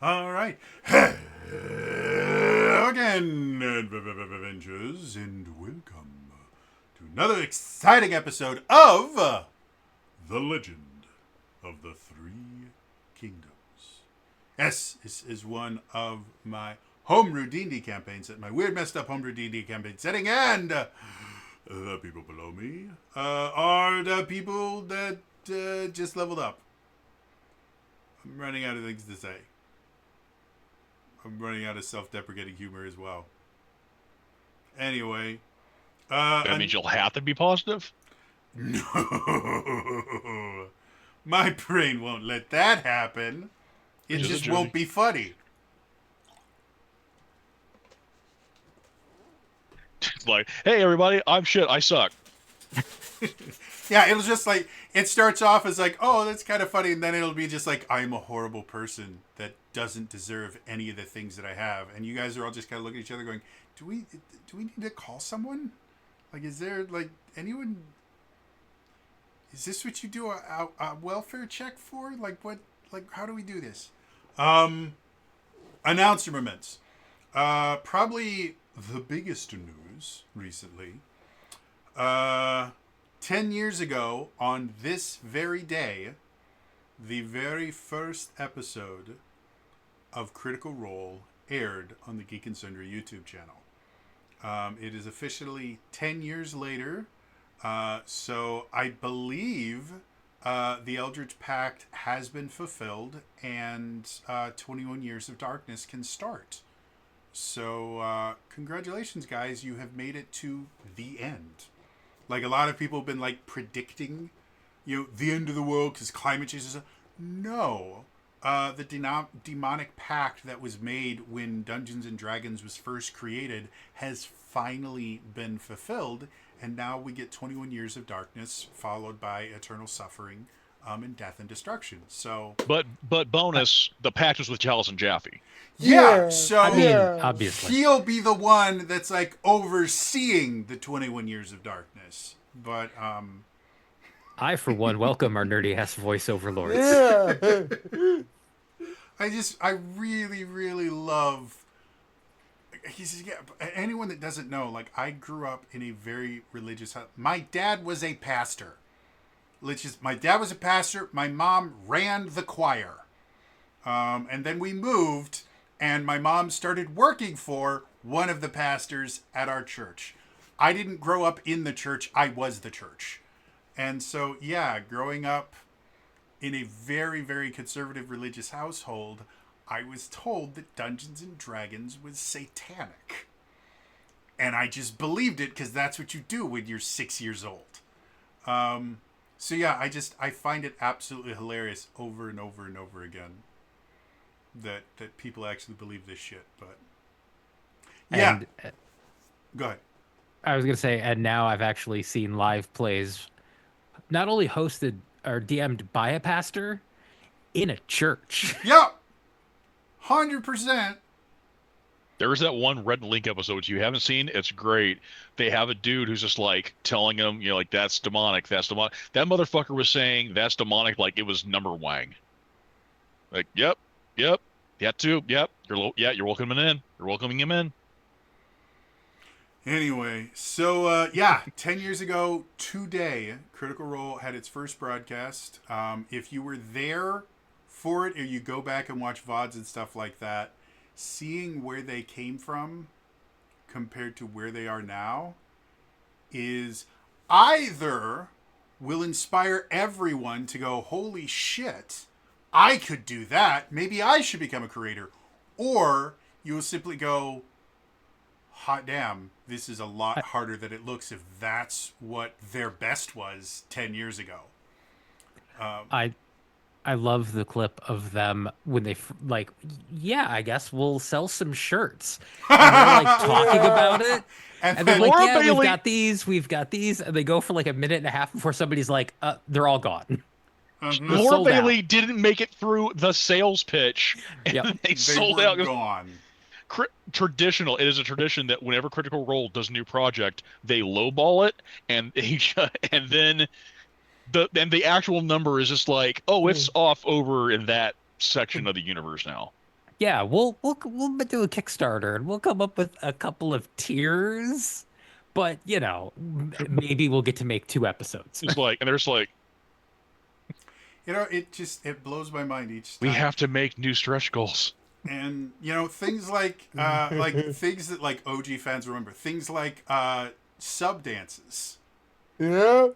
All right. Hello again, adventures, and welcome to another exciting episode of The Legend of the Three Kingdoms. Yes, this is one of my homebrew D&D campaigns, my weird, messed up homebrew D&D campaign setting, and the people below me are the people that just leveled up. I'm running out of things to say. I'm running out of self-deprecating humor as well. Anyway. That means you'll have to be positive? No. My brain won't let that happen. It just won't be funny. Like, hey, everybody, I'm shit. I suck. Yeah, it'll just like, it starts off as like, oh, that's kind of funny. And then it'll be just like, I'm a horrible person that doesn't deserve any of the things that I have. And you guys are all just kind of looking at each other going, do we need to call someone? Like, is there like anyone? Is this what you do a welfare check for? Like what? Like how do we do this? Announcements. Probably the biggest news recently. 10 years ago, on this very day, the very first episode of Critical Role aired on the Geek and Sundry YouTube channel. It is officially 10 years later, so I believe the Eldritch Pact has been fulfilled and 21 Years of Darkness can start. So congratulations, guys. You have made it to the end. Like a lot of people have been like predicting, the end of the world because climate change is. No, the demonic pact that was made when Dungeons and Dragons was first created has finally been fulfilled, and now we get 21 Years of Darkness followed by eternal suffering, and death and destruction. So, but bonus, the pact was with Chalice and Jaffe. yeah. So I mean, obviously, he'll be the one that's like overseeing the 21 Years of Darkness. But I, for one, welcome our nerdy ass voice overlords. Yeah. I really, really love. Anyone that doesn't know, like, I grew up in a very religious house. My dad was a pastor. My dad was a pastor. My mom ran the choir. And then we moved, and my mom started working for one of the pastors at our church. I didn't grow up in the church. I was the church. And so, yeah, growing up in a very, very conservative religious household, I was told that Dungeons and Dragons was satanic. And I just believed it because that's what you do when you're 6 years old. So yeah, I find it absolutely hilarious over and over and over again that people actually believe this shit. But yeah, And, go ahead. I was gonna say, and now I've actually seen live plays, not only hosted or DM'd by a pastor in a church. Yep, 100%. There's that one Red Link episode which you haven't seen. It's great. They have a dude who's just like telling him, like, that's demonic, that's demonic. That motherfucker was saying that's demonic like it was number wang. Like, yep, that too, yep. You're welcoming him in. You're welcoming him in. Anyway, so yeah, 10 years ago today, Critical Role had its first broadcast. If you were there for it, or you go back and watch VODs and stuff like that, seeing where they came from compared to where they are now is either will inspire everyone to go, holy shit, I could do that. Maybe I should become a creator. Or you will simply go, hot damn, this is a lot harder than it looks if that's what their best was 10 years ago. I love the clip of them when they like, yeah, I guess we'll sell some shirts. And they're like talking about it. And they're like, Laura yeah, Bailey- we've got these. And they go for like a minute and a half before somebody's like, they're all gone. Mhm. Laura Bailey didn't make it through the sales pitch, and Yep. they They sold were out. gone. Traditional. It is a tradition that whenever Critical Role does a new project, they lowball it, and and then the actual number is just like, oh, it's off over in that section of the universe now. Yeah, we'll do a Kickstarter and we'll come up with a couple of tiers, but maybe we'll get to make 2 episodes. It's like, and there's like, It blows my mind each we time. have to make new stretch goals. And things like things that like OG fans remember, things like sub dances. Yeah.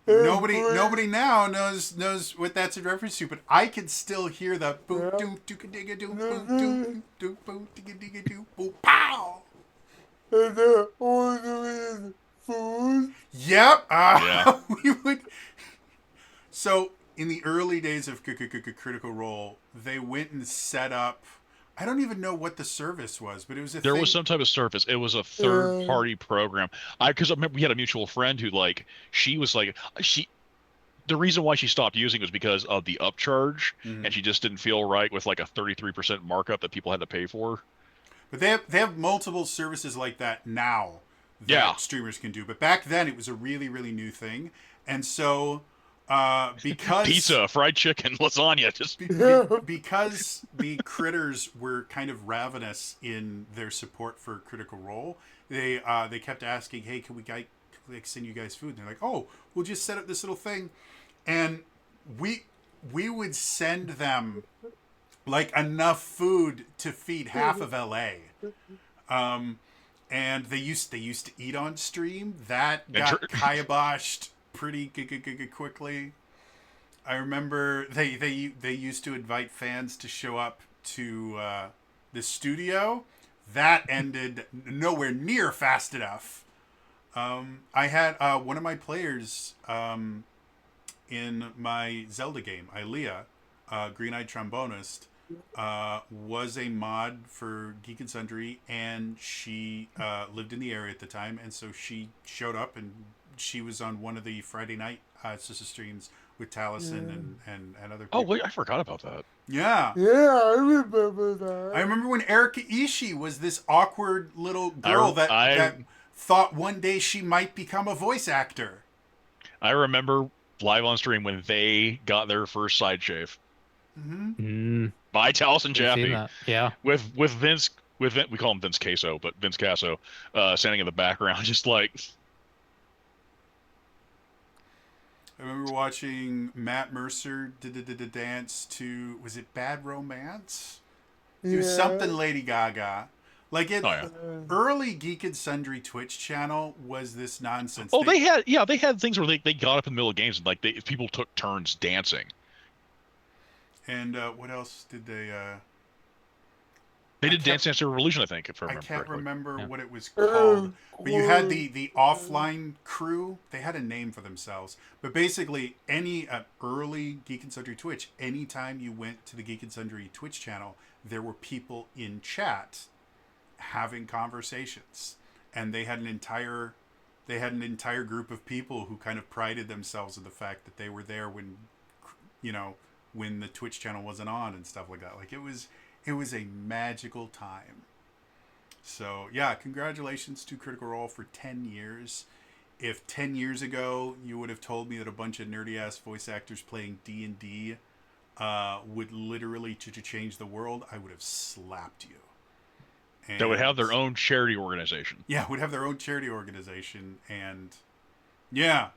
Nobody now knows what that's in reference to, but I can still hear the boom doo doo digga doo boom doo doo boom digga digga doo boom pow. And then all the food. Yep. Yeah. We would. So in the early days of Critical Role, they went and set up. I don't even know what the service was, but it was a There thing. was some type of service. It was a third party program. Because I remember we had a mutual friend who like she was like she. The reason why she stopped using was because of the upcharge, Mhm. and she just didn't feel right with like a 33% markup that people had to pay for. But they have multiple services like that now that Yeah. streamers can do. But back then it was a really, really new thing. And so because Pizza, fried chicken, lasagna, just because the critters were kind of ravenous in their support for Critical Role, they kept asking, "Hey, can we send you guys food?" And they're like, "Oh, we'll just set up this little thing," and we would send them like enough food to feed half of LA. And they used to eat on stream. That got kiboshed pretty quickly. I remember they used to invite fans to show up to the studio. That ended nowhere near fast enough. I had one of my players in my Zelda game, Ilea, Green-Eyed Trombonist, was a mod for Geek and Sundry, and she lived in the area at the time, and so she showed up, and she was on one of the Friday night Sister streams with Taliesin and other people. Oh wait, I forgot about that. Yeah. Yeah, I remember that. I remember when Erika Ishii was this awkward little girl that thought one day she might become a voice actor. I remember live on stream when they got their first side shave by Taliesin Seen Jaffe that. Yeah. with Vince we call him Vince Queso, but Vince Casso standing in the background, just like. I remember watching Matt Mercer dance to, was it Bad Romance? It was something Lady Gaga. Like early Geek and Sundry Twitch channel was this nonsense. Oh, they had things where they got up in the middle of games and like people took turns dancing. And what else did they? They did Dance Dance Revolution, I think, if I I remember can't correctly. remember what it was called, but you had the offline crew. They had a name for themselves, but basically any early Geek and Sundry Twitch, anytime you went to the Geek and Sundry Twitch channel, there were people in chat having conversations, and they had an entire group of people who kind of prided themselves in the fact that they were there when when the Twitch channel wasn't on and stuff like that. Like it was a magical time. So yeah, congratulations to Critical Role for 10 years. If 10 years ago you would have told me that a bunch of nerdy ass voice actors playing D&D would literally change the world, I would have slapped you. And that would have their own charity organization. Yeah, would have their own charity organization, and yeah,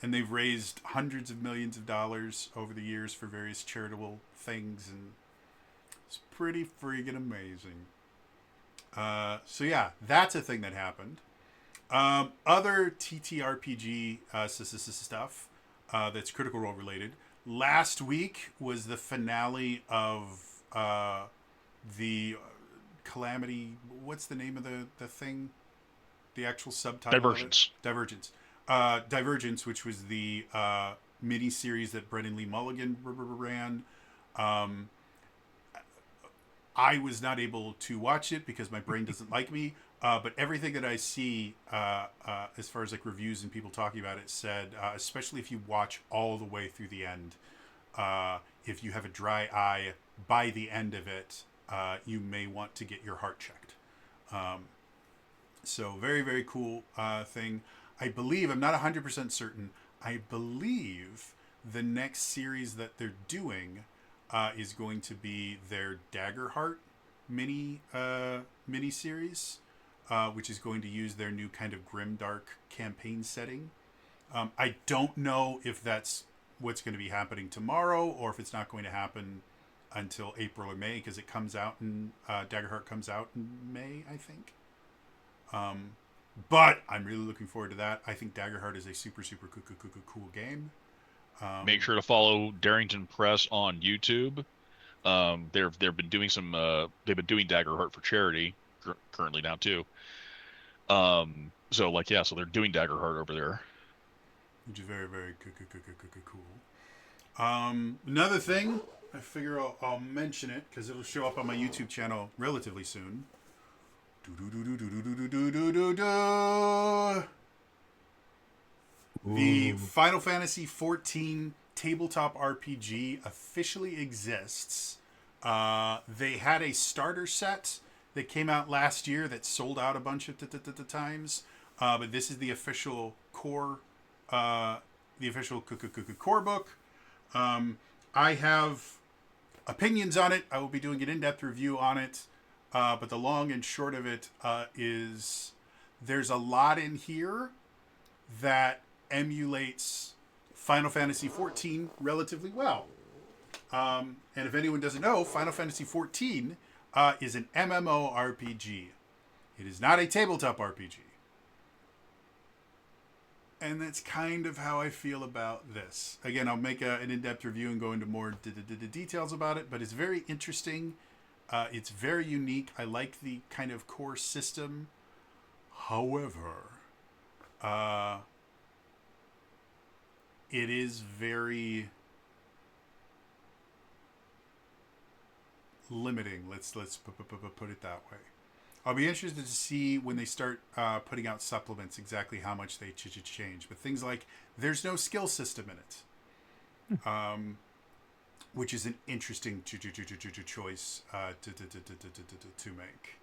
and they've raised hundreds of millions of dollars over the years for various charitable things, and it's pretty friggin' amazing. So yeah, that's a thing that happened. Other TTRPG stuff that's Critical Role related. Last week was the finale of the Calamity. What's the name of the thing? The actual subtitle. Divergence. Divergence. Divergence, which was the mini series that Brendan Lee Mulligan ran. I was not able to watch it because my brain doesn't like me. But everything that I see, as far as like reviews and people talking about it, said, especially if you watch all the way through the end, if you have a dry eye by the end of it, you may want to get your heart checked. So very, very cool thing. I believe, I'm not 100% certain, I believe the next series that they're doing is going to be their Daggerheart mini series, which is going to use their new kind of grimdark campaign setting. I don't know if that's what's going to be happening tomorrow, or if it's not going to happen until April or May, because it comes out in Daggerheart comes out in May, I think. But I'm really looking forward to that. I think Daggerheart is a super cool game. Make sure to follow Darrington Press on YouTube. They've been doing some they've been doing Daggerheart for charity currently now too. So like yeah, so they're doing Daggerheart over there, which is very cool. Another thing, I figure I'll mention it because it'll show up on my YouTube channel relatively soon. The Final Fantasy XIV tabletop RPG officially exists. They had a starter set that came out last year that sold out a bunch of times, but this is the official core, core book. I have opinions on it. I will be doing an in-depth review on it. But the long and short of it is there's a lot in here that emulates Final Fantasy XIV relatively well. And if anyone doesn't know, Final Fantasy XIV is an MMORPG. It is not a tabletop RPG. And that's kind of how I feel about this. Again, I'll make an in-depth review and go into more details about it, but it's very interesting. It's very unique. I like the kind of core system. However, it is very limiting. Let's put it that way. I'll be interested to see when they start putting out supplements exactly how much they change. But things like there's no skill system in it. Which is an interesting choice to make.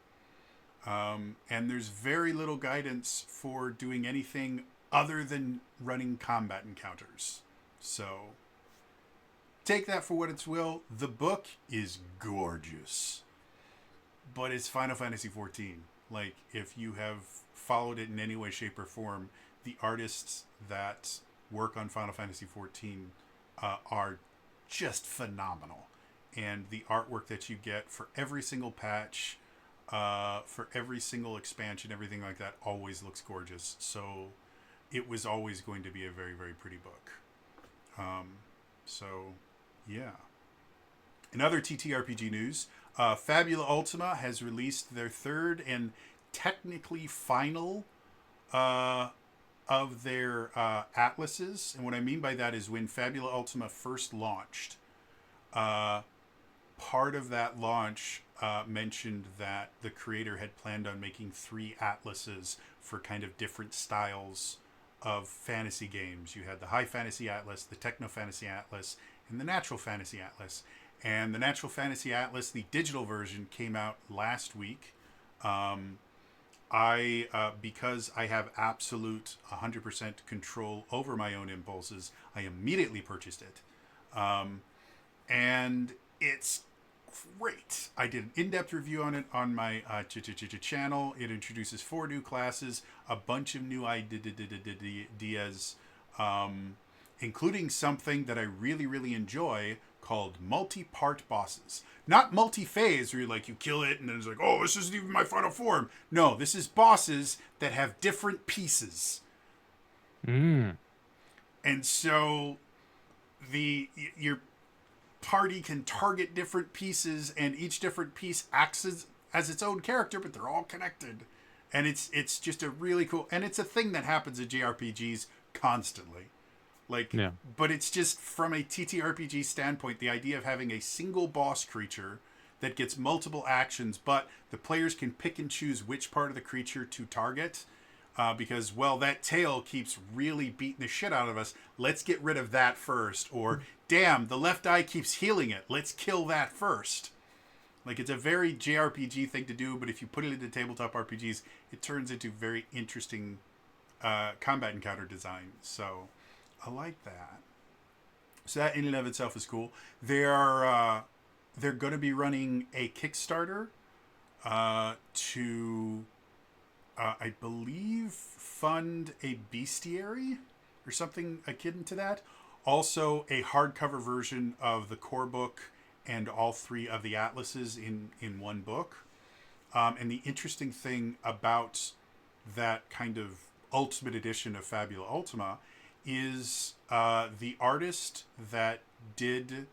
And there's very little guidance for doing anything other than running combat encounters. So take that for what it's will. The book is gorgeous, but it's Final Fantasy XIV. Like, if you have followed it in any way, shape, or form, the artists that work on Final Fantasy XIV are just phenomenal, and the artwork that you get for every single patch, for every single expansion, everything like that, always looks gorgeous. So it was always going to be a very pretty book. So yeah. In other TTRPG news, Fabula Ultima has released their third and technically final of their atlases. And what I mean by that is when Fabula Ultima first launched, part of that launch mentioned that the creator had planned on making 3 atlases for kind of different styles of fantasy games. You had the High Fantasy Atlas, the Techno Fantasy Atlas, and the Natural Fantasy Atlas. And the Natural Fantasy Atlas, the digital version, came out last week. Because I have absolute 100% control over my own impulses, I immediately purchased it. And it's great. I did an in-depth review on it on my channel. It introduces 4 new classes, a bunch of new ideas, including something that I really enjoy called multi-part bosses. Not multi-phase, where you kill it and then it's like, oh, this isn't even my final form. No, this is bosses that have different pieces. And so your party can target different pieces, and each different piece acts as its own character, but they're all connected. And it's just a really cool, and it's a thing that happens in JRPGs constantly. But it's just from a TTRPG standpoint, the idea of having a single boss creature that gets multiple actions, but the players can pick and choose which part of the creature to target. Because, well, that tail keeps really beating the shit out of us. Let's get rid of that first. Or, damn, the left eye keeps healing it. Let's kill that first. It's a very JRPG thing to do, but if you put it into tabletop RPGs, it turns into very interesting combat encounter design. So, I like that. So that in and of itself is cool. They're going to be running a Kickstarter to I believe fund a bestiary or something akin to that. Also, a hardcover version of the core book and all three of the atlases in one book. And the interesting thing about that kind of ultimate edition of Fabula Ultima is the artist that did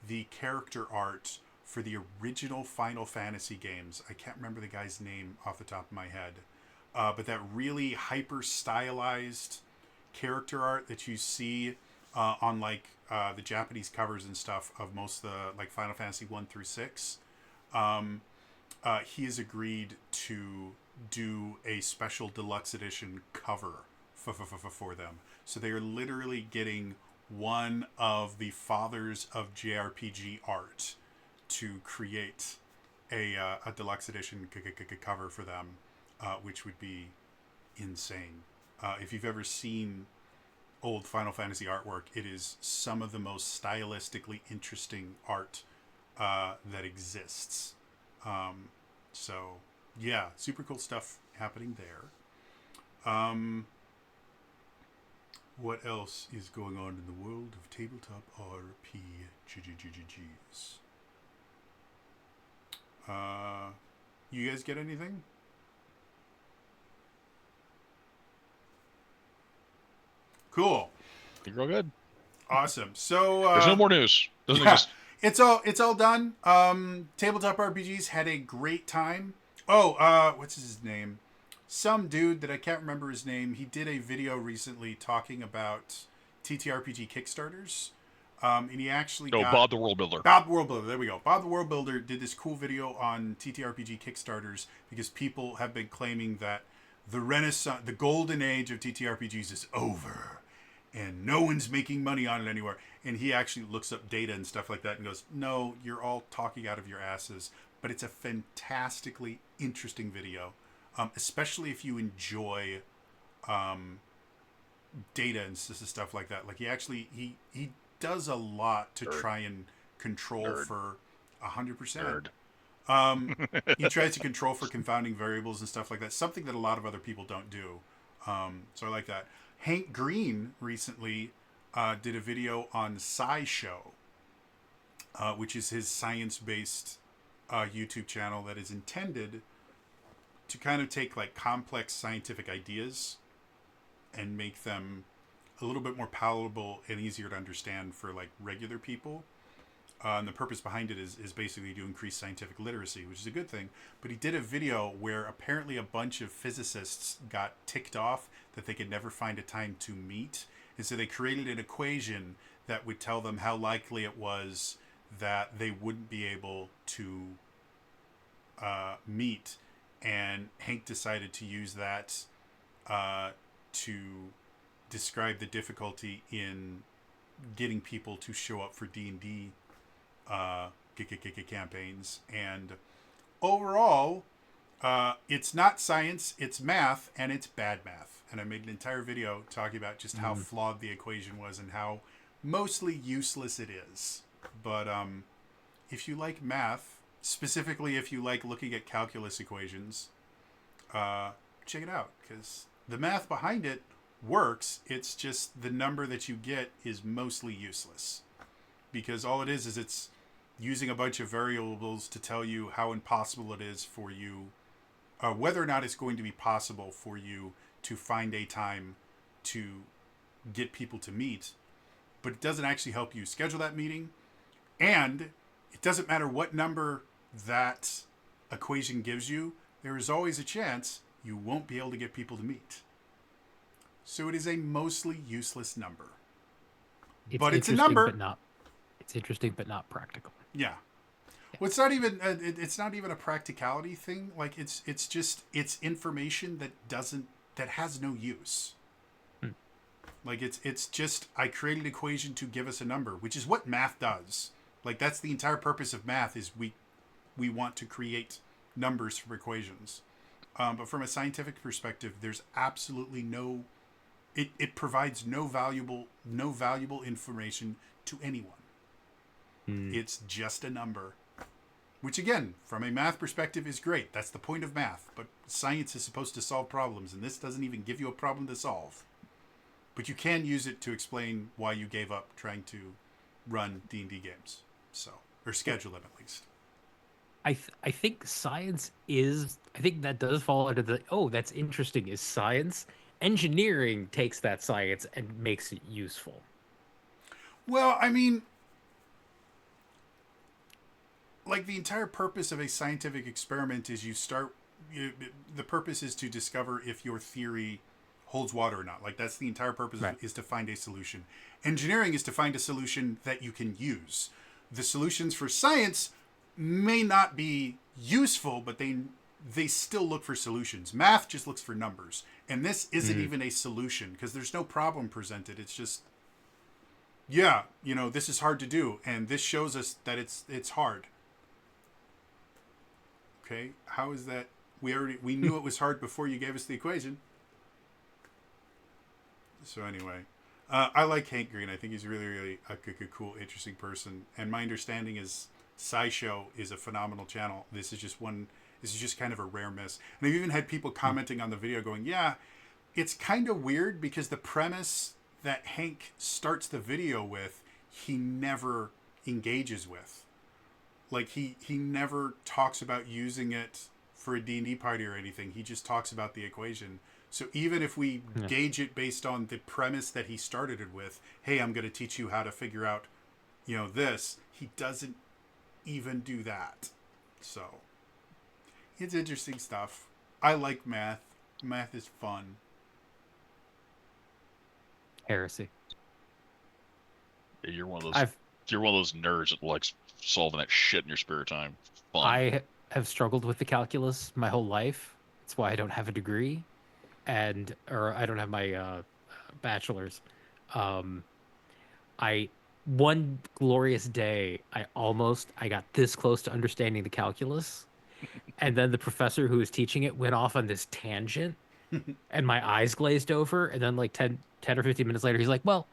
the character art for the original Final Fantasy games. I can't remember the guy's name off the top of my head. But that really hyper stylized character art that you see on like the Japanese covers and stuff of most of the like Final Fantasy 1 through 6. He has agreed to do a special deluxe edition cover for them. So they are literally getting one of the fathers of JRPG art to create a deluxe edition cover for them, which would be insane. If you've ever seen old Final Fantasy artwork, it is some of the most stylistically interesting art that exists. So, yeah, super cool stuff happening there. What else is going on in the world of tabletop RPGs? You guys get anything? Cool. You're real good. Awesome. So There's no more news. Doesn't yeah, exist. it's all done. Tabletop RPGs had a great time. Oh, what's his name? Some dude that I can't remember his name. He did a video recently talking about TTRPG Kickstarters. And he actually got Bob the World Builder. Bob the World Builder. There we go. Bob the World Builder did this cool video on TTRPG Kickstarters because people have been claiming that the Renaissance, the golden age of TTRPGs is over and no one's making money on it anywhere. And he actually looks up data and stuff like that and goes, no, you're all talking out of your asses. But it's a fantastically interesting video, especially if you enjoy data and stuff like that. Like he does a lot to try and control for 100%. He tries to control for confounding variables and stuff like that. Something that a lot of other people don't do. So I like that. Hank Green recently did a video on SciShow, which is his science-based YouTube channel that is intended to kind of take like complex scientific ideas and make them a little bit more palatable and easier to understand for like regular people. And the purpose behind it is basically to increase scientific literacy, which is a good thing. But he did a video where apparently a bunch of physicists got ticked off that they could never find a time to meet. And so they created an equation that would tell them how likely it was that they wouldn't be able to meet. And Hank decided to use that to describe the difficulty in getting people to show up for D&D campaigns. And overall, it's not science, it's math, and it's bad math. And I made an entire video talking about just how flawed the equation was and how mostly useless it is. But if you like math, specifically if you like looking at calculus equations, check it out, because the math behind it works. It's just the number that you get is mostly useless, because all it is it's using a bunch of variables to tell you how impossible it is for you, whether or not it's going to be possible for you to find a time to get people to meet. But it doesn't actually help you schedule that meeting, and it doesn't matter what number that equation gives you, there is always a chance you won't be able to get people to meet. So it is a mostly useless number. But it's a number. It's interesting, but not practical. Yeah. Well, it's not even a practicality thing. Like it's just information that has no use. Like it's just, I created an equation to give us a number, which is what math does. Like that's the entire purpose of math, is we want to create numbers from equations. But from a scientific perspective, there's absolutely it provides no valuable information to anyone. Hmm. It's just a number. Which, again, from a math perspective is great. That's the point of math. But science is supposed to solve problems, and this doesn't even give you a problem to solve. But you can use it to explain why you gave up trying to run D&D games. So, or schedule them at least. I think science is, I think that does fall under the, oh, that's interesting, is science. Engineering takes that science and makes it useful. Well, I mean, like the entire purpose of a scientific experiment is the purpose is to discover if your theory holds water or not. Like that's the entire purpose, Right. is to find a solution. Engineering is to find a solution that you can use. The solutions for science may not be useful, but they still look for solutions. Math just looks for numbers. And this isn't even a solution because there's no problem presented. It's just, yeah, this is hard to do, and this shows us that it's hard. Okay, how is that? We knew it was hard before you gave us the equation. So anyway, I like Hank Green. I think he's really, really a cool, interesting person. And my understanding is SciShow is a phenomenal channel. This is just kind of a rare miss. And I've even had people commenting on the video going, yeah, it's kind of weird because the premise that Hank starts the video with, he never engages with. Like he never talks about using it for a D&D party or anything. He just talks about the equation. So even if we gauge it based on the premise that he started it with, hey, I'm going to teach you how to figure out, this, he doesn't even do that. So it's interesting stuff. I like math. Math is fun. Heresy. You're one of those. You're one of those nerds that likes solving that shit in your spare time. Fun. I have struggled with the calculus my whole life. That's why I don't have a degree, or I don't have my bachelor's. One glorious day, I got this close to understanding the calculus, and then the professor who was teaching it went off on this tangent, and my eyes glazed over. And then like 10 or 15 minutes later, he's like, well,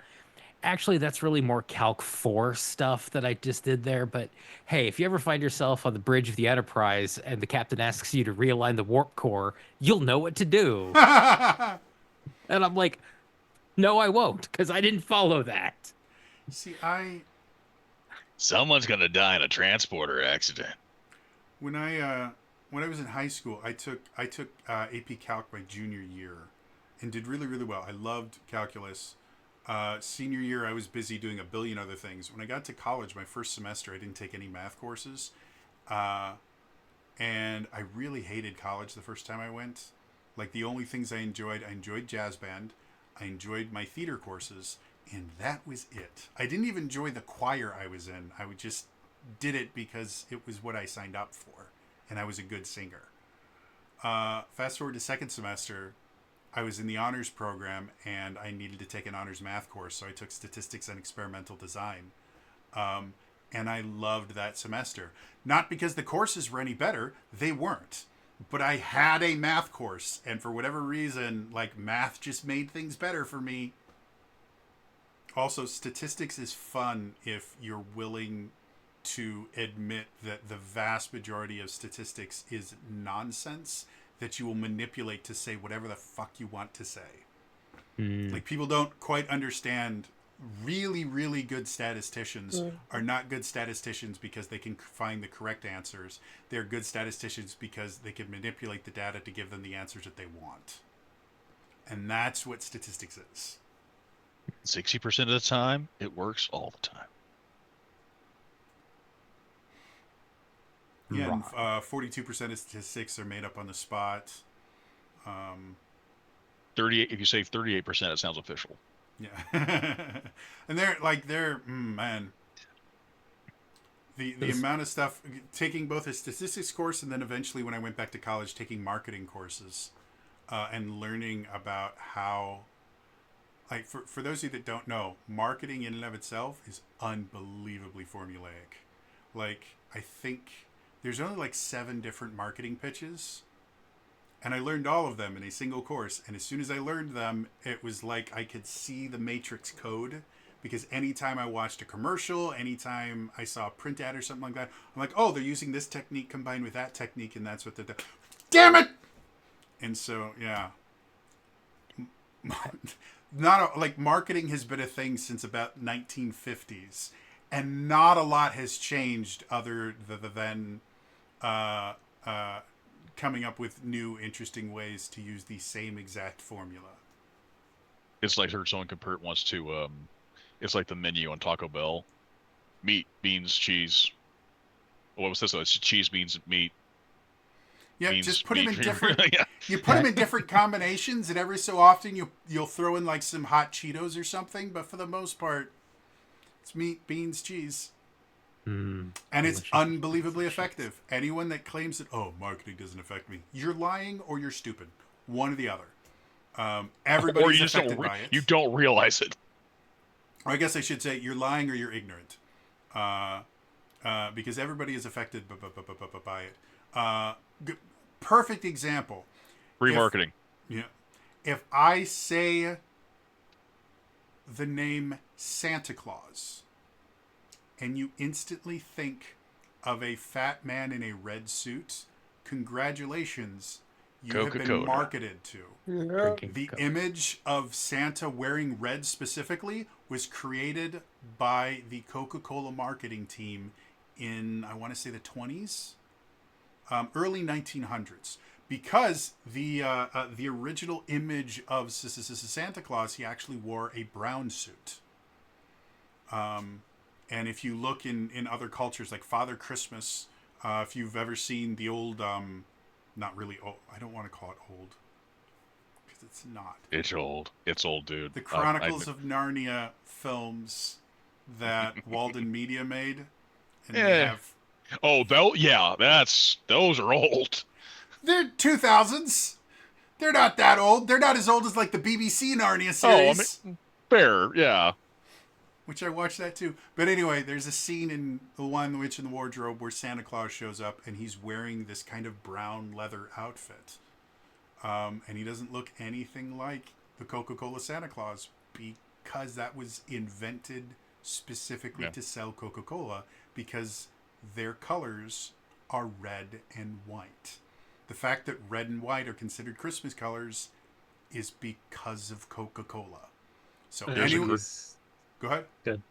actually, that's really more Calc 4 stuff that I just did there. But hey, if you ever find yourself on the bridge of the Enterprise and the captain asks you to realign the warp core, you'll know what to do. And I'm like, no, I won't, because I didn't follow that. See, Someone's gonna die in a transporter accident. when I was in high school, I took AP Calc my junior year, and did really, really well. I loved calculus. Senior year, I was busy doing a billion other things. When I got to college, my first semester, I didn't take any math courses. And I really hated college the first time I went. Like, the only things I enjoyed jazz band, I enjoyed my theater courses, and that was it. I didn't even enjoy the choir I was in. I just did it because it was what I signed up for, and I was a good singer. Fast forward to second semester, I was in the honors program and I needed to take an honors math course. So I took statistics and experimental design. And I loved that semester. Not because the courses were any better. They weren't. But I had a math course. And for whatever reason, like, math just made things better for me. Also, statistics is fun if you're willing to admit that the vast majority of statistics is nonsense that you will manipulate to say whatever the fuck you want to say. Like, people don't quite understand really, really good statisticians are not good statisticians because they can find the correct answers. They're good statisticians because they can manipulate the data to give them the answers that they want. And that's what statistics is. 60% of the time, it works all the time. Yeah, and 42% of statistics are made up on the spot. 38. If you say 38%, it sounds official. Yeah. And man, the amount of stuff, taking both a statistics course and then eventually when I went back to college, taking marketing courses and learning about how, like, for those of you that don't know, marketing in and of itself is unbelievably formulaic. Like, I think there's only like 7 different marketing pitches, and I learned all of them in a single course. And as soon as I learned them, it was like I could see the matrix code because anytime I watched a commercial, anytime I saw a print ad or something like that, I'm like, oh, they're using this technique combined with that technique, and that's what they're doing. Damn it! And so, yeah. Like marketing has been a thing since about 1950s, and not a lot has changed other than uh, uh, coming up with new interesting ways to use the same exact formula. It's like I heard someone compare it once to it's like the menu on Taco Bell: meat, beans, cheese. What was this? Oh, it's cheese, beans, meat. Yeah, Beans, just put them meat. in different. Yeah. You put them in different combinations, and every so often you'll throw in like some hot Cheetos or something. But for the most part, it's meat, beans, cheese, Mm, and it's delicious. unbelievably effective. Anyone that claims that marketing doesn't affect me, you're lying or you're stupid. One or the other. Or Everybody's you just affected by it. you don't realize it. Or I guess I should say you're lying or you're ignorant, because everybody is affected by it. Perfect example. Remarketing. Yeah. If I say the name Santa Claus and you instantly think of a fat man in a red suit, congratulations. You have been Coca-Cola. marketed to. Yeah. Drinking The Coke. image of Santa wearing red specifically was created by the Coca-Cola marketing team in, I want to say, the 20s, early 1900s. Because the original image of Santa Claus, he actually wore a brown suit. And if you look in other cultures, like Father Christmas, if you've ever seen the old, not really old, I don't want to call it old, because it's not. It's old. It's old, dude. The Chronicles of Narnia films that Walden Media made, and they Yeah. have, Oh, yeah, those are old. they're 2000s. They're not that old. They're not as old as like the BBC Narnia series. Oh, I mean, fair, yeah. Which I watched that too. But anyway, there's a scene in The Lion, the Witch, and the Wardrobe where Santa Claus shows up and he's wearing this kind of brown leather outfit. And he doesn't look anything like the Coca-Cola Santa Claus because that was invented specifically to sell Coca-Cola, because their colors are red and white. The fact that red and white are considered Christmas colors is because of Coca-Cola. So There's a anyone... gr- Go ahead. Good.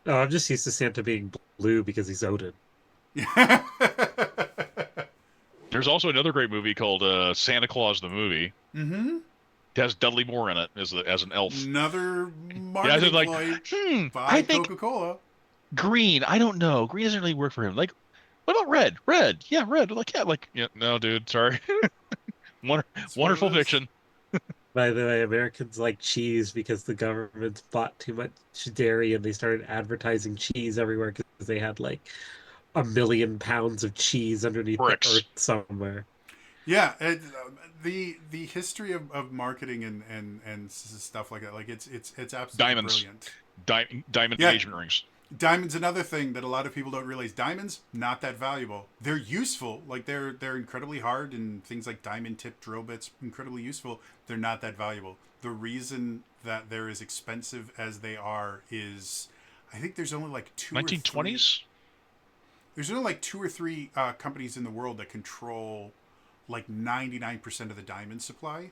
Oh, I'm just used to Santa being blue because he's Odin. There's also another great movie called Santa Claus the Movie. Mm-hmm. It has Dudley Moore in it as an elf. Another Yeah, marketing it's like, ploy by I think Coca-Cola. green. I don't know. Green doesn't really work for him. Like, what about red? Red. Yeah, red. Yeah, no, dude. Sorry. Wonderful it is. fiction. By the way, Americans like cheese because the government bought too much dairy and they started advertising cheese everywhere because they had like 1,000,000 pounds of cheese underneath Bricks. the earth somewhere. Yeah, the history of marketing and stuff like that, like it's absolutely Diamonds. brilliant. Diamond Yeah. engagement rings. Diamonds, another thing that a lot of people don't realize. Diamonds, not that valuable. They're useful, like they're incredibly hard, and things like diamond tip drill bits, incredibly useful. They're not that valuable. The reason that they're as expensive as they are is, I think there's only like 1920s. There's only like 2 or 3 companies in the world that control like 99% of the diamond supply,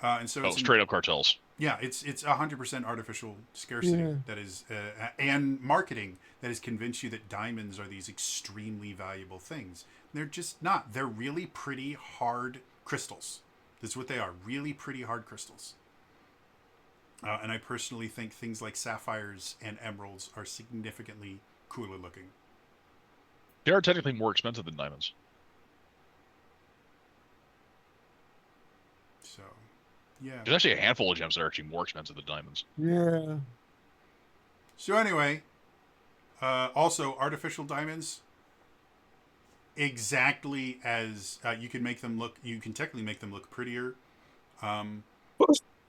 and so it's Straight up cartels. yeah, it's 100% artificial scarcity Yeah. that is, and marketing that has convinced you that diamonds are these extremely valuable things. They're just not. They're really pretty hard crystals. That's what they are. Really pretty hard crystals. And I personally think things like sapphires and emeralds are significantly cooler looking. They are technically more expensive than diamonds. So, yeah. There's actually a handful of gems that are actually more expensive than diamonds. Yeah. So anyway, also artificial diamonds, exactly as you can make them look. You can technically make them look prettier.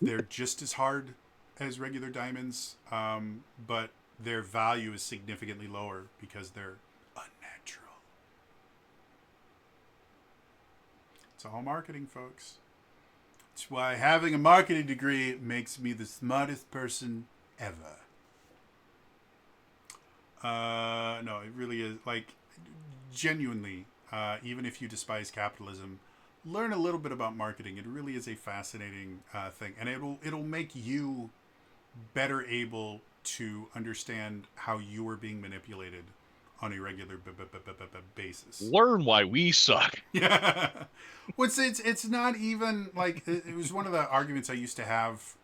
They're just as hard as regular diamonds, but their value is significantly lower because they're unnatural. It's all marketing, folks. That's why having a marketing degree makes me the smartest person ever. No, it really is like genuinely. Even if you despise capitalism, learn a little bit about marketing. It really is a fascinating thing, and it'll make you better able to understand how you are being manipulated on a regular basis. Learn why we suck. Yeah. Well, it's not even like it was one of the arguments I used to have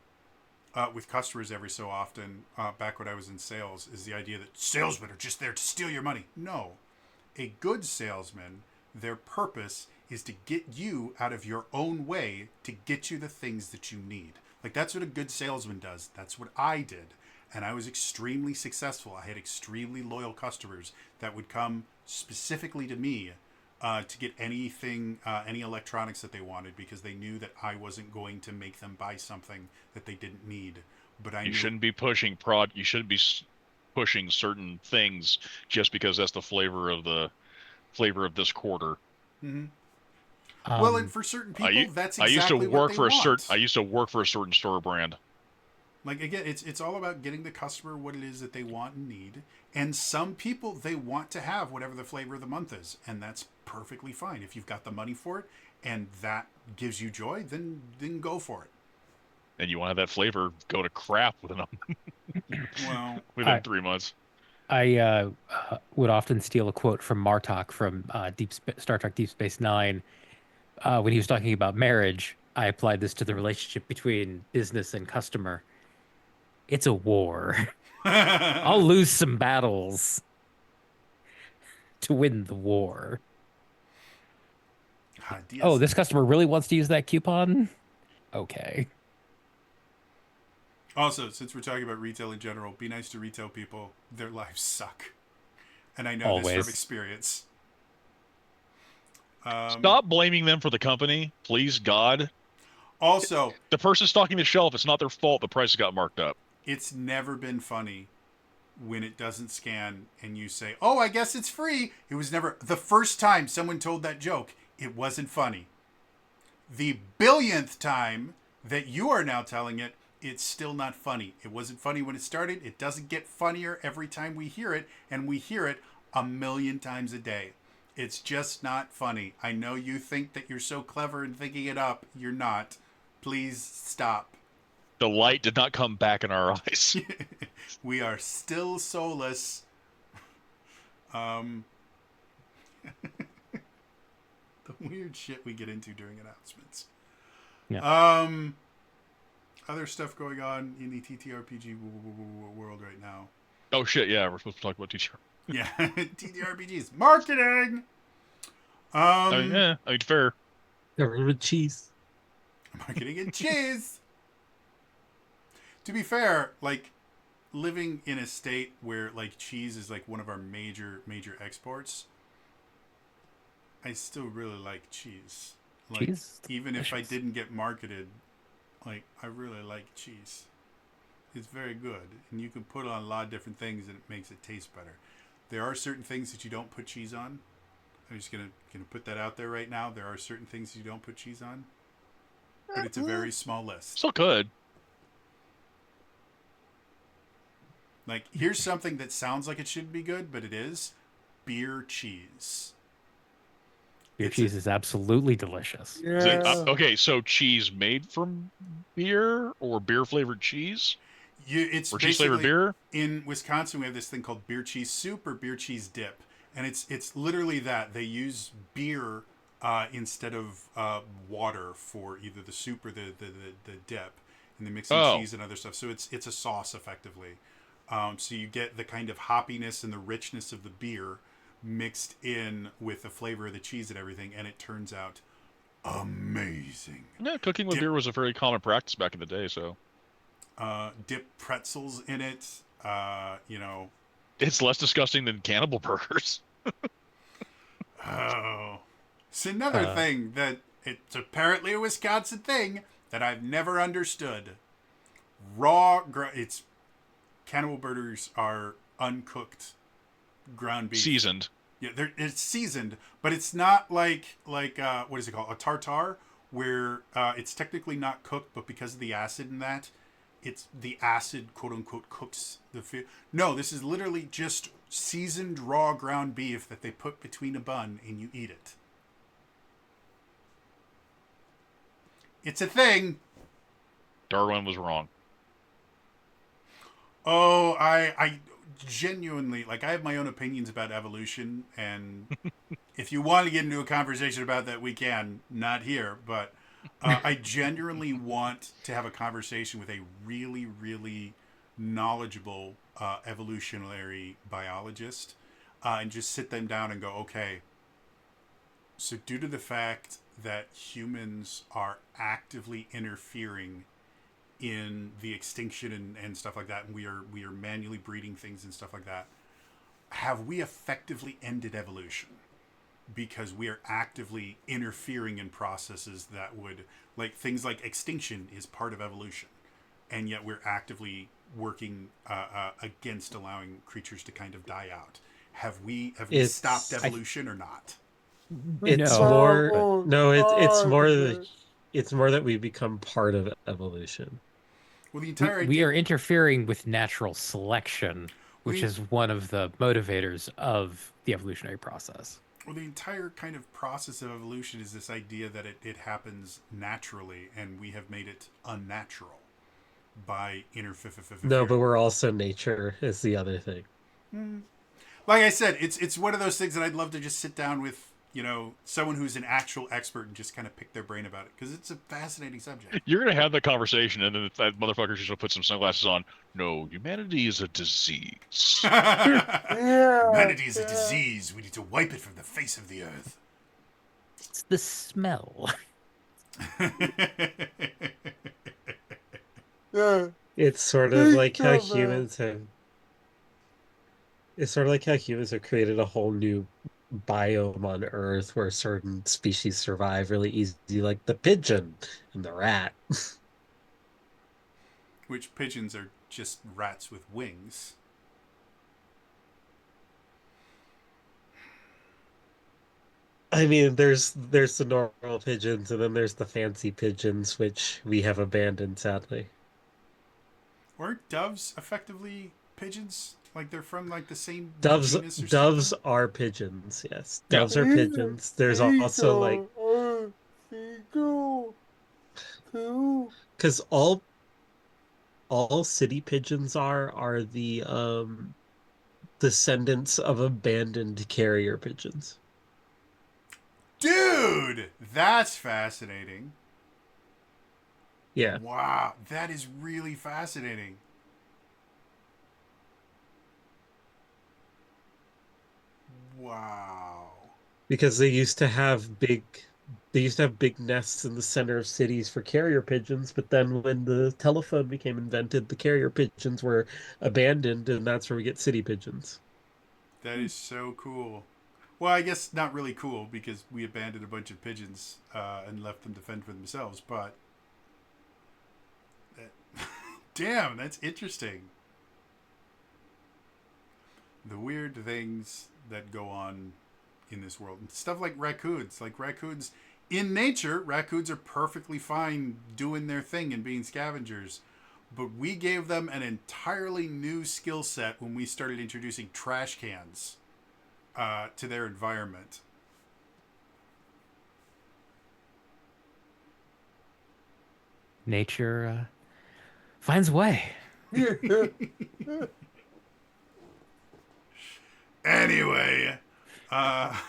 with customers every so often back when I was in sales, is the idea that salesmen are just there to steal your money. No. A good salesman, their purpose is to get you out of your own way to get you the things that you need. Like, that's what a good salesman does. That's what I did. And I was extremely successful. I had extremely loyal customers that would come specifically to me to get anything, any electronics that they wanted, because they knew that I wasn't going to make them buy something that they didn't need. But I You knew shouldn't be pushing You shouldn't be pushing certain things just because that's the flavor of this quarter. Mhm. Well, and Um, for certain I, people, u- that's I used to exactly what work they for a want. certain. I used to work for a certain store brand. Like, again, it's all about getting the customer what it is that they want and need. And some people, they want to have whatever the flavor of the month is, and that's perfectly fine. If you've got the money for it and that gives you joy, then go for it. And you want to have that flavor go to crap Well, within I 3 months. would often steal a quote from Martok from Star Trek Deep Space Nine when he was talking about marriage. I applied this to the relationship between business and customer. It's a war. I'll lose some battles to win the war. Oh, this customer really wants to use that coupon? Okay. Also, since we're talking about retail in general, be nice to retail people. Their lives suck. And I know this Always. from experience. Stop blaming them for the company, please, God. Also, The person stocking the shelf, it's not their fault the prices got marked up. it's never been funny when it doesn't scan and you say, "Oh, I guess it's free." It was never the first time someone told that joke. It wasn't funny. The billionth time that you are now telling it, it's still not funny. It wasn't funny when it started. It doesn't get funnier every time we hear it, and we hear it a million times a day. It's just not funny. I know you think that you're so clever in thinking it up. You're not. Please stop. The light did not come back in our eyes. We are still soulless. The weird shit we get into during announcements. Yeah. Other stuff going on in the TTRPG world right now. Oh shit, yeah, we're supposed to talk about teacher. Yeah, TTRPGs marketing. I mean, fair. Government cheese. Marketing and cheese. To be fair, like, living in a state where like cheese is like one of our major exports, I still really like cheese. Like, Cheese? even if I Delicious. didn't get marketed, like, I really like cheese. It's very good, and you can put it on a lot of different things, and it makes it taste better. There are certain things that you don't put cheese on. I'm just gonna put that out there right now. There are certain things you don't put cheese on, but it's a very small list. Still good. Like, here's something that sounds like it shouldn't be good, but it is: beer cheese. Beer It's cheese is absolutely delicious. Is it, Yeah. okay, so cheese made from beer or beer flavored cheese? It's Or cheese flavored basically beer? in Wisconsin. We have this thing called beer cheese soup or beer cheese dip, and it's literally that they use beer instead of water for either the soup or the dip, and they mix in Oh. cheese and other stuff. So it's a sauce effectively. So you get the kind of hoppiness and the richness of the beer mixed in with the flavor of the cheese and everything, and it turns out amazing. Yeah, cooking with Dip- beer was a very common practice back in the day, so Dip pretzels in it. You know, it's less disgusting than cannibal burgers. oh, it's another thing that it's apparently a Wisconsin thing that I've never understood. It's cannibal burgers are uncooked ground beef. Seasoned. Yeah, it's seasoned, but it's not like what is it called, a tartare, where it's technically not cooked, but because of the acid in that, it's the acid quote unquote cooks the food. No, this is literally just seasoned raw ground beef that they put between a bun and you eat it. It's a thing. Darwin was wrong. Oh, I genuinely, like, I have my own opinions about evolution, and if you want to get into a conversation about that, we can. Not here, but I genuinely want to have a conversation with a really, really knowledgeable evolutionary biologist, and just sit them down and go, okay, so due to the fact that humans are actively interfering in the extinction and stuff like that, and we are manually breeding things and stuff like that, have we effectively ended evolution because we are actively interfering in processes that would, like, things like extinction is part of evolution, and yet we're actively working against allowing creatures to kind of die out. Have we It's- stopped evolution or not? It's No. more no, it's more Arthur. it's more that we become part of evolution. Well, the entire We idea, are interfering with natural selection, which We- is one of the motivators of the evolutionary process. well, the entire kind of process of evolution is this idea that it happens naturally, and we have made it unnatural by interfering. No, but we're also nature is the other thing. Like I said, it's one of those things that I'd love to just sit down with, someone who's an actual expert and just kind of pick their brain about it, because it's a fascinating subject. You're gonna have that conversation, and then that motherfucker's just gonna put some sunglasses on. No, humanity is a disease. Yeah. Humanity is a disease. We need to wipe it from the face of the earth. It's the smell. Yeah. It's sort of Think like how of it. humans have it's sort of like how humans have created a whole new biome on Earth where certain species survive really easy, like the pigeon and the rat. Which pigeons are just rats with wings. I mean, there's the normal pigeons and then there's the fancy pigeons, which we have abandoned sadly. Aren't doves effectively pigeons? Like they're from like the same Doves genus or doves something? are pigeons, yes. Yeah. Doves are pigeons. There's also like Seagull. Two. because all city pigeons are the descendants of abandoned carrier pigeons. Dude, that's fascinating. Yeah. Wow, that is really fascinating. Wow. Because they used to have big nests in the center of cities for carrier pigeons, but then when the telephone became invented, the carrier pigeons were abandoned, and that's where we get city pigeons. That is so cool. Well, I guess not really cool because we abandoned a bunch of pigeons and left them to fend for themselves, but damn, that's interesting. The weird things that go on in this world. Stuff like raccoons. Like raccoons, in nature, raccoons are perfectly fine doing their thing and being scavengers. But we gave them an entirely new skill set when we started introducing trash cans to their environment. Nature finds a way. Anyway, that's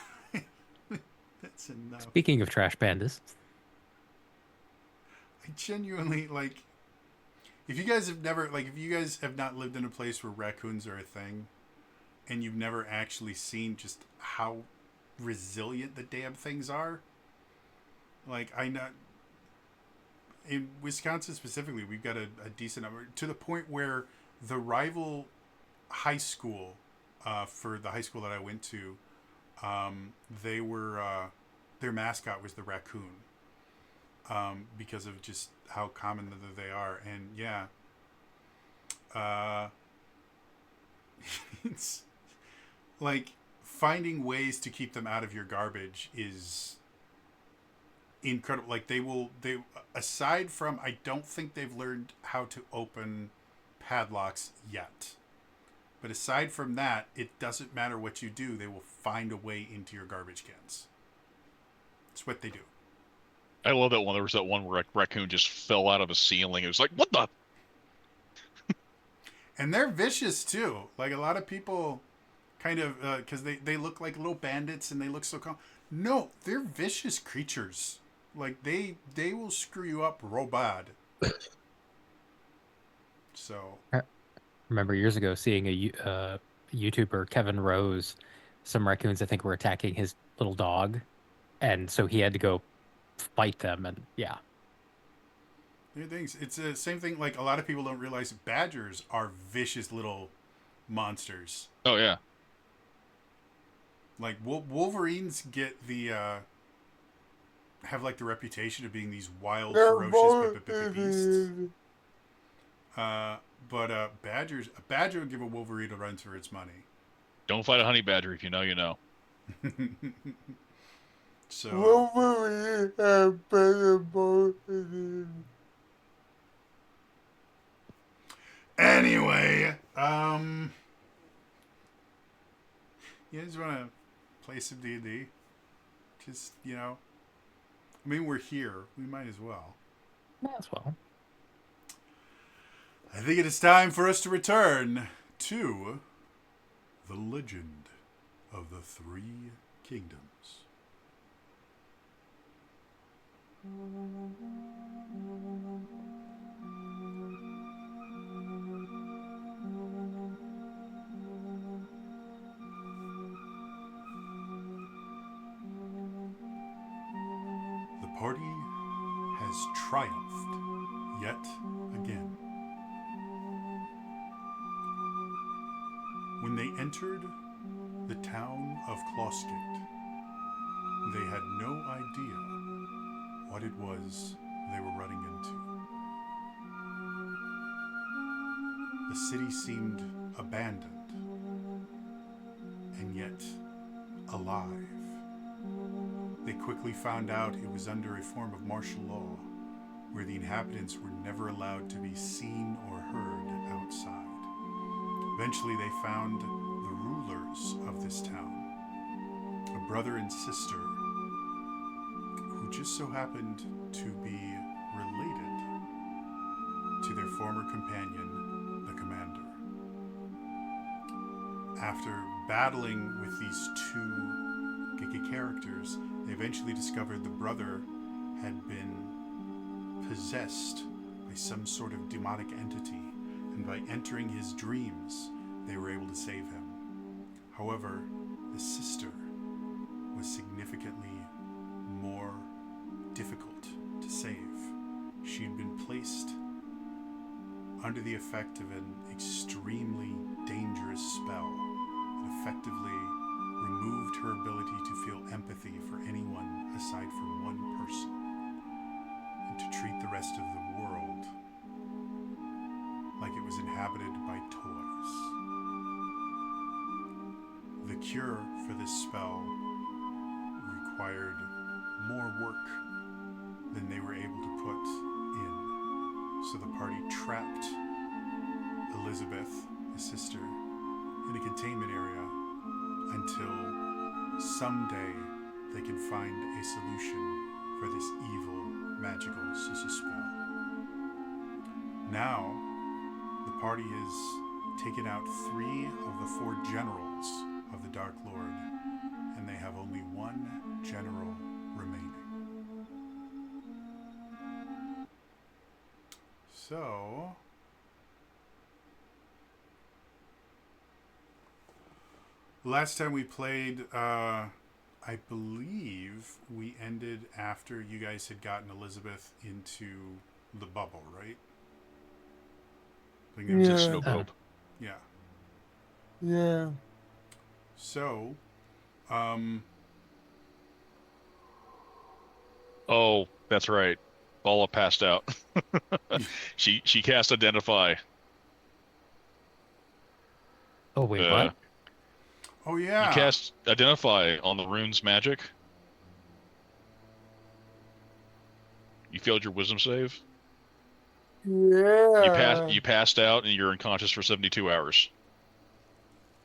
enough. Speaking of trash pandas, I genuinely, like, if you guys have not lived in a place where raccoons are a thing, and you've never actually seen just how resilient the damn things are, like, I know in Wisconsin specifically, we've got a decent number, to the point where the rival high school, for the high school that I went to, they were, their mascot was the raccoon. Because of just how common they are. And yeah, it's like finding ways to keep them out of your garbage is incredible. Like they aside from, I don't think they've learned how to open padlocks yet, But aside from that, it doesn't matter what you do. They will find a way into your garbage cans. It's what they do. I love that one. There was that one where a raccoon just fell out of a ceiling. It was like, what the? And they're vicious too. Like a lot of people kind of, because they look like little bandits and they look so calm. No, they're vicious creatures. Like they will screw you up real bad. So Remember years ago seeing a YouTuber, Kevin Rose, some raccoons I think were attacking his little dog, and so he had to go fight them, and yeah. new things. It's the same thing. Like a lot of people don't realize badgers are vicious little monsters. Oh yeah. Like Wolverines get the have like the reputation of being these wild, They're ferocious more- beasts. But a badger will give a Wolverine a run for its money. Don't fight a honey badger if you know you know. So Wolverine have better bones. anyway, you guys want to play some D&D? Just I mean, we're here. We might as well. Might as well. I think it is time for us to return to the legend of the Three Kingdoms. The party has triumphed yet again. When they entered the town of Kloskit, they had no idea what it was they were running into. The city seemed abandoned and yet alive. They quickly found out it was under a form of martial law where the inhabitants were never allowed to be seen or heard outside. Eventually, they found the rulers of this town, a brother and sister who just so happened to be related to their former companion, the commander. After battling with these two Giga characters, they eventually discovered the brother had been possessed by some sort of demonic entity, and by entering his dreams, they were able to save him. However, the sister was significantly more difficult to save. She'd been placed under the effect of an extremely dangerous spell that effectively removed her ability to feel empathy for anyone aside from one person, and to treat the rest of the world like it was inhabited by toys. The cure for this spell required more work than they were able to put in. So the party trapped Elizabeth, the sister, in a containment area until someday they can find a solution for this evil magical spell. Now, the party has taken out 3 of the 4 generals of the Dark Lord, and they have only 1 general remaining. So, last time we played, I believe we ended after you guys had gotten Elizabeth into the bubble, right? I think it was Yeah. Snow Globe. yeah. Yeah. So, Oh, that's right. Paula passed out. She cast Identify. Oh wait, Uh, what? oh You yeah. cast Identify on the rune's magic. You failed your wisdom save. Yeah. You passed out and you're unconscious for 72 hours.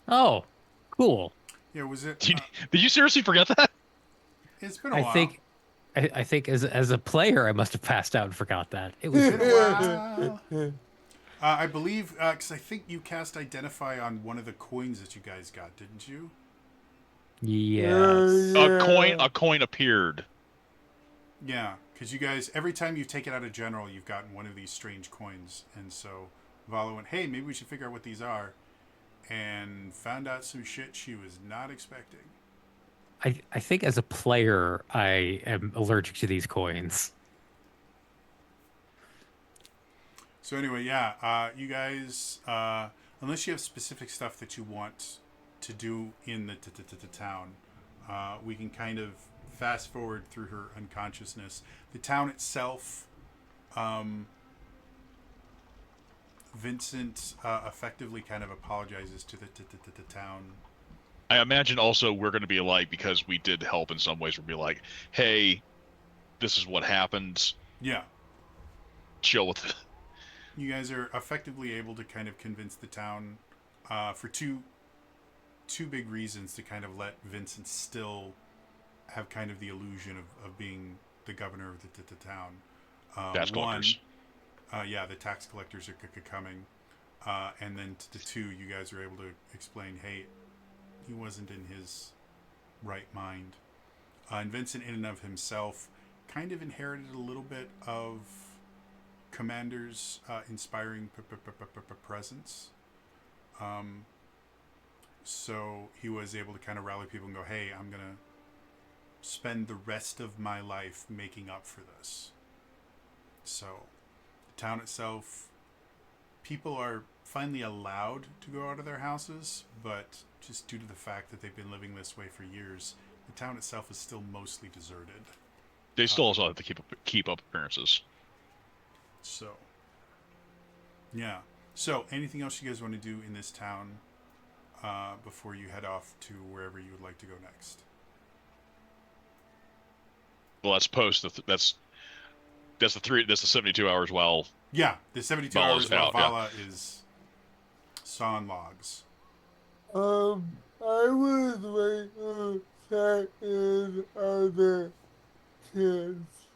Oh, cool. Yeah, was it? Did you seriously forget that? It's been a I while. think I think as a player, I must have passed out and forgot that. It was It's been a while. I believe, because I think you cast Identify on one of the coins that you guys got, didn't you? yes. A coin appeared. Yeah, because you guys, every time you've taken out a general, you've gotten one of these strange coins. And so Vala went, hey, maybe we should figure out what these are. And found out some shit she was not expecting. I think as a player, I am allergic to these coins. So anyway, you guys, unless you have specific stuff that you want to do in the town, we can kind of fast forward through her unconsciousness. The town itself, Vincent effectively kind of apologizes to the town. I imagine also we're going to be like, because we did help in some ways, we'll be like, hey, this is what happened. Yeah. Chill with it. You guys are effectively able to kind of convince the town for two big reasons to kind of let Vincent still have kind of the illusion of being the governor of the town. Tax collectors. The tax collectors are coming. And then to two, you guys are able to explain, hey, he wasn't in his right mind. And Vincent, in and of himself, kind of inherited a little bit of Commander's inspiring presence. So he was able to kind of rally people and go, hey, I'm going to spend the rest of my life making up for this. So the town itself, people are finally allowed to go out of their houses, but just due to the fact that they've been living this way for years, the town itself is still mostly deserted. They still also have to keep up appearances. So, yeah. So, anything else you guys want to do in this town before you head off to wherever you would like to go next? Well, that's post. That's the 72 hours while. Yeah, the 72 Vala's hours while out, yeah. Vala is sawing logs. I was waiting to check in other kids.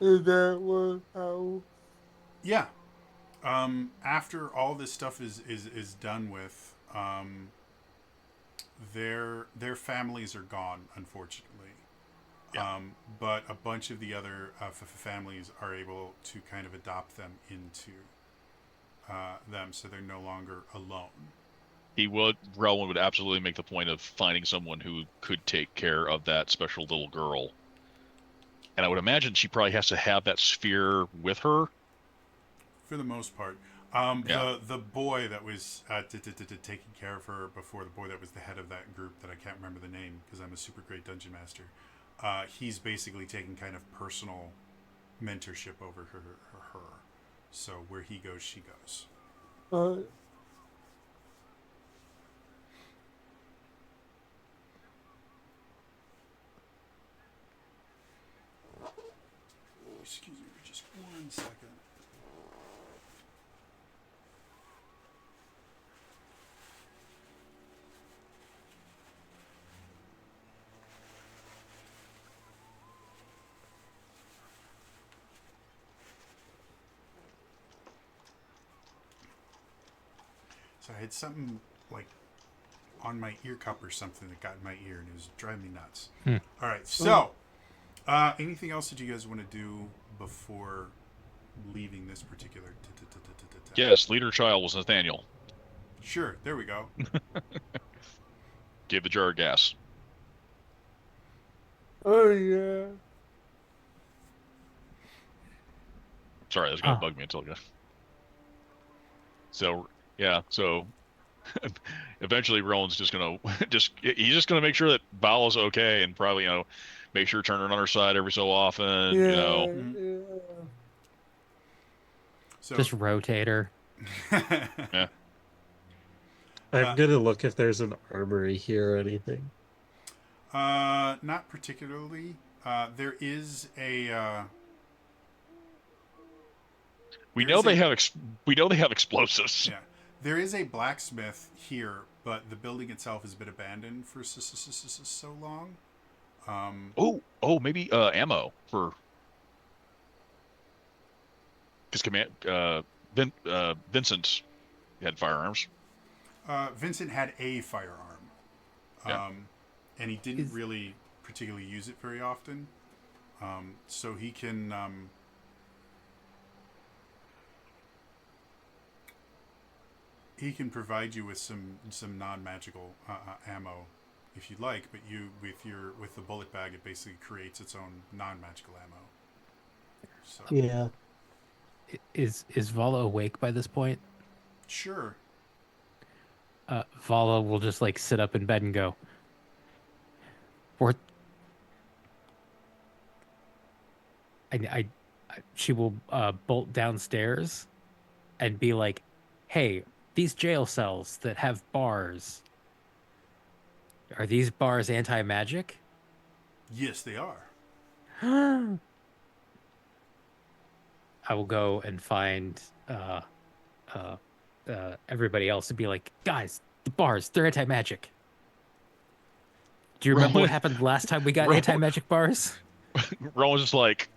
Is that what how? Yeah. After all this stuff is done with, their families are gone, unfortunately. Yeah. But a bunch of the other families are able to kind of adopt them into them, so they're no longer alone. Relwyn would absolutely make the point of finding someone who could take care of that special little girl. And I would imagine she probably has to have that sphere with her. For the most part. The boy that was taking care of her before, the boy that was the head of that group that I can't remember the name because I'm a super great dungeon master, he's basically taking kind of personal mentorship over her. So where he goes, she goes. Excuse me for just 1 second. So I had something like on my ear cup or something that got in my ear and it was driving me nuts. All right, so anything else that you guys want to do before leaving this particular? Yes, leader child was Nathaniel. Sure, there we go. Gave the jar of gas. Oh yeah. Sorry, that's gonna bug me until again. So yeah, so eventually Roland's just gonna he's just gonna make sure that Vala's okay and probably make sure to turn her on her side every so often. Yeah. So Just rotate her. Yeah. I'm gonna look if there's an armory here or anything. Not particularly. There is a. We know they have explosives. Yeah, There is a blacksmith here, but the building itself has been abandoned for so long. Maybe ammo for because Vincent had firearms. Vincent had a firearm, Yeah. and he didn't Is- really particularly use it very often. So he can provide you with some non-magical ammo if you'd like, but you with the bullet bag, it basically creates its own non-magical ammo. So Yeah. Is Vala awake by this point? sure. Vala will just like sit up in bed and go, or she will bolt downstairs and be like, "Hey, these jail cells that have bars, are these bars anti-magic?" Yes, they are. I will go and find everybody else and be like, "Guys, the bars, they're anti-magic. Do you remember what Rowan, happened last time we got Rowan, anti-magic bars?" Rowan's just like,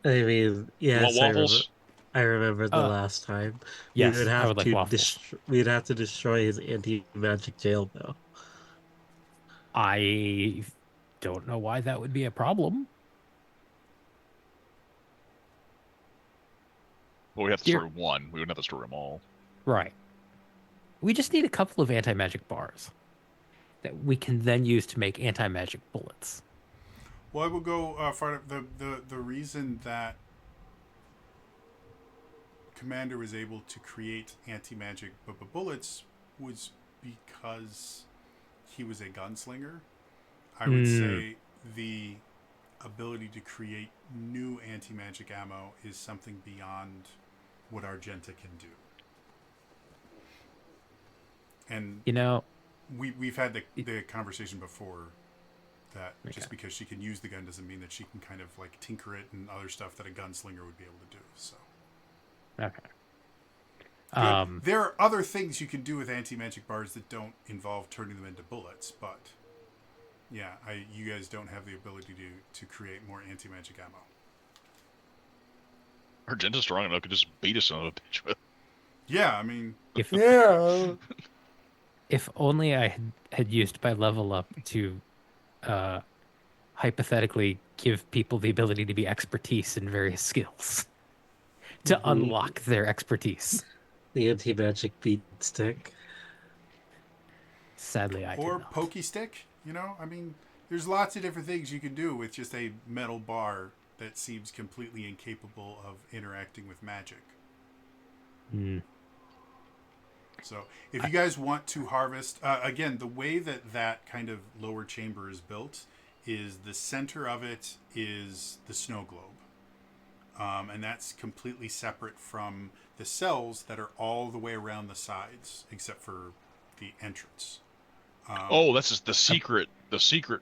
I mean, you yes, want waffles? I remember the Uh, last time. yes, I would like waffles. We'd have to destroy his anti-magic jail, though. I don't know why that would be a problem. Well, we have to Dear- destroy one. We wouldn't have to destroy them all. Right. We just need a couple of anti-magic bars that we can then use to make anti-magic bullets. Well, I will go far. The reason that Commander was able to create anti-magic bullets was because he was a gunslinger. I would say the ability to create new anti-magic ammo is something beyond what Argenta can do. And You know, we've had the conversation before that just Okay. because she can use the gun doesn't mean that she can kind of like tinker it and other stuff that a gunslinger would be able to do. So okay. there are other things you can do with anti-magic bars that don't involve turning them into bullets, but yeah, you guys don't have the ability to create more anti-magic ammo. Argenta's strong enough to just beat us on a bitch with. Yeah, I mean, Yeah. If only I had used my level up to hypothetically give people the ability to be expertise in various skills to unlock their expertise. The anti-magic beat stick. Sadly, I or cannot. pokey stick. You know, I mean, there's lots of different things you can do with just a metal bar that seems completely incapable of interacting with magic. Hmm. So, if you guys want to harvest, again, the way that kind of lower chamber is built is the center of it is the snow globe. And that's completely separate from the cells that are all the way around the sides, except for the entrance. That's just the secret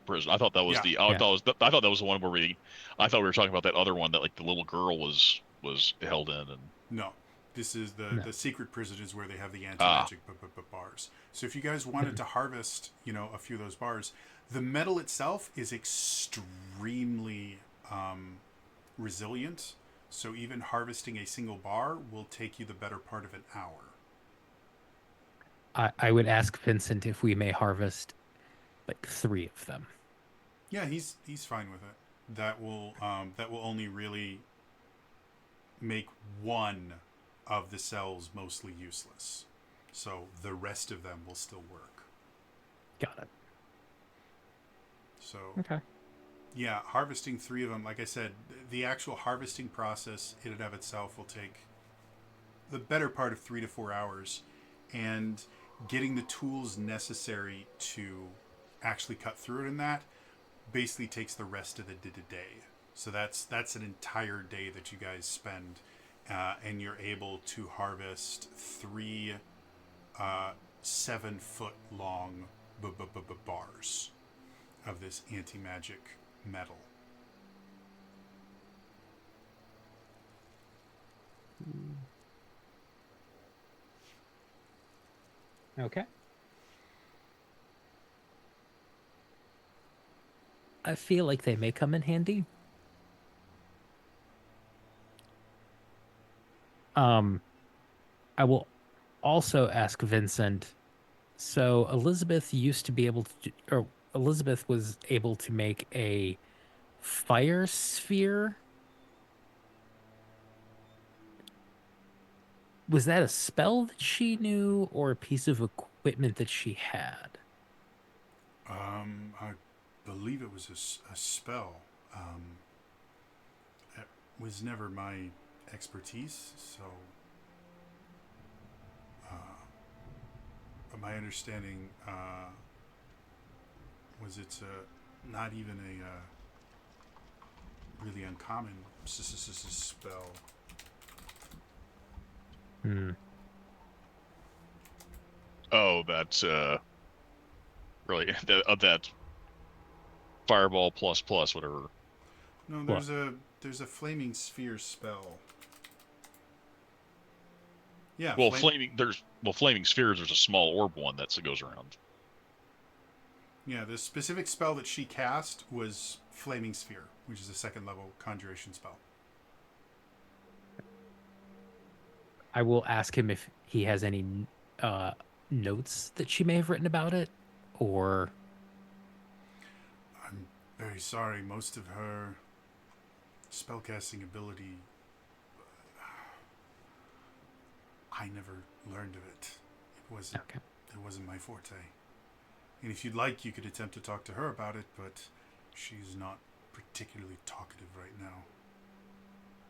prison. I thought that was Yeah. I thought that was the one where I thought we were talking about that other one that like the little girl was held in and. No, this is No. the secret prison is where they have the anti-magic bars. So if you guys wanted to harvest, a few of those bars, the metal itself is extremely resilient. So even harvesting a single bar will take you the better part of an hour. I would ask Vincent if we may harvest like 3 of them. Yeah, he's fine with it. That will only really make one of the cells mostly useless. So the rest of them will still work. Got it. So Okay. yeah, harvesting 3 of them, like I said, the actual harvesting process in and of itself will take the better part of 3 to 4 hours, and getting the tools necessary to actually cut through it in that basically takes the rest of the day. So that's an entire day that you guys spend, and you're able to harvest 3 7-foot long bars of this anti-magic metal. Okay. I feel like they may come in handy. Um, I will also ask Vincent. So Elizabeth used to be able to, or Elizabeth was able to make a fire sphere. Was that a spell that she knew or a piece of equipment that she had? I believe it was a spell. It was never my expertise, so my understanding was it's not even a really uncommon spell. Hmm. Oh, that's really that fireball plus plus whatever. No, What? there's a flaming sphere spell. Yeah, Well, flaming spheres. There's a small orb one that goes around. Yeah, the specific spell that she cast was Flaming Sphere, which is a second level conjuration spell. I will ask him if he has any uh notes that she may have written about it, or I'm very sorry, most of her spellcasting ability, I never learned of it. okay. It wasn't my forte. And if you'd like, you could attempt to talk to her about it, but she's not particularly talkative right now.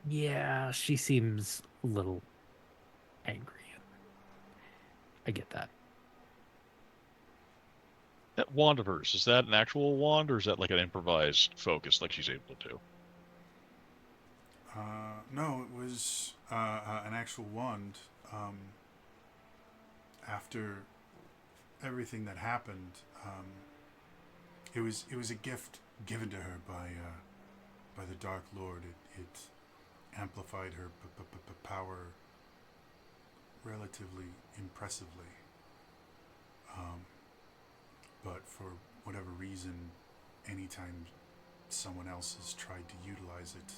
Yeah, she seems a little angry. I get that. That wand of hers, is that an actual wand or is that like an improvised focus like she's able to do? No, it was an actual wand. After everything that happened, it was a gift given to her by the Dark Lord. It amplified her power relatively impressively. But for whatever reason, anytime someone else has tried to utilize it,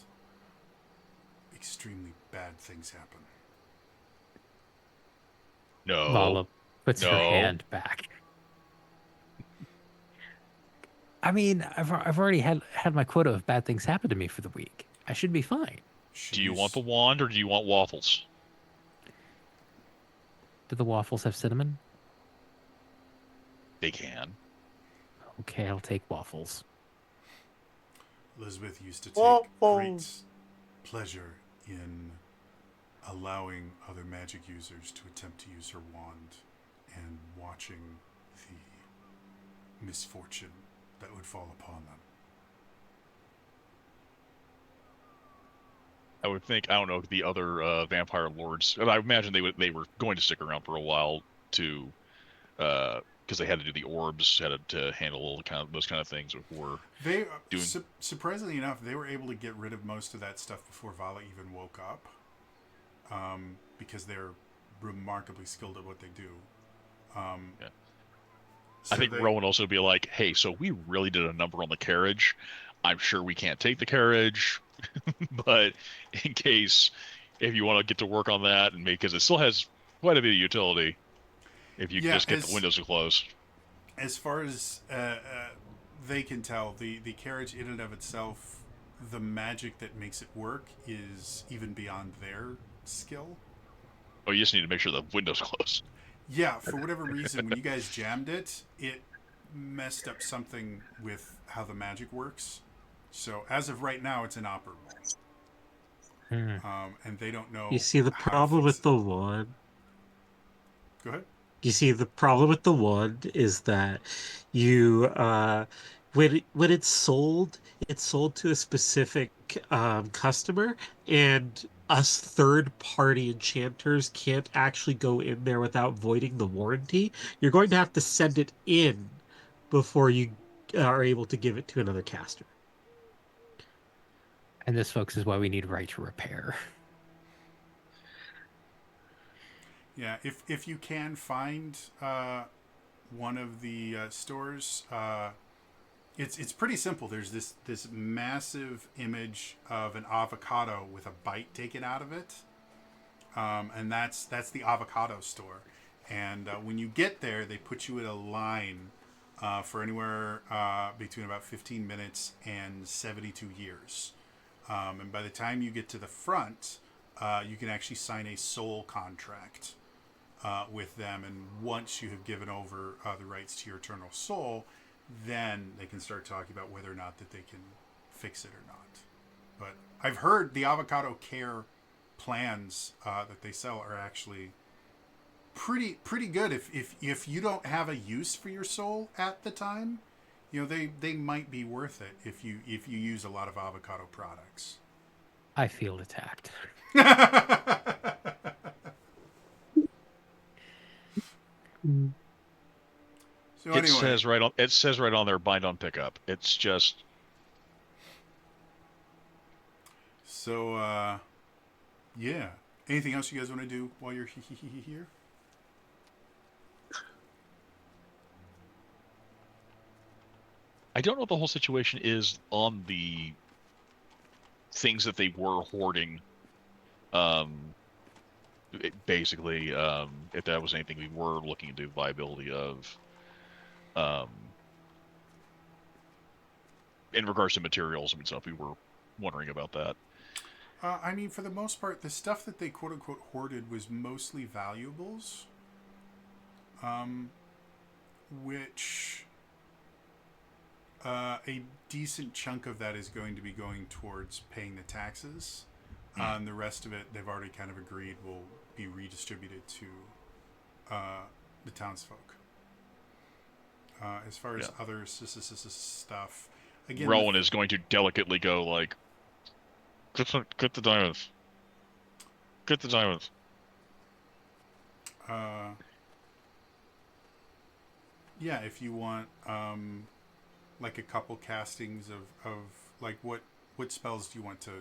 extremely bad things happen. No, Vala puts her no. hand back. I mean, I've already had my quota of bad things happen to me for the week. I should be fine. Do you want She's the wand or do you want waffles? Do the waffles have cinnamon? They can. Okay, I'll take waffles. Elizabeth used to take great Waffles. pleasure in allowing other magic users to attempt to use her wand and watching the misfortune that would fall upon them. I would think, I don't know, the other vampire lords. I imagine they were going to stick around for a while to because they had to do the orbs, had to handle those kind of things before They doing. surprisingly enough, they were able to get rid of most of that stuff before Vala even woke up, because they're remarkably skilled at what they do. Yeah. So I think they, Rowan also would be like, "Hey, so we really did a number on the carriage. I'm sure we can't take the carriage, but in case if you want to get to work on that and make because it still has quite a bit of utility if you can yeah, just get the windows to close." as far as they can tell, the carriage in and of itself, the magic that makes it work is even beyond their skill. Oh, you just need to make sure the windows close. Yeah, for whatever reason, when you guys jammed it, it messed up something with how the magic works. So as of right now, it's inoperable, Hmm. and they don't You know see, the how to problem fix with it. the wand Go ahead. You see, the problem with the wand is that you when it's sold to a specific customer, and us third party enchanters can't actually go in there without voiding the warranty. You're going to have to send it in before you are able to give it to another caster. And this, folks, is why we need right to repair. Yeah, if you can find one of the stores, it's pretty simple. There's this massive image of an avocado with a bite taken out of it, and that's the avocado store. And when you get there, they put you in a line for anywhere between about 15 minutes and 72 years. And by the time you get to the front, you can actually sign a soul contract with them. And once you have given over the rights to your eternal soul, then they can start talking about whether or not that they can fix it or not. But I've heard the avocado care plans that they sell are actually pretty good. If you don't have a use for your soul at the time, you know, they might be worth it if you use a lot of avocado products. I feel attacked. So anyway, it says right on there, bind on pickup. It's just so yeah. Anything else you guys want to do while you're here? I don't know what the whole situation is on the things that they were hoarding. Basically, if that was anything we were looking into the viability of, in regards to materials and stuff, we were wondering about that. I mean, for the most part, the stuff that they quote unquote hoarded was mostly valuables, which a decent chunk of that is going to be going towards paying the taxes. And the rest of it, they've already kind of agreed will be redistributed to the townsfolk. As far as other stuff, again, Rowan is going to delicately go like, get the diamonds. Get the diamonds. Yeah, if you want like a couple castings of like what spells do you want to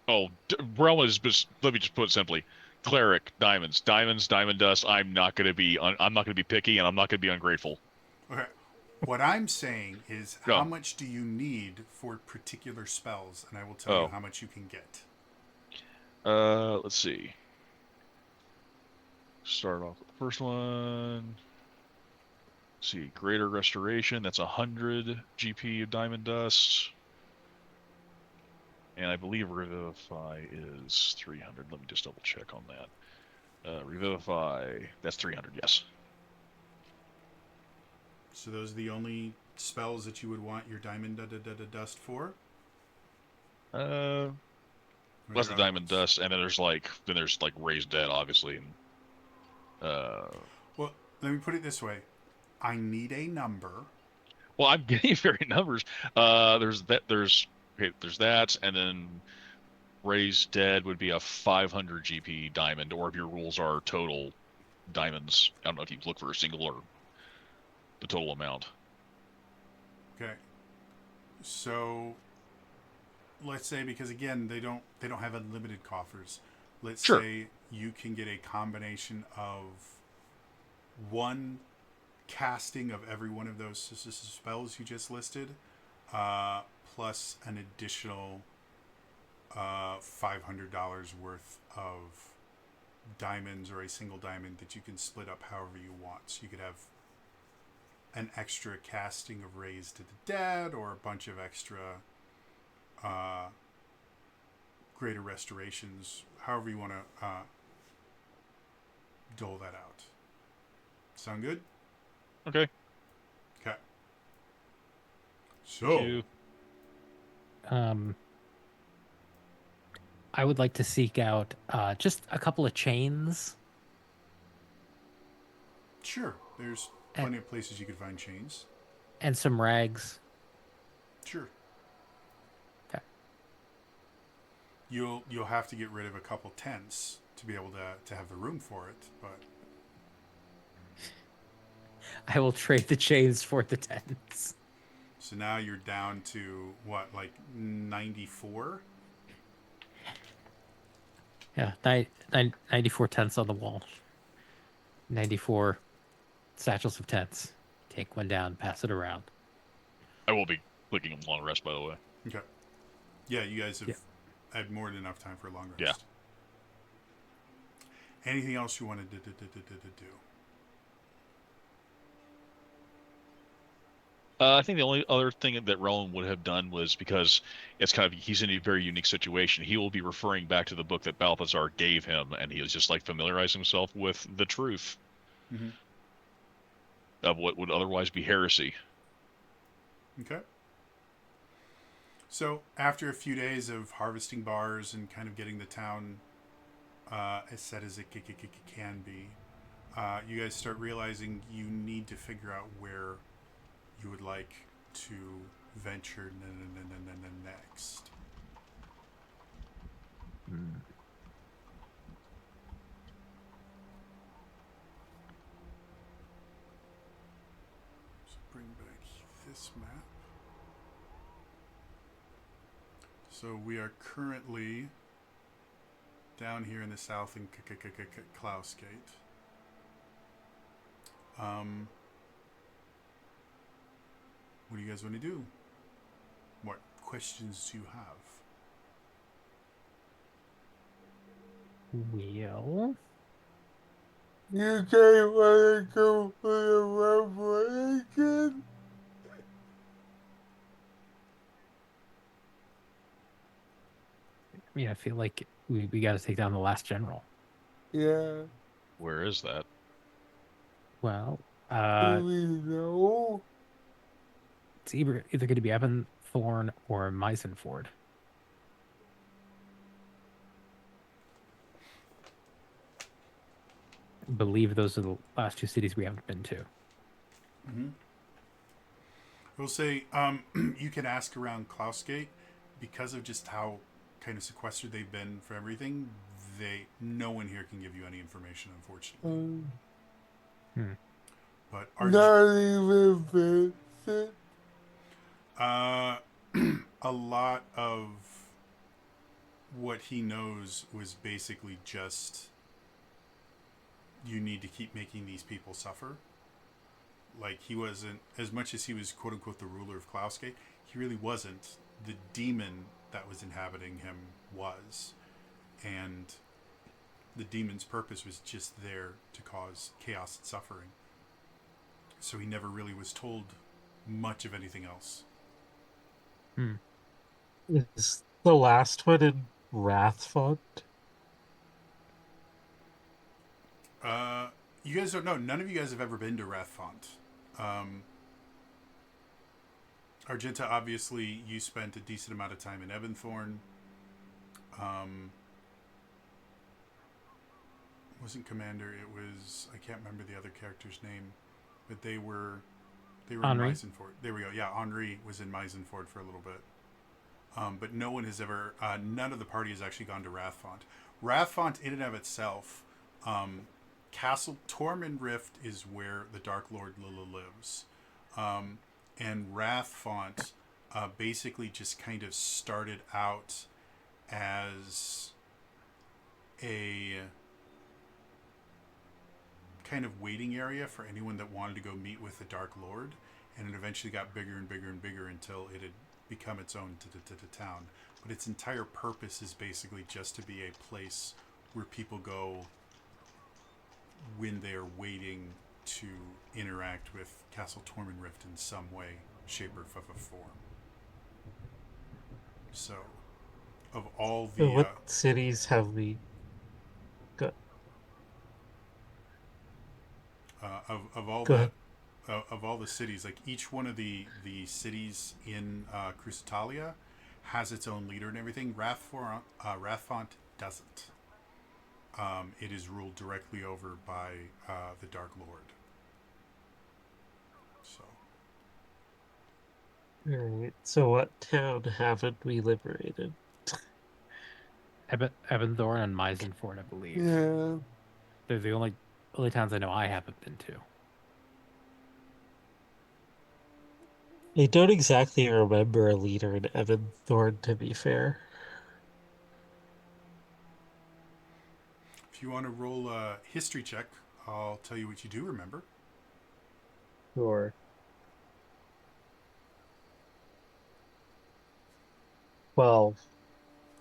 Oh, Rowan is just, let me just put it simply, cleric, diamonds, diamond dust. I'm not going to be picky, and I'm not going to be ungrateful. Okay. What I'm saying is, how much do you need for particular spells, and I will tell you how much you can get. Let's see. Start off with the first one. Let's see, Greater Restoration. That's 100 GP of diamond dust. And I believe Revivify is 300. Let me just double check on that. Revivify, that's 300, yes. So those are the only spells that you would want your diamond dust for? Plus the diamond dust, and then there's like Raised Dead, obviously. And, well, let me put it this way. I need a number. Well, I'm getting very numbers. There's that, and then Raised Dead would be a 500 GP diamond, or if your rules are total diamonds, I don't know if you look for a single or the total amount. Okay. So let's say, because again they don't have unlimited coffers. Let's say you can get a combination of one casting of every one of those spells you just listed, plus an additional $500 worth of diamonds, or a single diamond that you can split up however you want. So you could have an extra casting of Raised to the Dead, or a bunch of extra Greater Restorations, however you want to dole that out. Sound good? Okay. Okay. So, I would like to seek out just a couple of chains. Sure. There's plenty of places you could find chains. And some rags. Sure. Okay. You'll have to get rid of a couple tents to be able to have the room for it, but I will trade the chains for the tents. So now you're down to what, like 94? Yeah, 94 tents on the wall. 94 satchels of tents. Take one down, pass it around. I will be clicking a long rest, by the way. Okay. Yeah, you guys have Yeah. had more than enough time for a long Yeah. rest. Anything else you wanted to do? I think the only other thing that Rowan would have done was because it's kind of he's in a very unique situation. He will be referring back to the book that Balthazar gave him, and he was just like familiarize himself with the truth Mm-hmm. of what would otherwise be heresy. Okay. So after a few days of harvesting bars and kind of getting the town as set as it can be, you guys start realizing you need to figure out where you would like to venture next. Hmm. So bring back this map. So we are currently down here in the south in Klausgate. What do you guys want to do? What questions do you have? Well, You can't want to go for the revelation? I mean, I feel like we got to take down the last general. Yeah. Where is that? Well, Do we know? it's either going to be Evanthorn or Meisenford. I believe those are the last two cities we haven't been to. Mm-hmm. We'll say you can ask around Klausgate because of just how kind of sequestered they've been for everything. No one here can give you any information, unfortunately. But Not even Vincent. a lot of what he knows was basically just you need to keep making these people suffer. Like, he wasn't, as much as he was quote unquote the ruler of Klausgate, he really wasn't. The demon that was inhabiting him was. And the demon's purpose was just there to cause chaos and suffering. So he never really was told much of anything else. Is the last one in Wrathfont? You guys don't know. None of you guys have ever been to Wrathfont. Argenta, obviously, you spent a decent amount of time in Evanthorn. Wasn't Commander, it was, I can't remember the other character's name, but they were in Henri. Meisenford. There we go. Yeah, Henri was in Meisenford for a little bit. But no one has ever, none of the party has actually gone to Wrathfont. Wrathfont, in and of itself, Castle Tormund Rift is where the Dark Lord Lilla lives. And Wrathfont basically just kind of started out as a kind of waiting area for anyone that wanted to go meet with the Dark Lord, and it eventually got bigger and bigger and bigger until it had become its own town. But its entire purpose is basically just to be a place where people go when they're waiting to interact with Castle Tormund Rift in some way, shape, or form. So, of all the So what cities have we got? of all Go the ahead. of all the cities, like each one of the cities in Crusitalia has its own leader and everything. Wrathfont doesn't. It is ruled directly over by the Dark Lord. So, Alright, so what town haven't we liberated? Evanthorn and Meisenford, I believe. Yeah. They're the only towns I know I haven't been to. I don't exactly remember a leader in Evanthorn, to be fair. if you want to roll a history check, I'll tell you what you do remember. Sure. 12.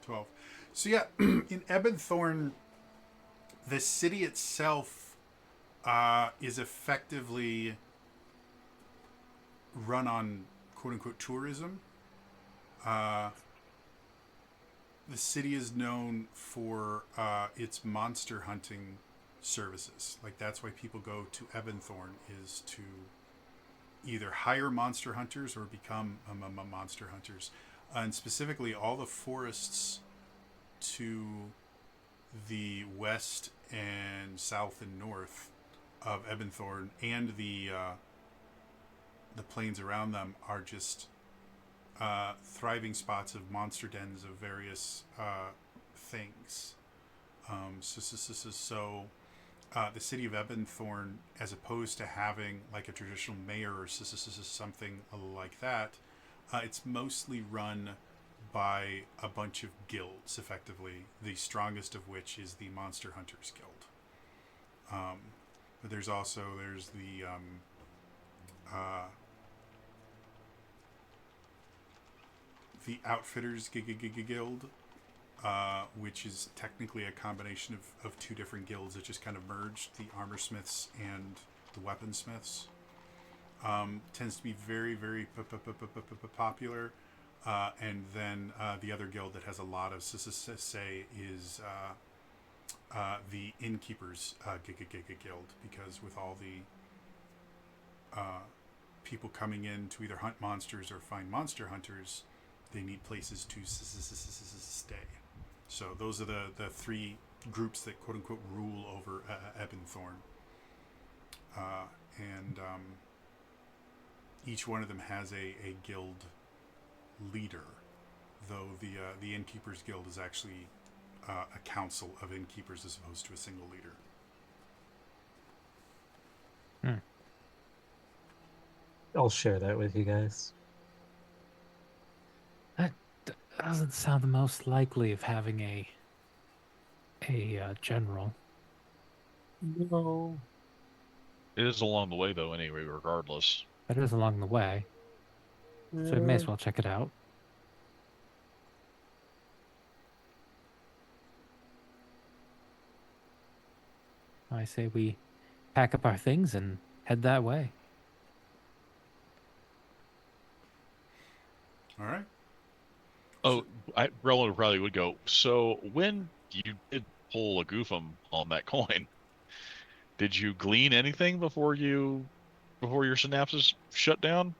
12. So yeah, in Ebonthorn, the city itself is effectively run on quote-unquote tourism. The city is known for its monster hunting services. Like, that's why people go to Ebonthorn, is to either hire monster hunters or become monster hunters. And specifically, all the forests to the west and south and north of Ebonthorn and the plains around them are just thriving spots of monster dens of various things. So the city of Ebonthorn, as opposed to having like a traditional mayor or something like that, it's mostly run by a bunch of guilds, effectively, the strongest of which is the Monster Hunters Guild. But there's the Outfitters Guild, which is technically a combination of two different guilds that just kind of merged, the Armorsmiths and the Weaponsmiths. Tends to be very, very popular. And then the other guild that has a lot of say is the Innkeepers Guild, because with all the people coming in to either hunt monsters or find monster hunters, they need places to stay. So those are the three groups that quote unquote rule over Ebonthorn. And each one of them has a guild leader, though the Innkeepers Guild is actually a council of innkeepers as opposed to a single leader. I'll share that with you guys. That doesn't sound the most likely of having a general. No. It is along the way, though, anyway, regardless. That is along the way, so we may as well check it out. I say we pack up our things and head that way. All right. Oh, Rella probably would go. So when you did pull a goofum on that coin, did you glean anything before your synapses shut down?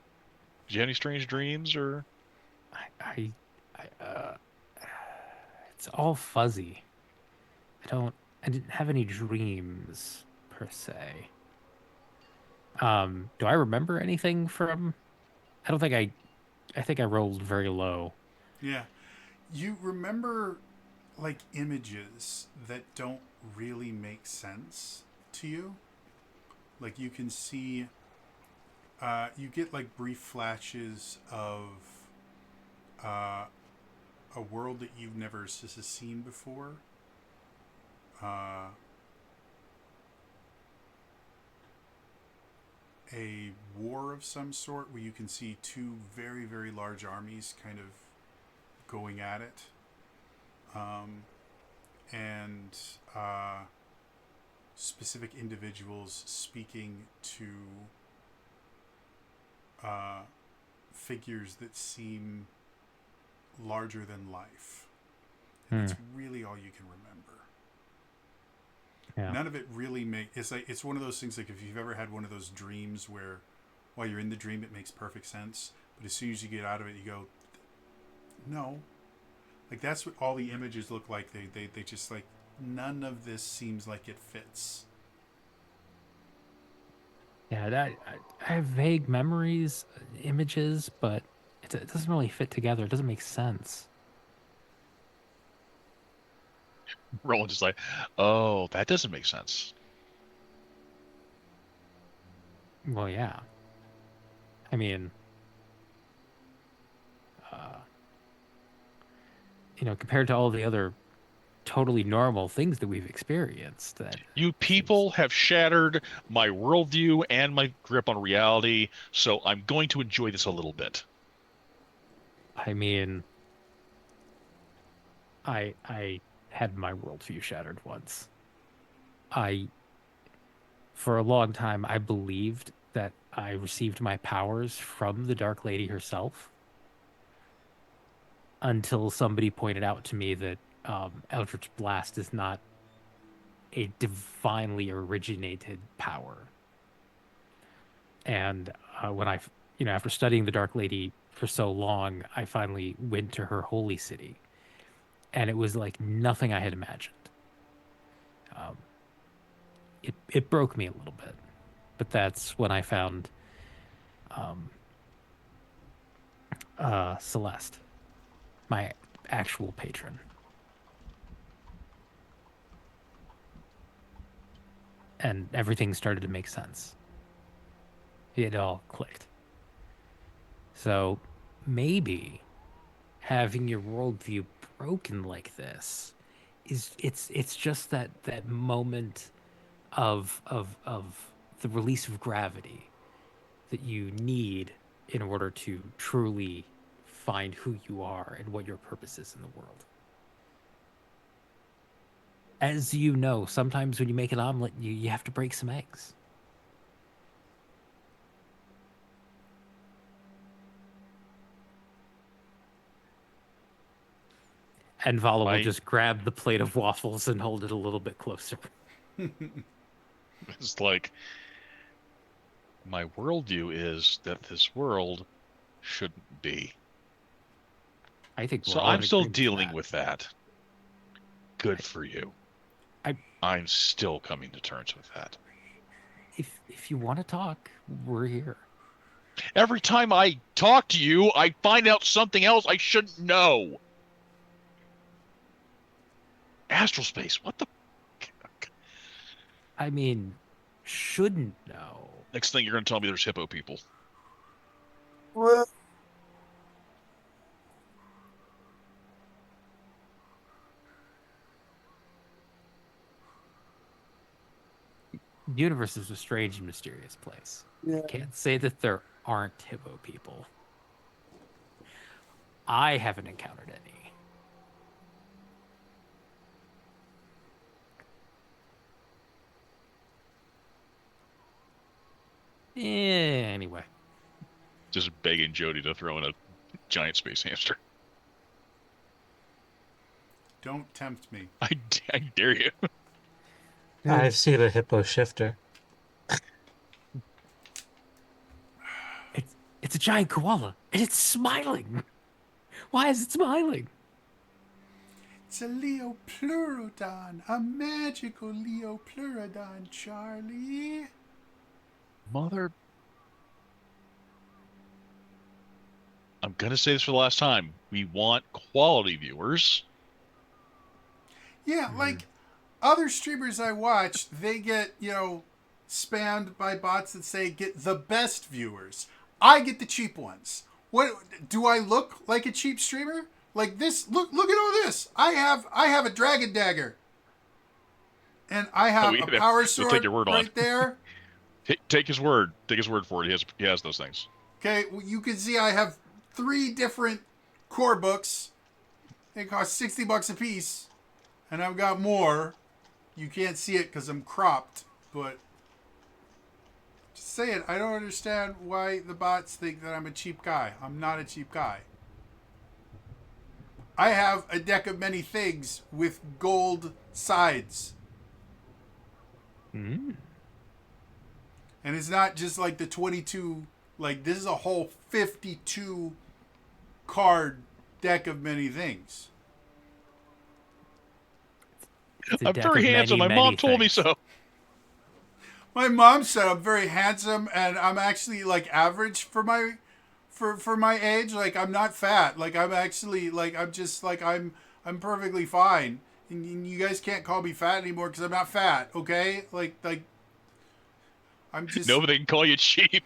Did you have any strange dreams or? It's all fuzzy. I didn't have any dreams per se. Do I remember anything from? I don't think I think I rolled very low. Yeah. You remember like images that don't really make sense to you? Like you can see you get like brief flashes of a world that you've never seen before. A war of some sort where you can see two very, very large armies kind of going at it. And specific individuals speaking to figures that seem larger than life. And that's really all you can remember. Yeah. None of it really it's one of those things, like if you've ever had one of those dreams where while you're in the dream it makes perfect sense, but as soon as you get out of it you go, no. Like that's what all the images look like. They just like, none of this seems like it fits. Yeah, I have vague memories, images, but it doesn't really fit together. It doesn't make sense. Roland's just like, oh, that doesn't make sense. Well, yeah. I mean, compared to all the other totally normal things that we've experienced. That You people have shattered my worldview and my grip on reality, so I'm going to enjoy this a little bit. I mean, I had my worldview shattered once. I For a long time I believed that I received my powers from the Dark Lady herself until somebody pointed out to me that Eldritch Blast is not a divinely originated power. And when after studying the Dark Lady for so long, I finally went to her holy city, and it was like nothing I had imagined. Um, it broke me a little bit, but that's when I found um, Celeste, my actual patron. And everything started to make sense. It all clicked. So maybe having your worldview broken like this it's just that moment of the release of gravity that you need in order to truly find who you are and what your purpose is in the world. As you know, sometimes when you make an omelet, you have to break some eggs. And Vala will My just grab the plate of waffles and hold it a little bit closer. It's like my worldview is that this world shouldn't be. I think we're So all in I'm still agreement to dealing that. with that. Good for you. I I'm still coming to terms with that. if you want to talk, we're here. Every time I talk to you, I find out something else I shouldn't know. Astral space, what the? I mean, shouldn't know. Next thing you're going to tell me there's hippo people. Well, The universe is a strange and mysterious place. yeah. Can't say that there aren't hippo people. I haven't encountered any. Anyway, Just begging Jody to throw in a giant space hamster. Don't tempt me. I dare you. I've seen a hippo shifter. it's a giant koala and it's smiling. Why is it smiling? It's a Leopleurodon, a magical Leopleurodon, Charlie. Mother. I'm going to say this for the last time. We want quality viewers. Yeah, like other streamers I watch, they get, spammed by bots that say get the best viewers. I get the cheap ones. What do I look like a cheap streamer? Like this, look at all this. I have a dragon dagger. And I have a power We'll sword take your word on right it. there. Take his word. Take his word for it. He has those things. Okay, well, you can see I have 3 different core books. They cost $60 a piece. And I've got more. You can't see it because I'm cropped. But just saying, I don't understand why the bots think that I'm a cheap guy. I'm not a cheap guy. I have a deck of many things with gold sides. Mm. And it's not just like the 22, like this is a whole 52 card deck of many things. It's a I'm deck very of handsome. My many, mom many told me things. so. My mom said I'm very handsome and I'm actually like average for my for my age. Like I'm not fat. Like I'm actually like I'm just like I'm perfectly fine. And you guys can't call me fat anymore because I'm not fat. Okay, like I'm just Nobody can call you cheap.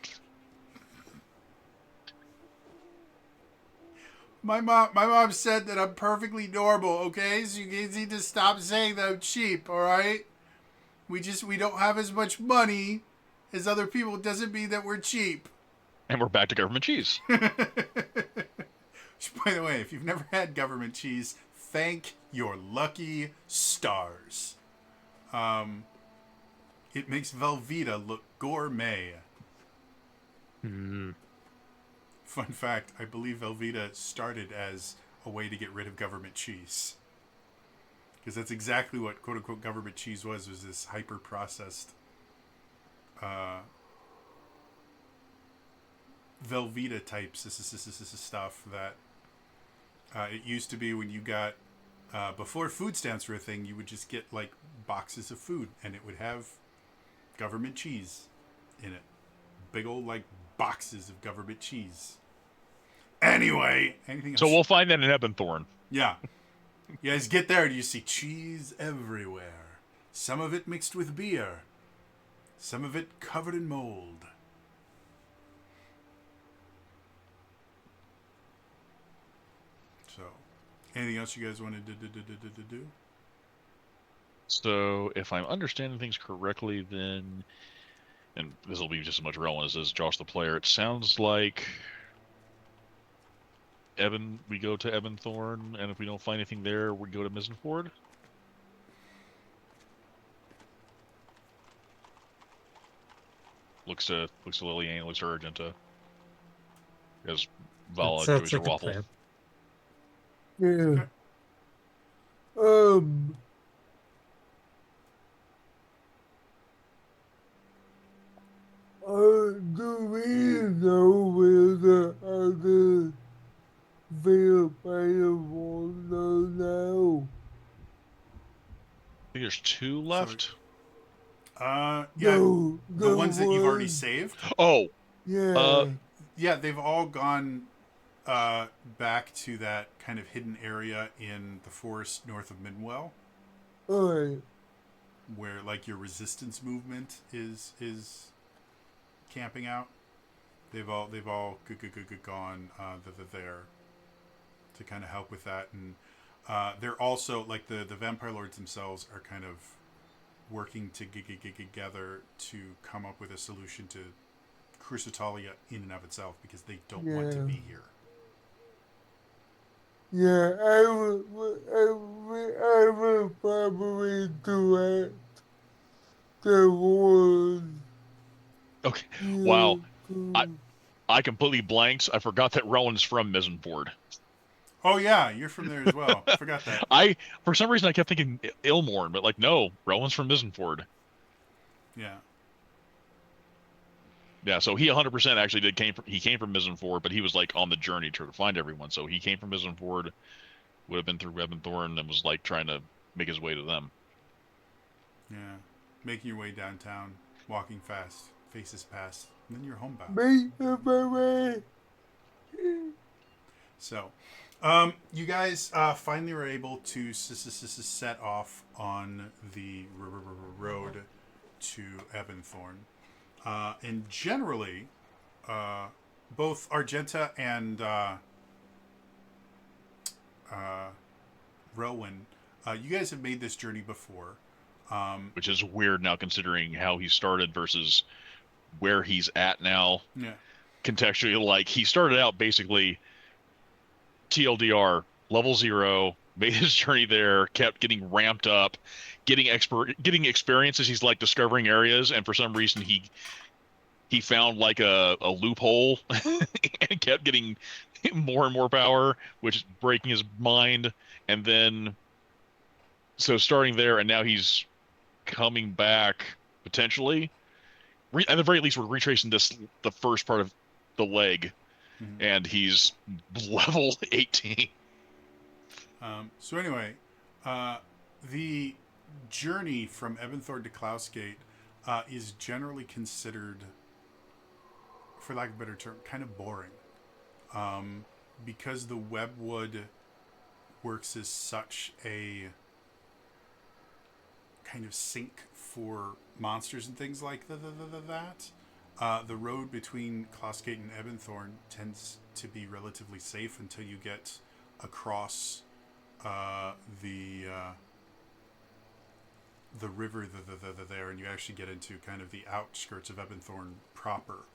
My mom said that I'm perfectly normal, okay? So you guys need to stop saying that I'm cheap, alright? We don't have as much money as other people. Doesn't mean that we're cheap. And we're back to government cheese. By the way, if you've never had government cheese, thank your lucky stars. It makes Velveeta look gourmet. Mm. Fun fact, I believe Velveeta started as a way to get rid of government cheese. Because that's exactly what quote-unquote government cheese was this hyper-processed Velveeta type stuff that it used to be when you got before food stamps were a thing, you would just get like boxes of food and it would have government cheese in it. Big old like boxes of government cheese. Anyway, anything else? So we'll find that in Ebenthorn. Yeah. You guys get there and you see cheese everywhere. Some of it mixed with beer. Some of it covered in mold. So, anything else you guys wanted to do? So if I'm understanding things correctly, then, and this will be just as much relevant as Josh the player, it sounds like we go to Ebenthorn, and if we don't find anything there, we go to Misenford. Looks to Liliane, looks to Argenta. As Vala That enjoys sounds her like a waffle. plan. Yeah. Do we know where the other vampire was now? I think there's 2 left. Yeah, No, the ones that you've already saved. Oh, Yeah. Yeah, they've all gone back to that kind of hidden area in the forest north of Midwell, Alright. where like your resistance movement is camping out. They've all gone there to kind of help with that, and they're also like the vampire lords themselves are kind of working together to come up with a solution to Crucitalia in and of itself because they don't want to Yeah. be here. Yeah, I will probably direct the wars. okay. Wow. to- I completely blanked. I forgot that Rowan's from Misenford. Oh yeah, you're from there as well. Forgot that. For some reason, I kept thinking Ilmorn, but like, no, Rowan's from Misenford. Yeah. Yeah, so he 100% actually came from Misenford, but he was like on the journey to find everyone. So he came from Misenford, would have been through Ebenthorn, and was like trying to make his way to them. Yeah. Making your way downtown, walking fast, faces past, and then you're homebound. Make the way. So, you guys finally were able to set off on the road to Ebenthorn. And generally, both Argenta and Rowan, you guys have made this journey before. Which is weird now considering how he started versus where he's at now. Yeah. Contextually, like he started out basically TLDR level 0, made his journey there, kept getting ramped up, getting experiences. He's like discovering areas, and for some reason he found like a loophole and kept getting more and more power, which is breaking his mind. And then so starting there, and now he's coming back potentially. At the very least, we're retracing the first part of the leg, Mm-hmm. and he's level 18. So anyway, the journey from Ebenthorn to Klausgate is generally considered, for lack of a better term, kind of boring. Because the webwood works as such a kind of sink for monsters and things like that. The road between Klossgate and Ebenthorn tends to be relatively safe until you get across uh, the uh, the river there, and you actually get into kind of the outskirts of Ebenthorn proper.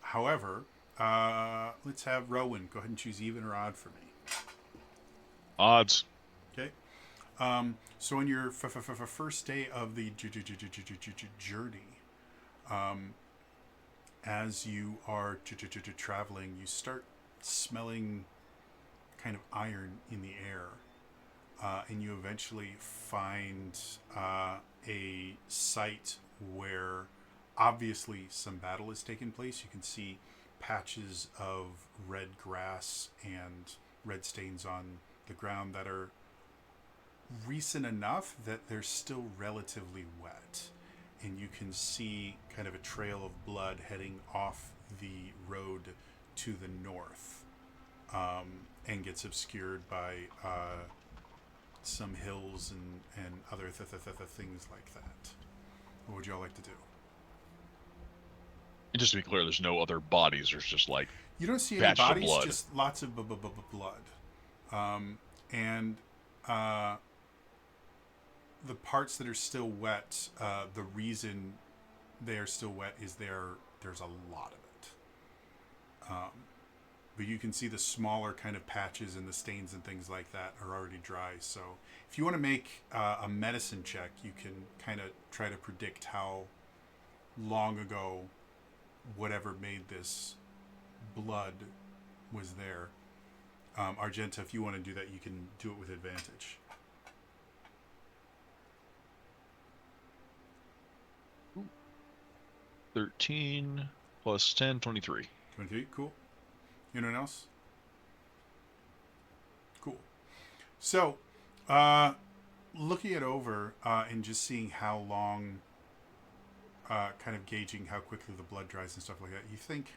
However, let's have Rowan go ahead and choose even or odd for me. Odds. Okay. So on your first day of the journey, as you are traveling, you start smelling kind of iron in the air, and you eventually find a site where obviously some battle has taken place. You can see patches of red grass and red stains on the ground that are recent enough that they're still relatively wet. And you can see kind of a trail of blood heading off the road to the north, and gets obscured by some hills and other things like that. What would y'all like to do? And just to be clear, there's no other bodies. There's just like You don't see any patches of bodies, blood. just lots of blood. And the parts that are still wet, the reason they are still wet is there's a lot of it. But you can see the smaller kind of patches and the stains and things like that are already dry. So if you want to make a medicine check, you can kind of try to predict how long ago whatever made this blood was there. Argenta, if you want to do that, you can do it with advantage. Ooh. 13 plus 10, 23. 23, cool. Anyone else? Cool. So, looking it over and just seeing how long, kind of gauging how quickly the blood dries and stuff like that, you think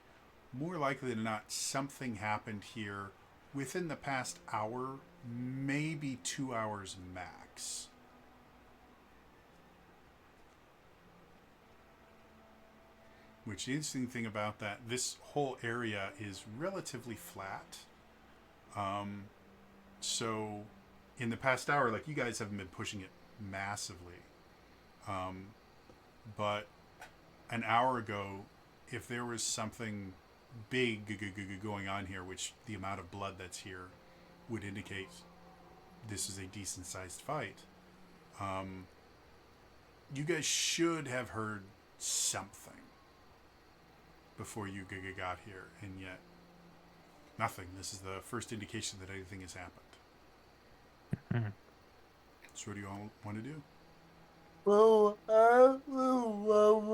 more likely than not something happened here within the past hour, maybe 2 hours max. Which the interesting thing about that, this whole area is relatively flat. So in the past hour, like, you guys haven't been pushing it massively. But an hour ago, if there was something big going on here, which the amount of blood that's here would indicate this is a decent sized fight, you guys should have heard something before you got here, and yet nothing. This is the first indication that anything has happened. So what do you all want to do? Well, I will run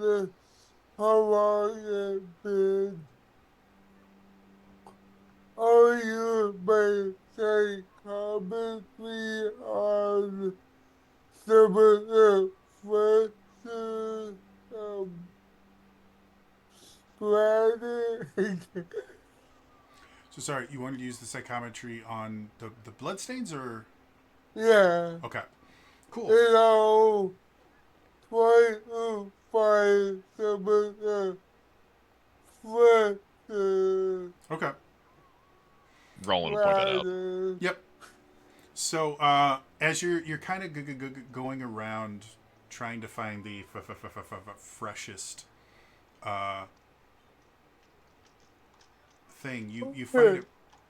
with how long it been. Are you by psychometry on some of the fresher splatter? So sorry, you wanted to use the psychometry on the bloodstains, or? Yeah. Okay, cool. You know, try to find some of the fresher Roland Okay. will point that out. splatter. Yep. So as you're kind of going around trying to find the freshest thing, you find it.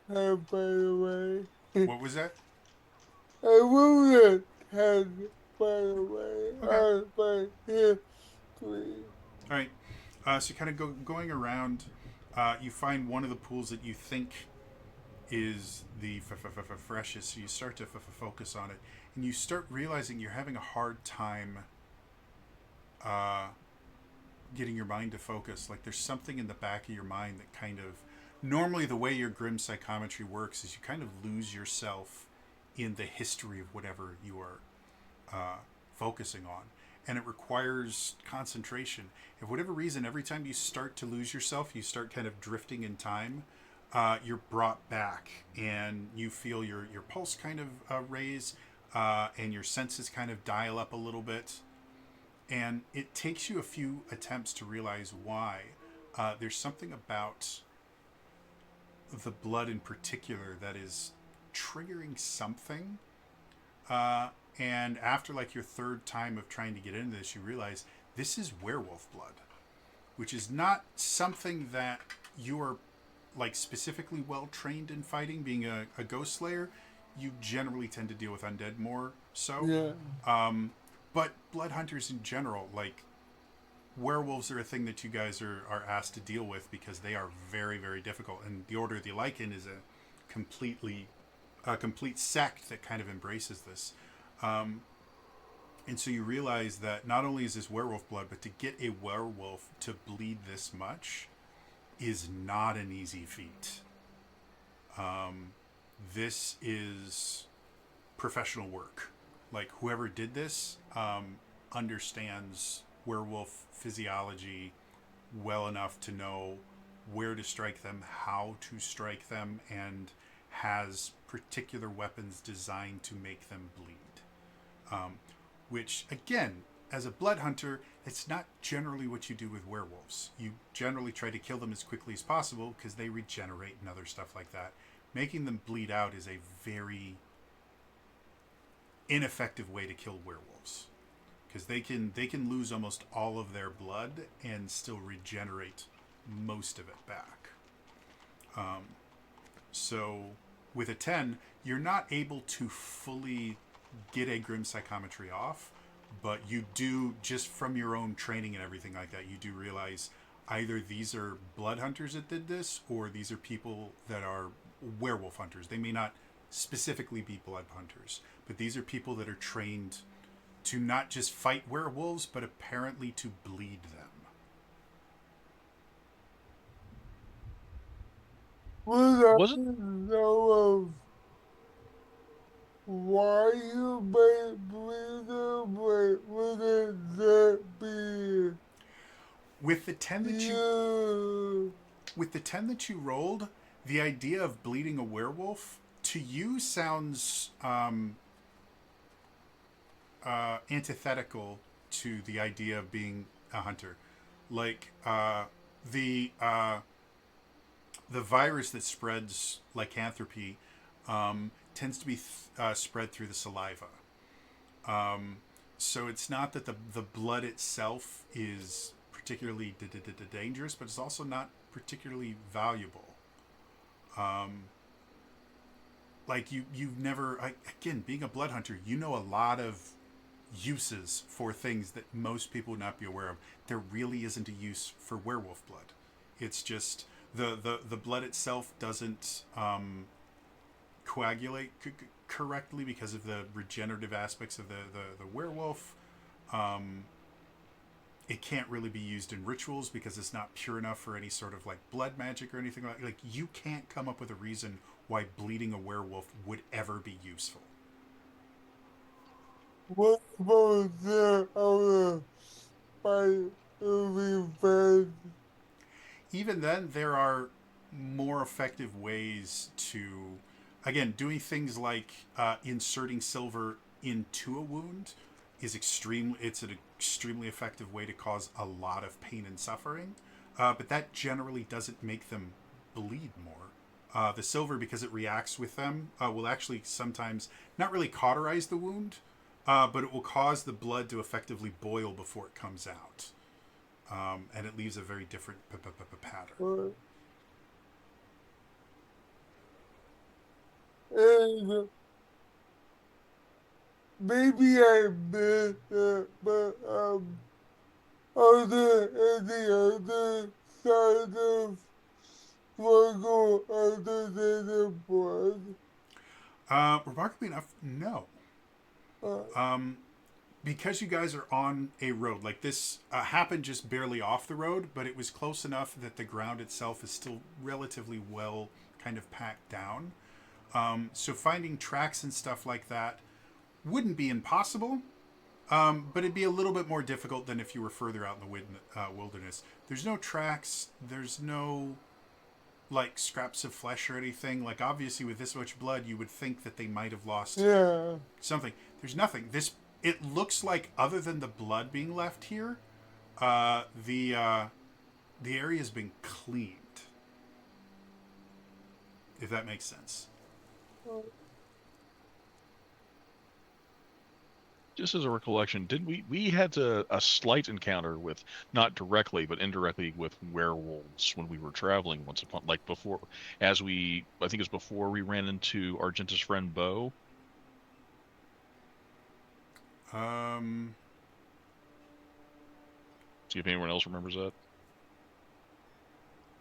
By the way, What was that? I will not have, by the way, Okay. on my history. All right. So kind of going around, you find one of the pools that you think is the freshest. So you start to focus on it, and you start realizing you're having a hard time getting your mind to focus. Like, there's something in the back of your mind that kind of, normally the way your grim psychometry works is you kind of lose yourself in the history of whatever you are focusing on, and it requires concentration. If for whatever reason, every time you start to lose yourself, you start kind of drifting in time, you're brought back, and you feel your pulse kind of raise. and your senses kind of dial up a little bit. And it takes you a few attempts to realize why. There's something about the blood in particular that is triggering something. And after like your third time of trying to get into this, you realize this is werewolf blood, which is not something that you're like specifically well trained in fighting. Being a ghost slayer, you generally tend to deal with undead more so. Yeah. But blood hunters in general, like werewolves are a thing that you guys are asked to deal with because they are very, very difficult. And the Order of the Lycan is a complete sect that kind of embraces this. And so you realize that not only is this werewolf blood, but to get a werewolf to bleed this much is not an easy feat. This is professional work. Like whoever did this understands werewolf physiology well enough to know where to strike them, how to strike them, and has particular weapons designed to make them bleed. Which, again, as a blood hunter, it's not generally what you do with werewolves. You generally try to kill them as quickly as possible because they regenerate and other stuff like that. Making them bleed out is a very ineffective way to kill werewolves because they can lose almost all of their blood and still regenerate most of it back. So with a 10, you're not able to fully get a grim psychometry off, but you do, just from your own training and everything like that, you do realize either these are blood hunters that did this or these are people that are werewolf hunters. They may not specifically be blood hunters, but these are people that are trained to not just fight werewolves, but apparently to bleed them. Wasn't know of why you might bleed them, but wouldn't that be With the 10 that you? with the 10 that you rolled, the idea of bleeding a werewolf to you sounds antithetical to the idea of being a hunter. Like the virus that spreads lycanthropy tends to be spread through the saliva. So it's not that the blood itself is particularly dangerous, but it's also not particularly valuable. Like you've never, again, being a blood hunter, you know a lot of uses for things that most people would not be aware of. There really isn't a use for werewolf blood. It's just the blood itself doesn't coagulate correctly because of the regenerative aspects of the werewolf. It can't really be used in rituals because it's not pure enough for any sort of like blood magic or anything like you can't come up with a reason why bleeding a werewolf would ever be useful. What about the other fight bad? Even then, there are more effective ways to, again, doing things like inserting silver into a wound is it's an extremely effective way to cause a lot of pain and suffering. But that generally doesn't make them bleed more. The silver, because it reacts with them, will actually sometimes not really cauterize the wound, but it will cause the blood to effectively boil before it comes out. And it leaves a very different pattern. And maybe I missed it, but are there any other side of struggle other than the blood? Remarkably enough, no. Uh, Because you guys are on a road, like this happened just barely off the road, but it was close enough that the ground itself is still relatively well kind of packed down. So finding tracks and stuff like that wouldn't be impossible, but it'd be a little bit more difficult than if you were further out in the wilderness. There's no tracks. There's no like scraps of flesh or anything. Like obviously with this much blood, you would think that they might have lost Yeah. something. There's nothing. It looks like other than the blood being left here, the area's been cleaned. If that makes sense. Just as a recollection, did we had a slight encounter with, not directly but indirectly, with werewolves when we were traveling once upon, like before, I think it was before we ran into Argenta's friend Bo. See if anyone else remembers that.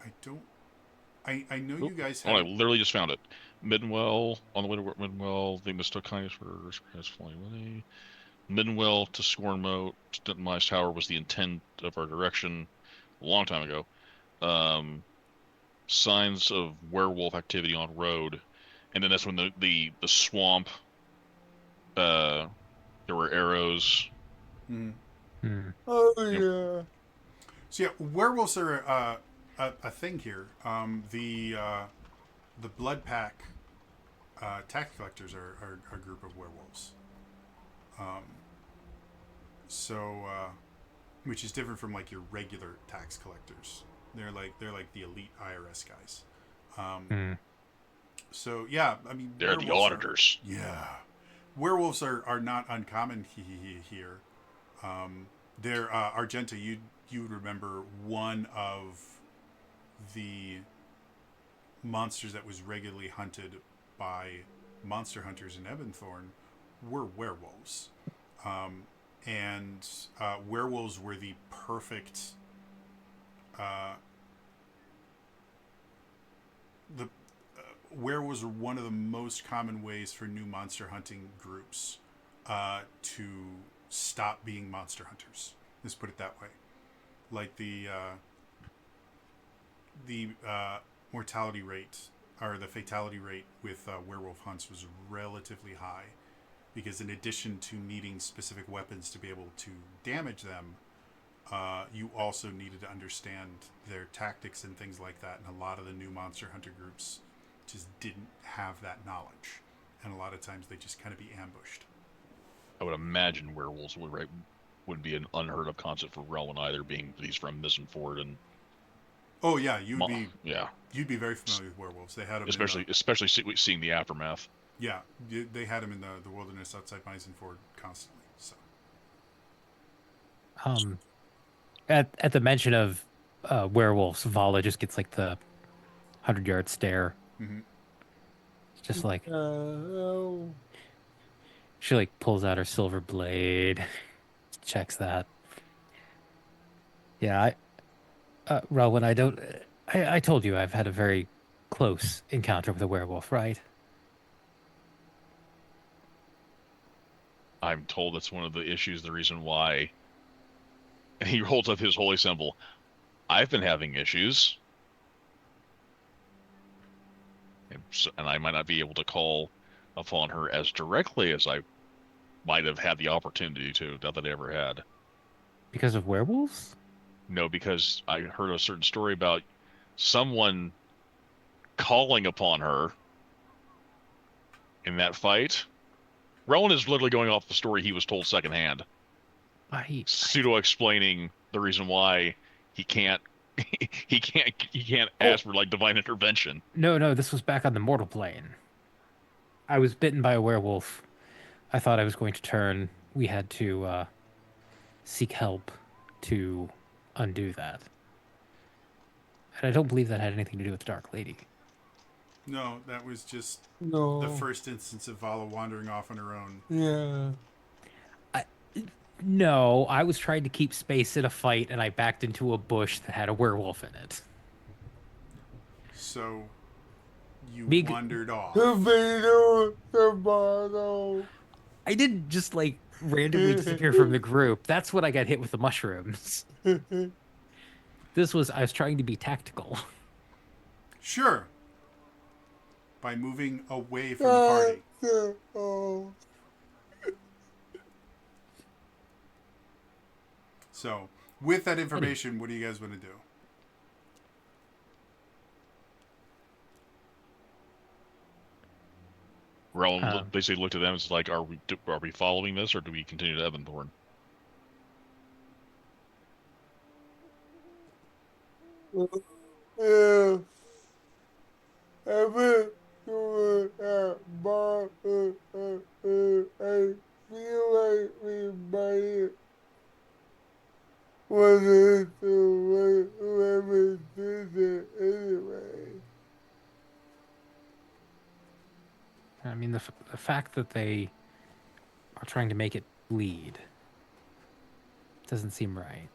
I don't. I know Oh, you guys I had. literally just found it. Middenwell, on the way to Middenwell, they mistook kindness for flying away. Middenwell to Scornmote, Dentonwise Tower was the intent of our direction a long time ago. Signs of werewolf activity on road, and then that's when the swamp. There were arrows. Mm. Oh Yep. yeah. So yeah, werewolves are a thing here. The blood pack tax collectors are a group of werewolves. Which is different from like your regular tax collectors. They're like the elite IRS guys. So yeah, I mean They're the auditors. Werewolves are not uncommon here. They're Argenta. You would remember one of the monsters that was regularly hunted by monster hunters in Ebonthorn were werewolves. And werewolves were the perfect werewolves were one of the most common ways for new monster hunting groups to stop being monster hunters. Let's put it that way. Like the mortality rate or the fatality rate with werewolf hunts was relatively high, because in addition to needing specific weapons to be able to damage them, you also needed to understand their tactics and things like that. And a lot of the new monster hunter groups just didn't have that knowledge, and a lot of times they just kind of be ambushed. I would imagine werewolves would be an unheard of concept for Rowan either, being these from Misanford and. Oh yeah, you'd be very familiar with werewolves. They had them especially seeing the aftermath. Yeah, they had them in the wilderness outside Misanford constantly. So. At the mention of werewolves, Vala just gets like the 100-yard stare. Mm-hmm. It's just like Oh. she like pulls out her silver blade, checks that. Yeah, Rowan, I told you I've had a very close encounter with a werewolf, right? I'm told that's one of the issues, the reason why. And he holds up his holy symbol. I've been having issues. And I might not be able to call upon her as directly as I might have had the opportunity to, not that I ever had. Because of werewolves? No, because I heard a certain story about someone calling upon her in that fight. Rowan is literally going off the story he was told secondhand. Pseudo explaining the reason why he can't ask for like divine intervention. No, this was back on the mortal plane. I was bitten by a werewolf. I thought I was going to turn. We had to seek help to undo that. And I don't believe that had anything to do with the Dark Lady. No, that was just No. the first instance of Vala wandering off on her own. Yeah. No, I was trying to keep space in a fight, and I backed into a bush that had a werewolf in it. So you Big- wandered off. The video, the bottle. I didn't just like randomly disappear from the group. That's when I got hit with the mushrooms. I was trying to be tactical. Sure. By moving away from the party. Oh. So, with that information, what do you guys want to do? Grell Um, basically looked at them and was like, are we following this, or do we continue to Evanthorn? Yeah. I've been doing that, but I feel like we might want to do whoever did it anyway. I mean, the fact that they are trying to make it bleed doesn't seem right.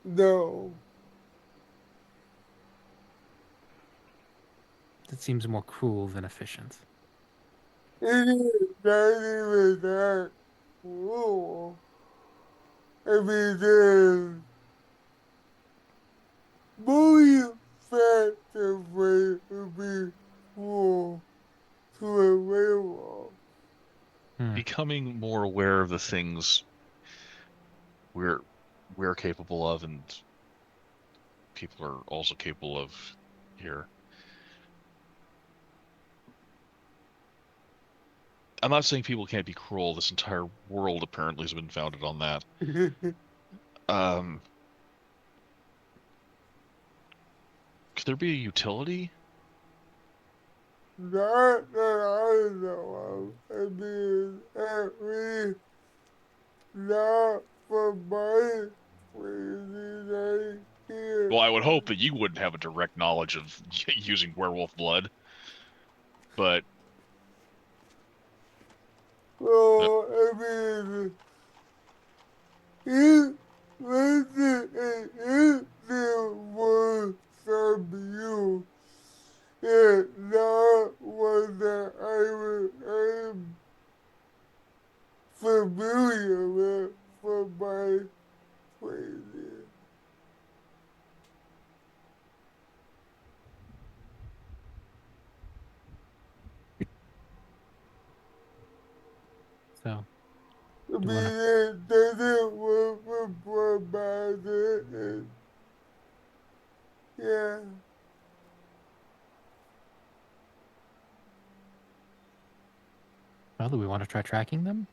No. It seems more cruel than efficient. It is not even that cruel. I mean, there's more effective way to be cruel to a werewolf. Hmm. Becoming more aware of the things we're we're capable of, and people are also capable of here. I'm not saying people can't be cruel. This entire world apparently has been founded on that. Um, could there be a utility? Not that I know of. I mean, at least not from my crazy Well, idea. I would hope that you wouldn't have a direct knowledge of using werewolf blood, but uh, Well, I mean, it listen, it there was some use. It's not one that I'm familiar with from my crazy. So, I do mean, you want to? it doesn't work for provide it. And, yeah. Well, do we want to try tracking them?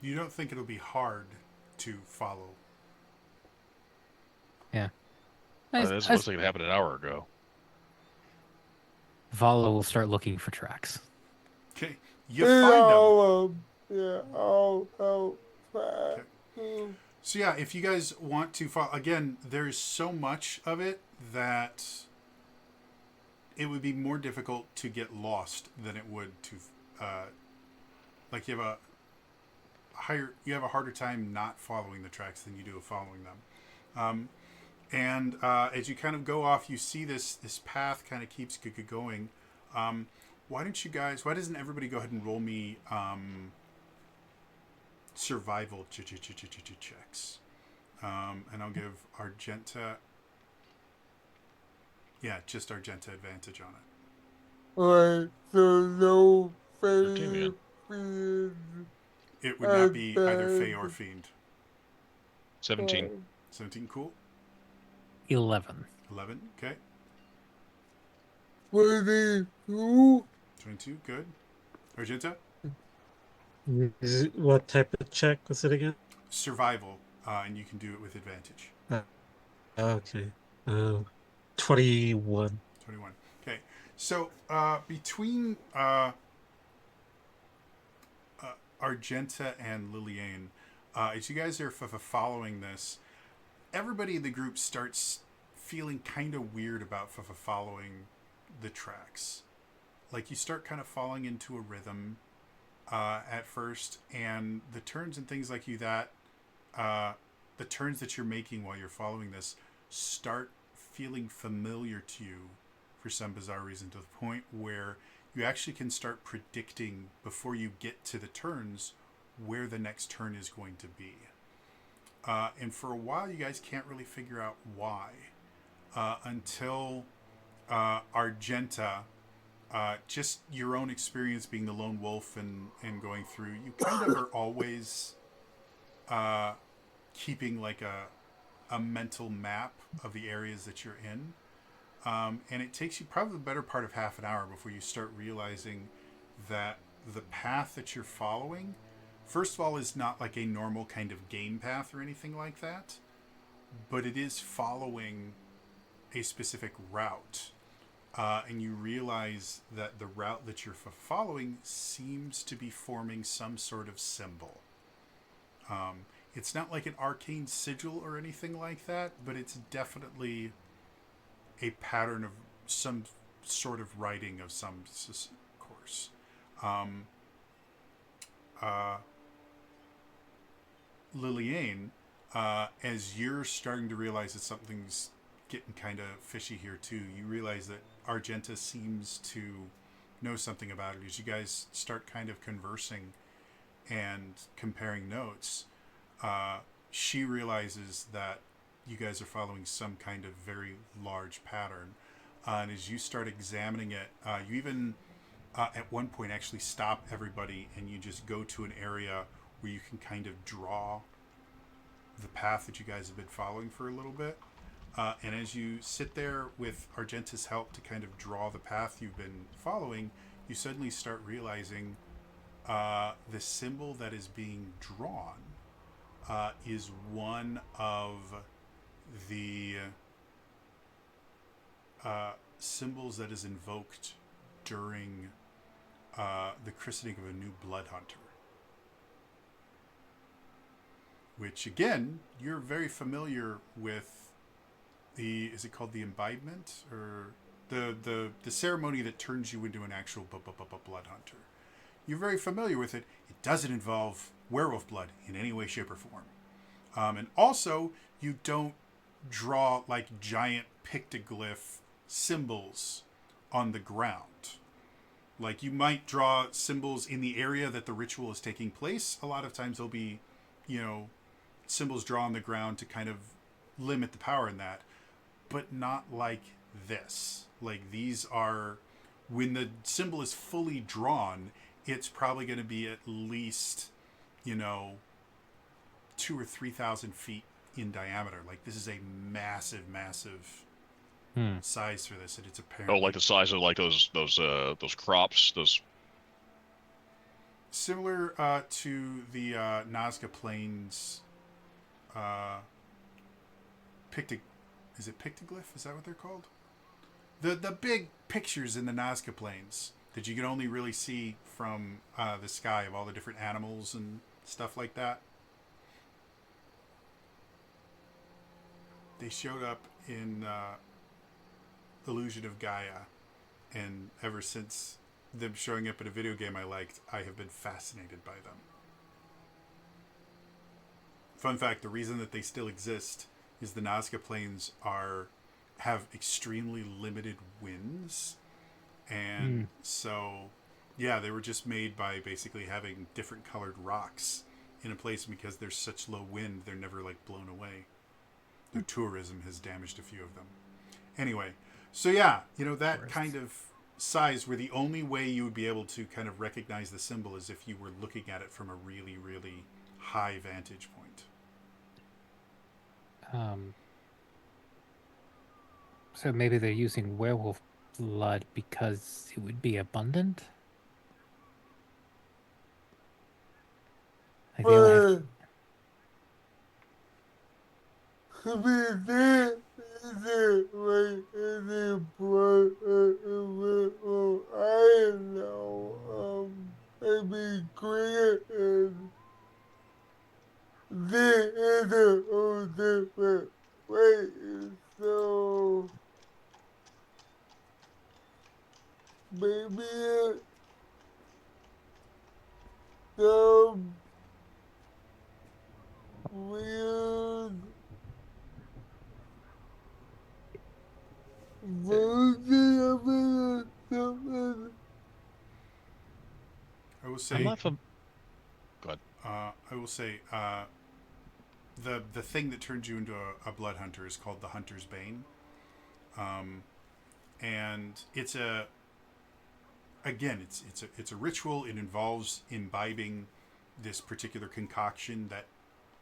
You don't think it'll be hard to follow? Yeah. this looks like it happened an hour ago. Vala will start looking for tracks. Okay, you And find them. I'll try Okay. to. So yeah, if you guys want to follow, again, there's so much of it that it would be more difficult to get lost than it would to, like you have a harder time not following the tracks than you do of following them. And as you kind of go off, you see this path kind of keeps going. Why doesn't everybody go ahead and roll me survival checks? And I'll give Argenta, just Argenta advantage on it. Alright, so no 13 faith again. fiends It would not be either Fey bad. or Fiend. 17. 17, cool. 11. 11, okay. 22. 22, good. Argenta? What type of check was it again? Survival, and you can do it with advantage. Okay. 21. 21. Okay. So between Argenta and Liliane, as you guys are following this, everybody in the group starts feeling kind of weird about following the tracks. Like you start kind of falling into a rhythm at first, and the turns and things like the turns that you're making while you're following this start feeling familiar to you for some bizarre reason, to the point where you actually can start predicting before you get to the turns where the next turn is going to be. And for a while, you guys can't really figure out why until Argenta, just your own experience being the lone wolf and going through, you kind of are always keeping like a mental map of the areas that you're in. And it takes you probably the better part of half an hour before you start realizing that the path that you're following, first of all, is not like a normal kind of game path or anything like that, but it is following a specific route. And you realize that the route that you're following seems to be forming some sort of symbol. It's not like an arcane sigil or anything like that, but it's definitely a pattern of some sort of writing of some course. Liliane, as you're starting to realize that something's getting kind of fishy here too, you realize that Argenta seems to know something about it. As you guys start kind of conversing and comparing notes, she realizes that you guys are following some kind of very large pattern. And as you start examining it, you even at one point actually stop everybody and you just go to an area where you can kind of draw the path that you guys have been following for a little bit. And as you sit there with Argenta's help to kind of draw the path you've been following, you suddenly start realizing the symbol that is being drawn is one of the symbols that is invoked during the christening of a new blood hunter. Which, again, you're very familiar with is it called the imbibement? Or the ceremony that turns you into an actual blood hunter. You're very familiar with it. It doesn't involve werewolf blood in any way, shape, or form. And also, you don't draw like giant pictoglyph symbols on the ground. Like, you might draw symbols in the area that the ritual is taking place. A lot of times there'll be, symbols drawn on the ground to kind of limit the power in that. But not like this. Like, these are, when the symbol is fully drawn, it's probably going to be at least, 2,000 or 3,000 feet in diameter. Like, this is a massive size for this, and it's apparently like the size of like those crops, those. Similar to the Nazca Plains is it pictoglyph? Is that what they're called? The big pictures in the Nazca Plains that you can only really see from the sky of all the different animals and stuff like that. They showed up in Illusion of Gaia, and ever since them showing up in a video game I liked, I have been fascinated by them. Fun fact, the reason that they still exist is the Nazca Plains have extremely limited winds, and so they were just made by basically having different colored rocks in a place. Because there's such low wind, they're never like blown away. The tourism has damaged a few of them. Anyway, so that kind of size, where the only way you would be able to kind of recognize the symbol is if you were looking at it from a really, really high vantage point. So maybe they're using werewolf blood because it would be abundant? Like they only have... So maybe some weird version of it or something. I will say. I'm not Go ahead. I will say. The thing that turns you into a blood hunter is called the Hunter's Bane, and it's a ritual. It involves imbibing this particular concoction that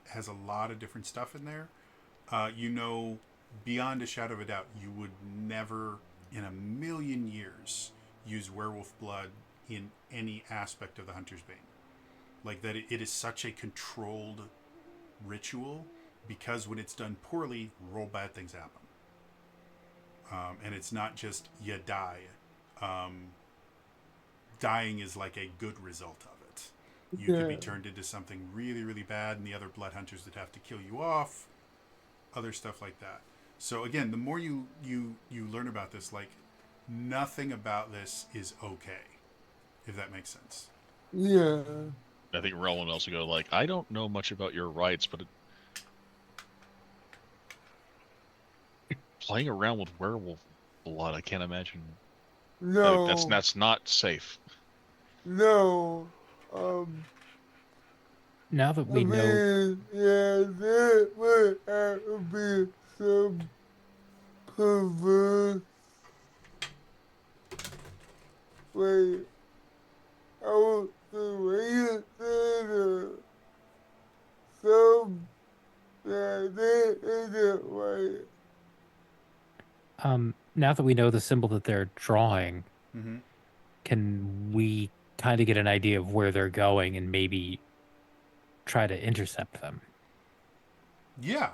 has a lot of different stuff in there. beyond a shadow of a doubt, you would never in a million years use werewolf blood in any aspect of the Hunter's Bane. Like that, it is such a controlled ritual because when it's done poorly, real bad things happen. And it's not just you die. Dying is like a good result of it. You could be turned into something really, really bad, and the other blood hunters would have to kill you off. Other stuff like that. So again, the more you learn about this, like nothing about this is okay, if that makes sense. Yeah. I think Rowan will also go like, I don't know much about your rights, but playing around with werewolf blood, I can't imagine. No. That's not safe. No. Now that we I know, mean, yeah, there would have to be some perverse way. I was the way you said some that they isn't right. now that we know the symbol that they're drawing, Mm-hmm. can we kind of get an idea of where they're going and maybe try to intercept them? Yeah.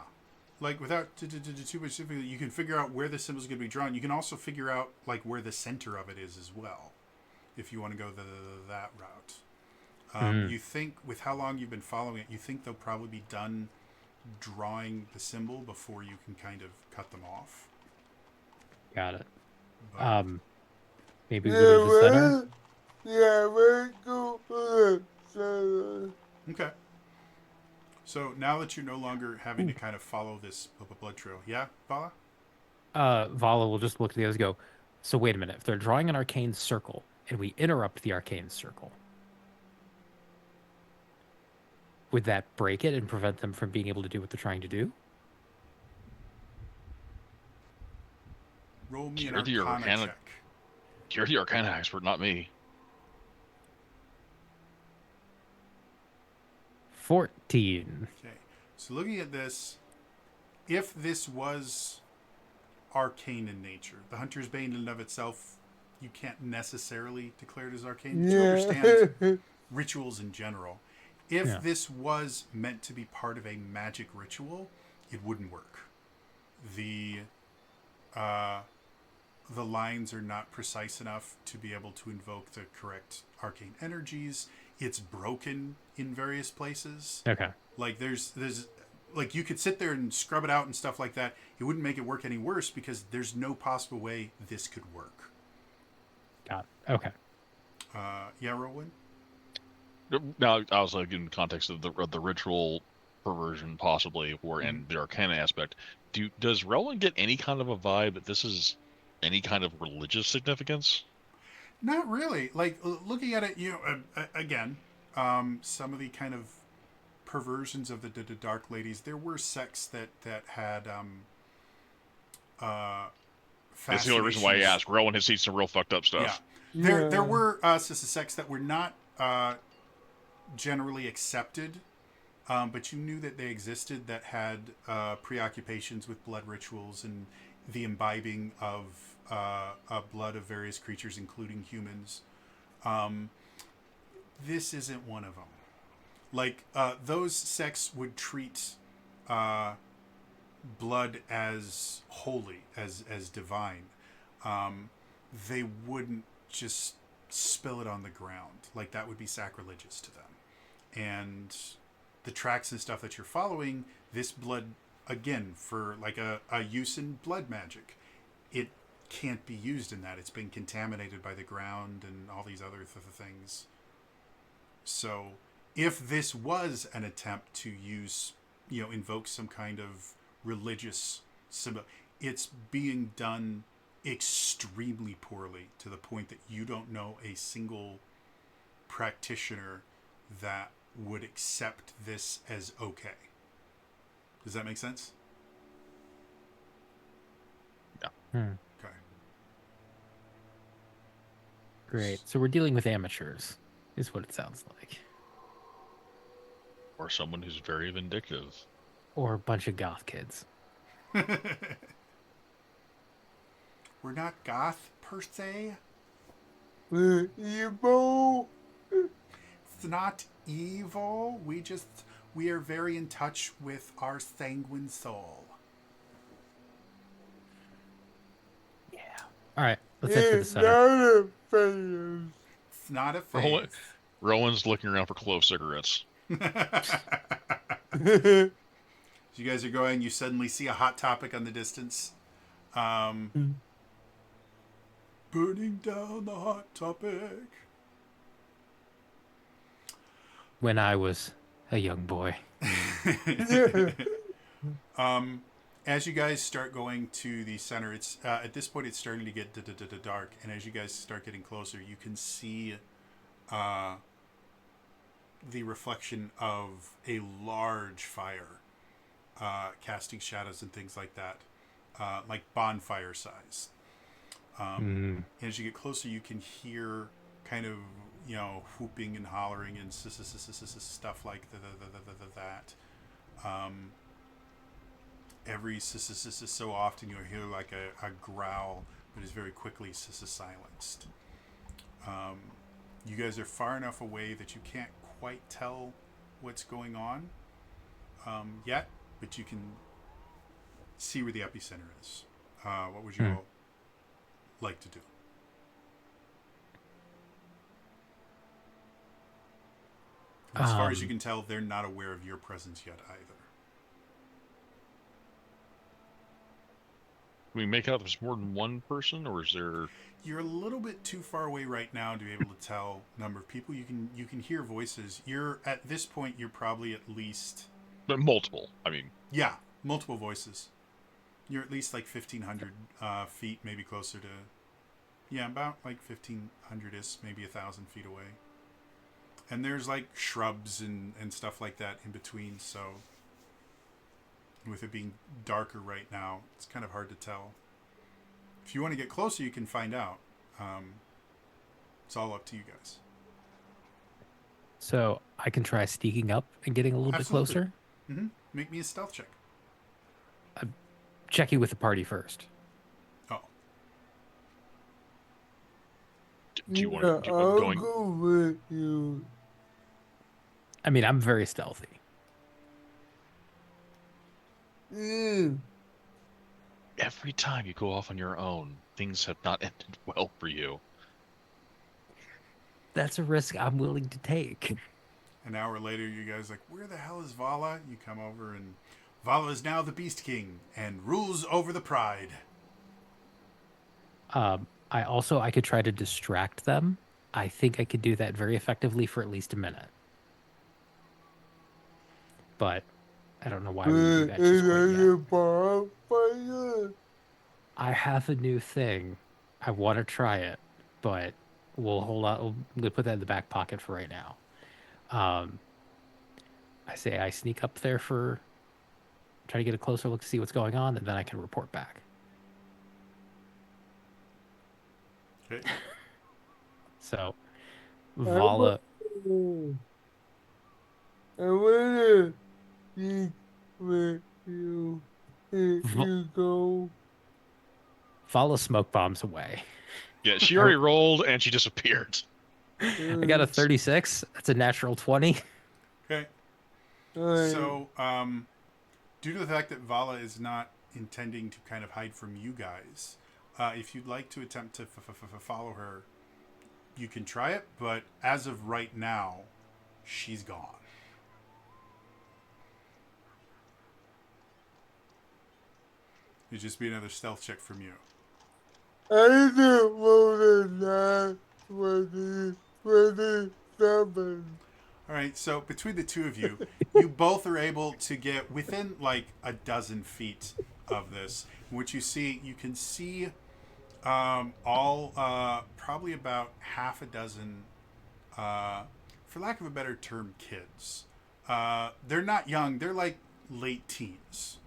Like without too much specifically, you can figure out where the symbol's going to be drawn. You can also figure out like where the center of it is as well, if you want to go that route. You think with how long you've been following it, you think they'll probably be done drawing the symbol before you can kind of cut them off. Got it. But, Maybe we go to the center. well, yeah, let's go for the center. okay. So now that you're no longer having to kind of follow this blood trail, yeah, Vala? Vala will just look at the others and go, so wait a minute. If they're drawing an arcane circle and we interrupt the arcane circle, would that break it and prevent them from being able to do what they're trying to do? Roll me an You're the Arcana check. You're the Arcana expert, not me. 14. Okay. So looking at this, if this was arcane in nature, the Hunter's Bane in and of itself, you can't necessarily declare it as arcane. But you understand rituals in general. If this was meant to be part of a magic ritual, it wouldn't work. The lines are not precise enough to be able to invoke the correct arcane energies. It's broken in various places. Okay. Like there's like you could sit there and scrub it out and stuff like that. It wouldn't make it work any worse because there's no possible way this could work. Got it. Okay. Yeah, Rowan? Now, I was like in the context of the ritual perversion, possibly, or and the Arcana aspect. Does Rowan get any kind of a vibe that this is any kind of religious significance? Not really. Like looking at it, you know, again, some of the kind of perversions of the Dark Ladies. There were sects that had That's the only reason why I asked. Rowan has seen some real fucked up stuff. Yeah. There were sects that were not generally accepted, but you knew that they existed, that had preoccupations with blood rituals and the imbibing of blood of various creatures, including humans. This isn't one of them. Like, those sects would treat blood as holy, as divine. They wouldn't just spill it on the ground. Like, that would be sacrilegious to them. And the tracks and stuff that you're following, this blood, again, for like a use in blood magic, it can't be used in that. It's been contaminated by the ground and all these other things. So if this was an attempt to use, you know, invoke some kind of religious symbol, it's being done extremely poorly to the point that you don't know a single practitioner that would accept this as okay. Does that make sense? Yeah. Okay. Great. So we're dealing with amateurs, is what it sounds like. Or someone who's very vindictive. Or a bunch of goth kids. We're not goth per se. Evil. It's not evil. We are very in touch with our sanguine soul. Yeah. All right. Let's head for the It's center. not a face. It's not a Rowan, phase. Rowan's looking around for clove cigarettes. As you guys are going, you suddenly see a hot topic on the distance. Burning down the hot topic. When I was a young boy. As you guys start going to the center, it's at this point it's starting to get dark, and as you guys start getting closer, you can see the reflection of a large fire, casting shadows and things like that, like bonfire size. And as you get closer, you can hear kind of whooping and hollering and stuff like that. Every so often you'll hear like a growl, but is very quickly silenced. You guys are far enough away that you can't quite tell what's going on yet, but you can see where the epicenter is. What would you all like to do? As far as you can tell, they're not aware of your presence yet either. Can we make out there's more than one person, or is there? You're a little bit too far away right now to be able to tell number of people. You can hear voices. You're at this point. You're probably at least Multiple. I mean, multiple voices. You're at least like 1,500 feet, maybe closer to. Yeah, about like 1,500-ish, maybe 1,000 feet away. And there's like shrubs and stuff like that in between. So with it being darker right now, it's kind of hard to tell. If you want to get closer, you can find out. It's all up to you guys. So I can try sneaking up and getting a little Absolutely. bit closer. Make me a stealth check. Checking with the party first. Oh, do you want Yeah, to I'll going? go with you. I mean, I'm very stealthy. Mm. Every time you go off on your own, things have not ended well for you. That's a risk I'm willing to take. an hour later, you guys are like, where the hell is Vala? You come over, and Vala is now the Beast King and rules over the Pride. I could try to distract them. I think I could do that very effectively for at least a minute. But I don't know why we would do that just quite yet. I have a new thing. I want to try it, but we'll hold on. We'll put that in the back pocket for right now. I say I sneak up there try to get a closer look to see what's going on, and then I can report back. Okay. So, Vala. I wanna speak with you. If you go. Vala smoke bombs away. Yeah, she already rolled and she disappeared. I got a 36. That's a natural 20. Okay. So, due to the fact that Vala is not intending to kind of hide from you guys, if you'd like to attempt to follow her, you can try it, but as of right now, she's gone. It'd just be another stealth check from you. I don't want to die 27. All right, so between the two of you, you both are able to get within like a dozen feet of this. What you see, you can see probably about half a dozen, for lack of a better term, kids. They're not young; they're like late teens.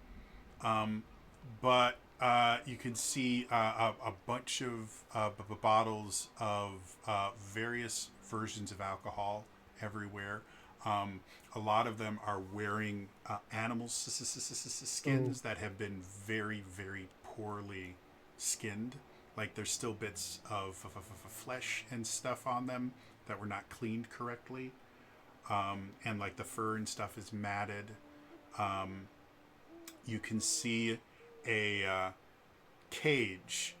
But you can see a bunch of bottles of various versions of alcohol everywhere. A lot of them are wearing animal skins that have been very, very poorly skinned. Like there's still bits of flesh and stuff on them that were not cleaned correctly. And like the fur and stuff is matted. You can see a cage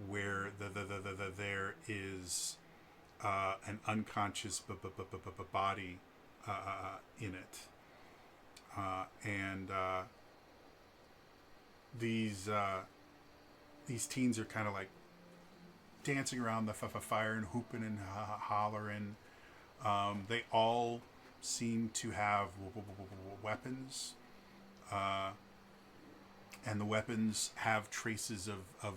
where there is an unconscious body in it, and these teens are kind of like dancing around the fire and hooping and hollering. They all seem to have weapons, and the weapons have traces of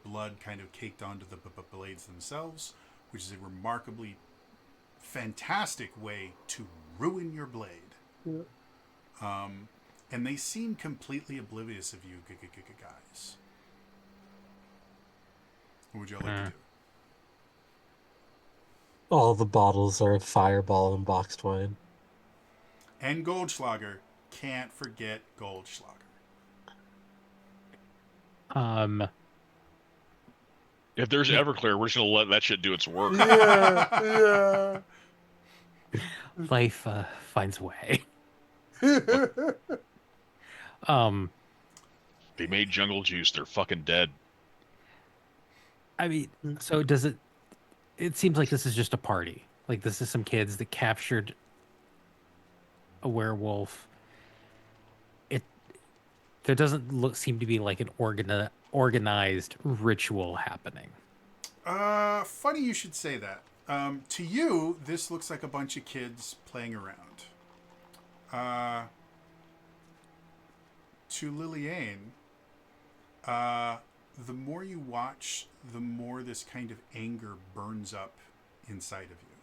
blood kind of caked onto the blades themselves, which is a remarkably fantastic way to ruin your blade. Yeah. And they seem completely oblivious of you guys. What would y'all like to do? All the bottles are Fireball and boxed wine. And Goldschlager. Can't forget Goldschlager. If there's Everclear, we're just gonna let that shit do its work. Yeah. Life finds a way. They made jungle juice. They're fucking dead. I mean, so does it? It seems like this is just a party. Like this is some kids that captured a werewolf. There doesn't seem to be like an organized ritual happening. Funny you should say that. To you, this looks like a bunch of kids playing around. To Liliane, the more you watch, the more this kind of anger burns up inside of you.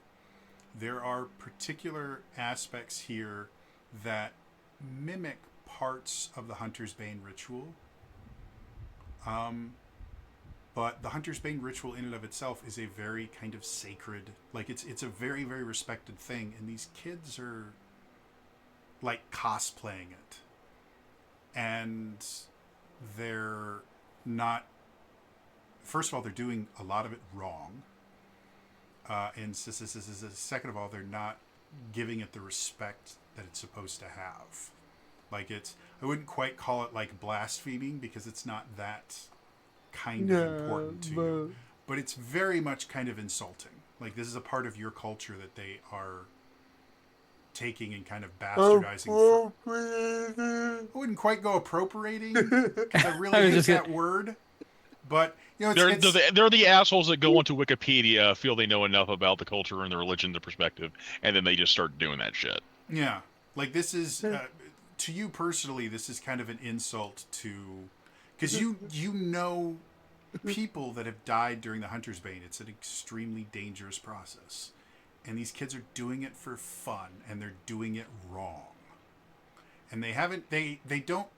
There are particular aspects here that mimic parts of the Hunter's Bane ritual. But the Hunter's Bane ritual in and of itself is a very kind of sacred, like it's a very, very respected thing. And these kids are like cosplaying it. And they're not, first of all, they're doing a lot of it wrong. And second of all, they're not giving it the respect that it's supposed to have. Like I wouldn't quite call it like blaspheming because it's not that kind of important to you. But it's very much kind of insulting. Like this is a part of your culture that they are taking and kind of bastardizing. I wouldn't quite go appropriating because I really hate that word. But you know, they're the assholes that go onto Wikipedia, feel they know enough about the culture and the religion, the perspective, and then they just start doing that shit. Yeah, like this is to you personally, this is kind of an insult to, because you know people that have died during the Hunter's Bane. It's an extremely dangerous process, and these kids are doing it for fun, and they're doing it wrong. And they don't.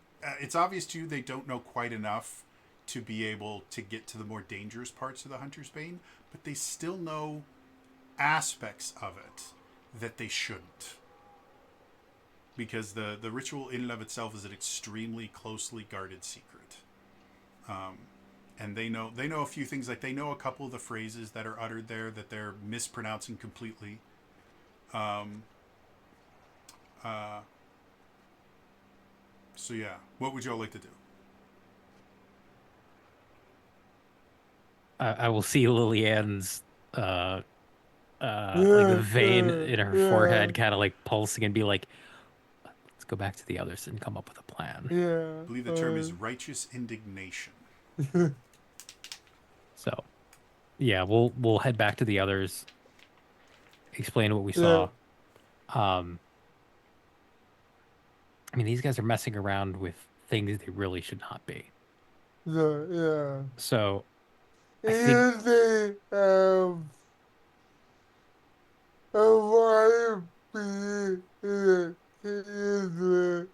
It's obvious to you they don't know quite enough to be able to get to the more dangerous parts of the Hunter's Bane, but they still know aspects of it that they shouldn't. Because the ritual in and of itself is an extremely closely guarded secret. And they know a few things, like they know a couple of the phrases that are uttered there that they're mispronouncing completely. So yeah, what would y'all like to do? I will see Liliane's like the vein in her forehead kind of like pulsing and be like, let's go back to the others and come up with a plan. Yeah. I believe the term is righteous indignation. So yeah, we'll head back to the others, explain what we saw. I mean, these guys are messing around with things they really should not be. Yeah. So I And they have a lot of people in it.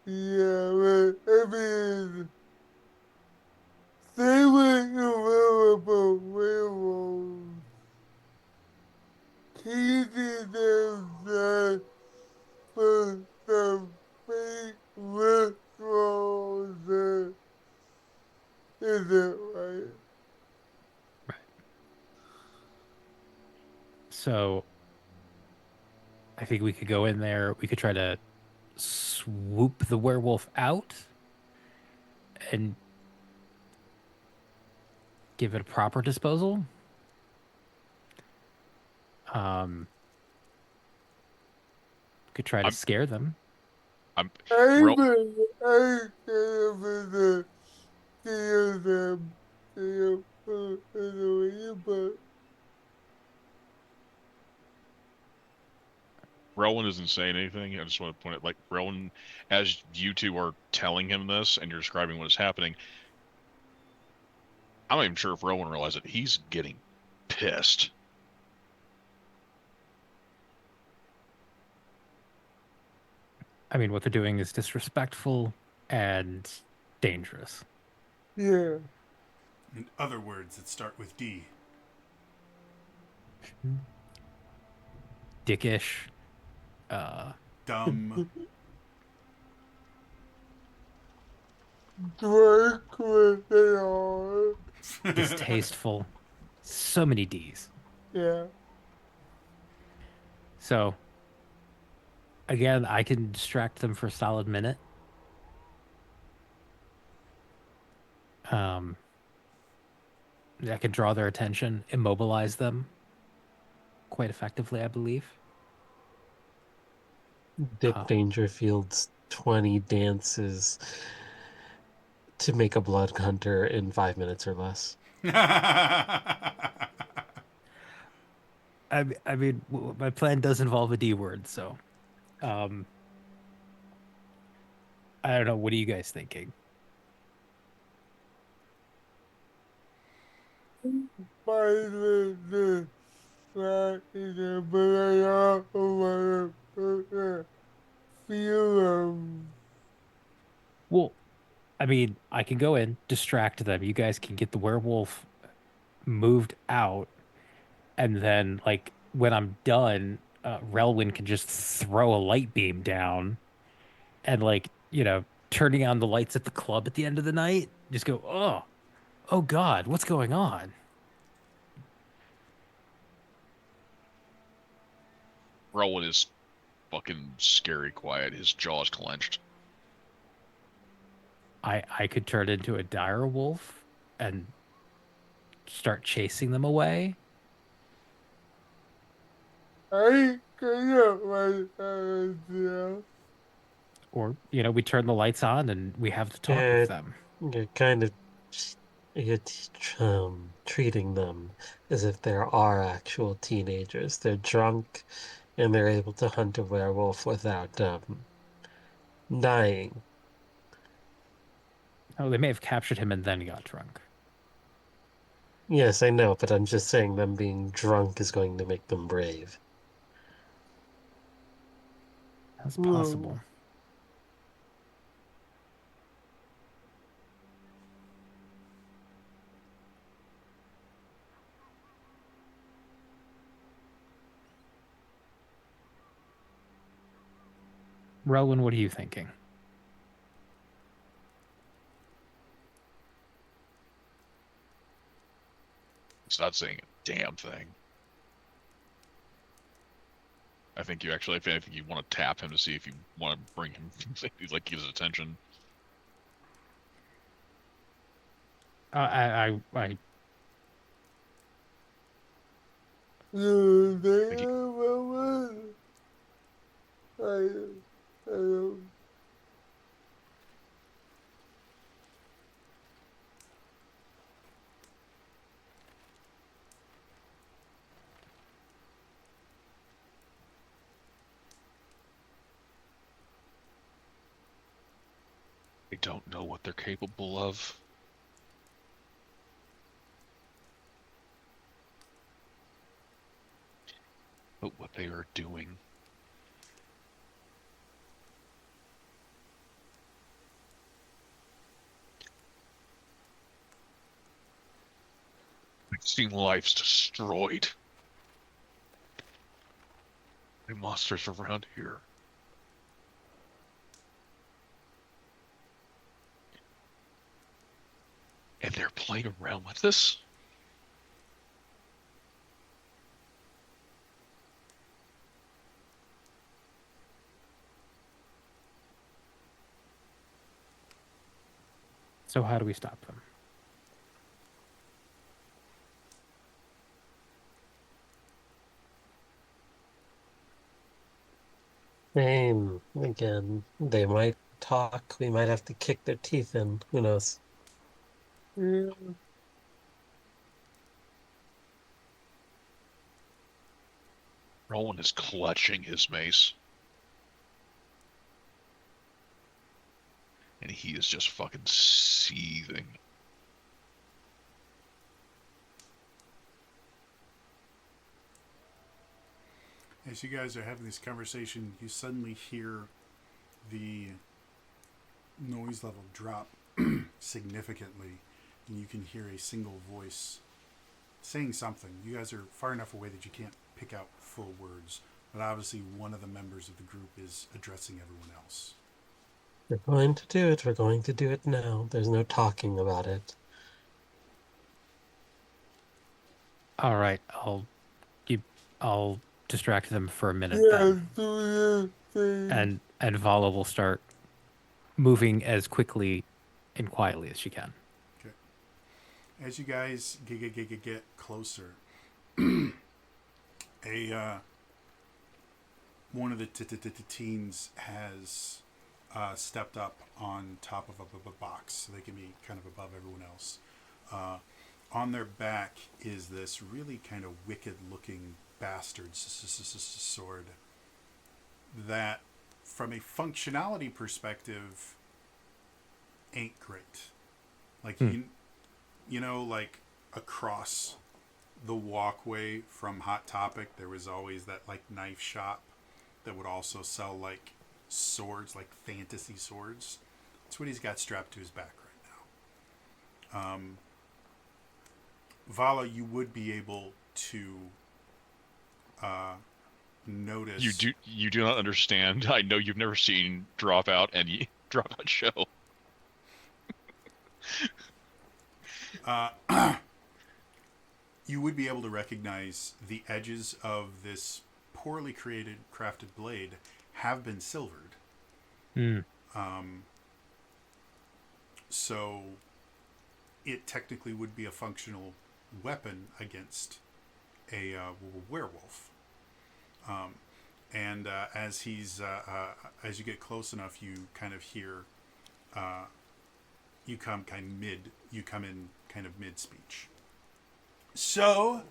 Yeah, but I mean, they were available werewolves. He did that So I think we could go in there. We could try to swoop the werewolf out and give it a proper disposal. Um, could try to I'm scare them. I'm I Ro- been, I can't even see them. But Rowan isn't saying anything. I just want to point it like Rowan, as you two are telling him this and you're describing what is happening. I'm not even sure if Rowan realizes it. He's getting pissed. I mean, what they're doing is disrespectful and dangerous. yeah, In other words that start with D. Dickish. Uh, Dumb. drunk with it all. distasteful. So many D's. Yeah. So again, I can distract them for a solid minute. Um, I can draw their attention, immobilize them quite effectively, I believe. Dick Uh, Dangerfield's 20 dances to make a blood hunter in 5 minutes or less. I mean, my plan does involve a D word, so um, I don't know. What are you guys thinking? By the not but I also want to feel them. Well, I mean, I can go in, distract them. You guys can get the werewolf moved out, and then like when I'm done, Relwyn can just throw a light beam down and like turning on the lights at the club at the end of the night. Just go, oh God, what's going on? Rowan is fucking scary quiet. His jaw's clenched. I could turn into a dire wolf and start chasing them away, I cannot myself. or we turn the lights on and we have to talk with You're, them. you're kind of you're treating them as if there are actual teenagers. They're drunk and they're able to hunt a werewolf without dying. Oh, they may have captured him and then got drunk. Yes, I know, but I'm just saying them being drunk is going to make them brave. That's Whoa. possible. Relwyn, what are you thinking? He's not saying a damn thing. I think you actually, if anything, you want to tap him to see if you want to bring him, like, get his attention. I You Thank you. I don't. I don't know what they're capable of. But what they are doing. I've seen lives destroyed by monsters around here. And they're playing around with this? So how do we stop them? Same again. They might talk. We might have to kick their teeth in. Who knows? Mm. Roland is clutching his mace. And he is just fucking seething. As you guys are having this conversation, you suddenly hear the noise level drop significantly, and you can hear a single voice saying something. You guys are far enough away that you can't pick out full words, but obviously one of the members of the group is addressing everyone else. We're going to do it. We're going to do it now. There's no talking about it. All right, I'll distract them for a minute Yeah, then, do your thing. and Vala will start moving as quickly and quietly as she can. Okay. As you guys get closer, one of the teens has stepped up on top of a box, so they can be kind of above everyone else. On their back is this really kind of wicked-looking bastard sword that, from a functionality perspective, ain't great. Like you know, like across the walkway from Hot Topic, there was always that like knife shop that would also sell like swords, like fantasy swords. That's what he's got strapped to his back right now. Vala, you would be able to notice. You do not understand. I know you've never seen Dropout and Dropout show. You would be able to recognize the edges of this poorly crafted blade have been silvered. So it technically would be a functional weapon against a werewolf. And as as you get close enough, you kind of hear, you come in kind of mid speech. So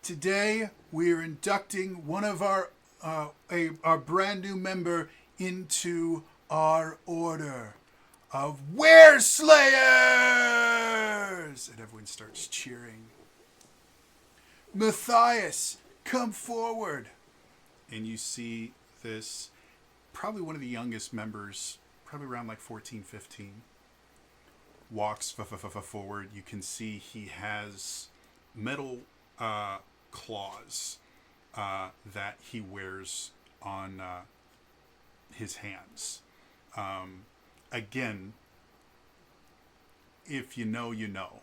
today we're inducting one of our brand new member into our order of Wereslayers, and everyone starts cheering. Matthias, come forward. And you see this, probably one of the youngest members, probably around like 14, 15, walks forward. You can see he has metal claws that he wears on his hands. Again, if you know, you know.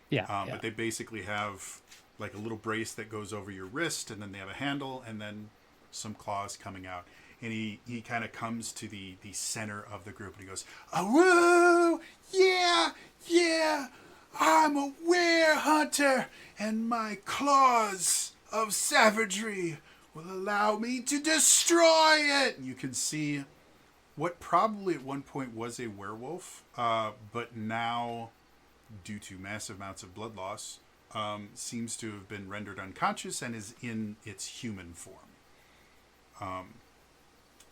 Yeah. But they basically have like a little brace that goes over your wrist, and then they have a handle, and then some claws coming out. And he kind of comes to the center of the group, and he goes, "Oh, yeah, I'm a were hunter, and my claws of savagery will allow me to destroy it." And you can see what probably at one point was a werewolf, but now, due to massive amounts of blood loss, seems to have been rendered unconscious and is in its human form.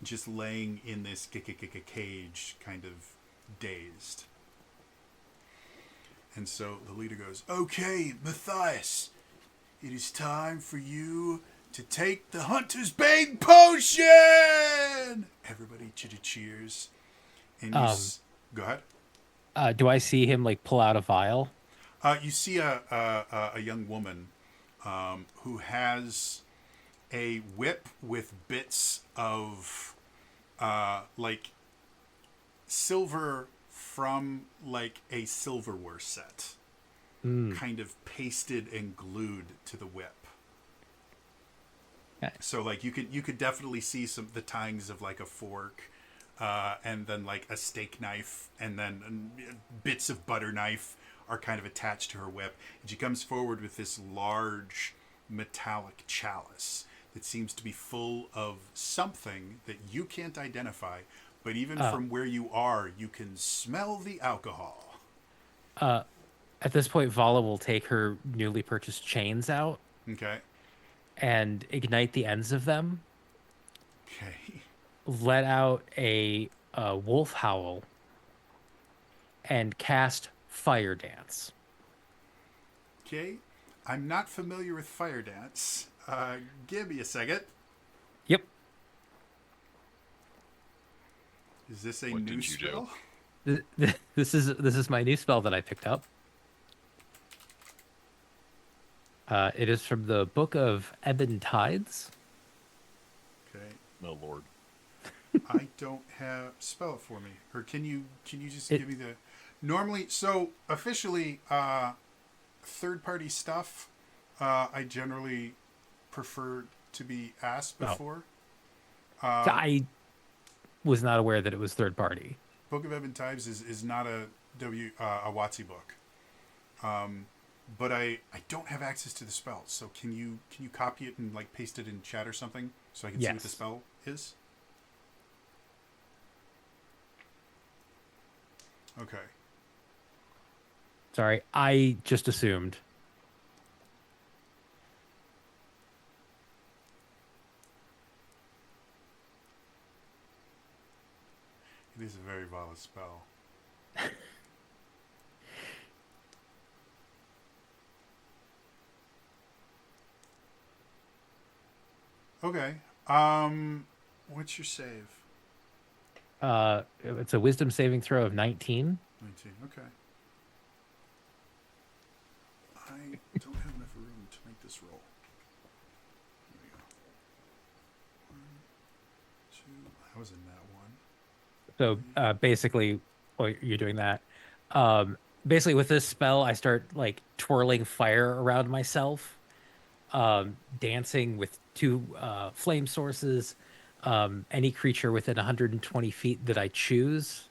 Just laying in this cage, kind of dazed. And so the leader goes, "Okay, Matthias, it is time for you to take the Hunter's Bane potion!" Everybody cheers. And you go ahead. Do I see him like pull out a vial? You see a young woman who has a whip with bits of like silver from like a silverware set, kind of pasted and glued to the whip. Okay. So like you could definitely see the tines of like a fork, and then like a steak knife, and then bits of butter knife are kind of attached to her whip. And she comes forward with this large metallic chalice that seems to be full of something that you can't identify, but even from where you are, you can smell the alcohol. At this point, Vala will take her newly purchased chains out Okay. and ignite the ends of them, Okay. let out a wolf howl, and cast Fire Dance. Okay. I'm not familiar with fire dance. Give me a second. Yep. Is this a What new did you do? spell? This is my new spell that I picked up. It is from the Book of Ebon Tides. Okay. Oh Lord. I don't have spell it for me. Or can you just give me the normally so officially third party stuff I generally prefer to be asked before. I was not aware that it was third party. Book of Ebon Tides is not a WotC book. But I don't have access to the spell. So can you copy it and like paste it in chat or something so I can see what the Yes. spell is? Okay. Sorry, I just assumed. It is a very valid spell. Okay. What's your save? It's a wisdom saving throw of 19. 19. Okay. I don't have enough room to make this roll. Here we go. 1, 2. I was in that one. So basically, while you're doing that, basically with this spell, I start like twirling fire around myself, dancing with two flame sources. Any creature within 120 feet that I choose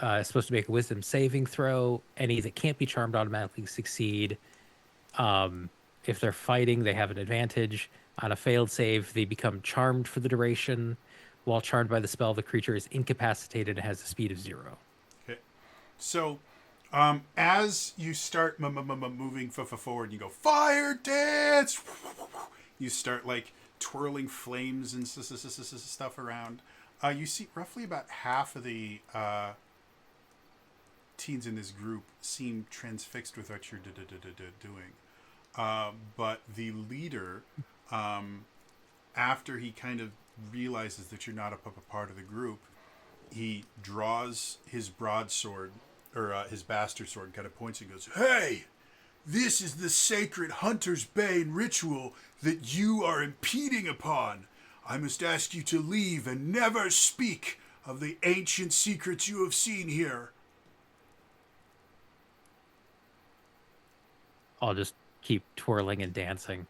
is supposed to make a wisdom saving throw. Any that can't be charmed automatically succeed. If they're fighting, they have an advantage. On a failed save, they become charmed for the duration. While charmed by the spell, the creature is incapacitated and has a speed of 0. Okay. So, as you start moving forward, you go fire dance. You start like twirling flames and stuff around. You see roughly about half of the teens in this group seem transfixed with what you're doing. But the leader, after he kind of realizes that you're not a part of the group, he draws his broadsword, or his bastard sword, and kind of points and goes, "Hey, this is the sacred Hunter's Bane ritual that you are impeding upon. I must ask you to leave and never speak of the ancient secrets you have seen here." I'll just keep twirling and dancing.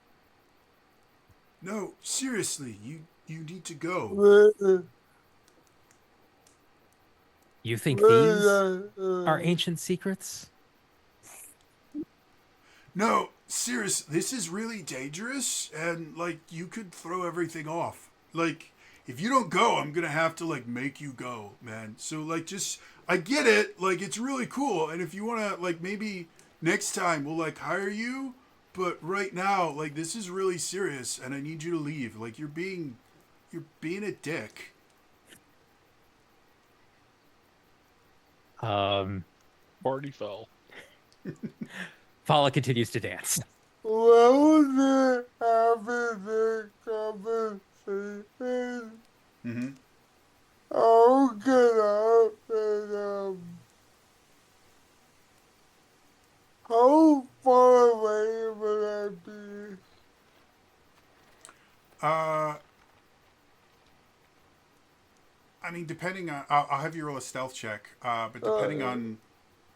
No, seriously, you need to go. You think these are ancient secrets? No, seriously, this is really dangerous, and like you could throw everything off. Like, if you don't go, I'm gonna have to like make you go, man. So like, just I get it. Like, it's really cool, and if you wanna like maybe next time we'll like hire you, but right now like this is really serious, and I need you to leave. Like, you're being a dick. Party fell. Fala continues to dance. What was it after the conversation? Mm-hmm. I'll get up and how far away would I be? I mean, depending on, I'll have you roll a stealth check. But depending on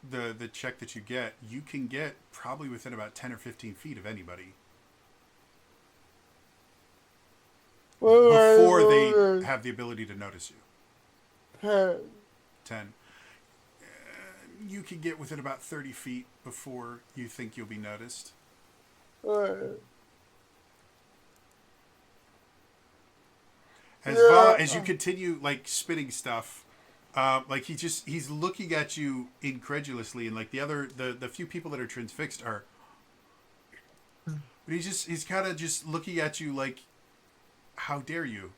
the check that you get, you can get probably within about 10 or 15 feet of anybody before they have the ability to notice you. 10. 10. You can get within about 30 feet before you think you'll be noticed. Alright. As you continue like spitting stuff, like he's looking at you incredulously, and like the few people that are transfixed are, but he's kind of just looking at you like, how dare you?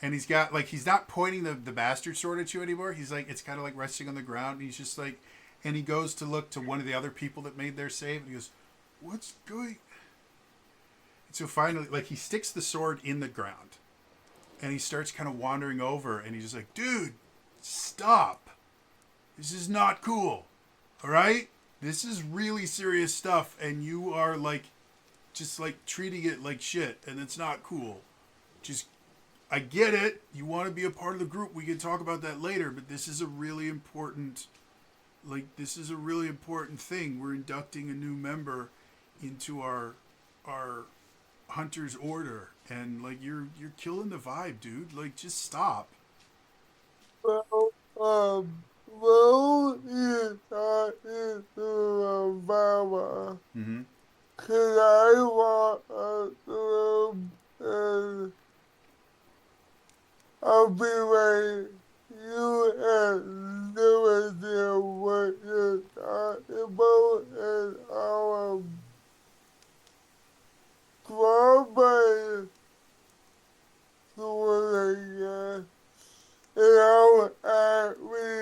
And he's got like, he's not pointing the bastard sword at you anymore. He's like, it's kind of like resting on the ground. And he's just like, and he goes to look to one of the other people that made their save, and he goes, what's going? And so finally, like, he sticks the sword in the ground. And he starts kind of wandering over, and he's just like, dude, stop. This is not cool. All right? This is really serious stuff, and you are, like, just, like, treating it like shit, and it's not cool. Just, I get it. You want to be a part of the group. We can talk about that later, but this is a really important, thing. We're inducting a new member into our hunter's order, and like you're killing the vibe, dude. Like, just stop. Well, Will is talking to Mama. Mm-hmm. Could I walk up to him and I'll be right. You have no idea what you're talking about, and I'll grab my sword again, and I'll actually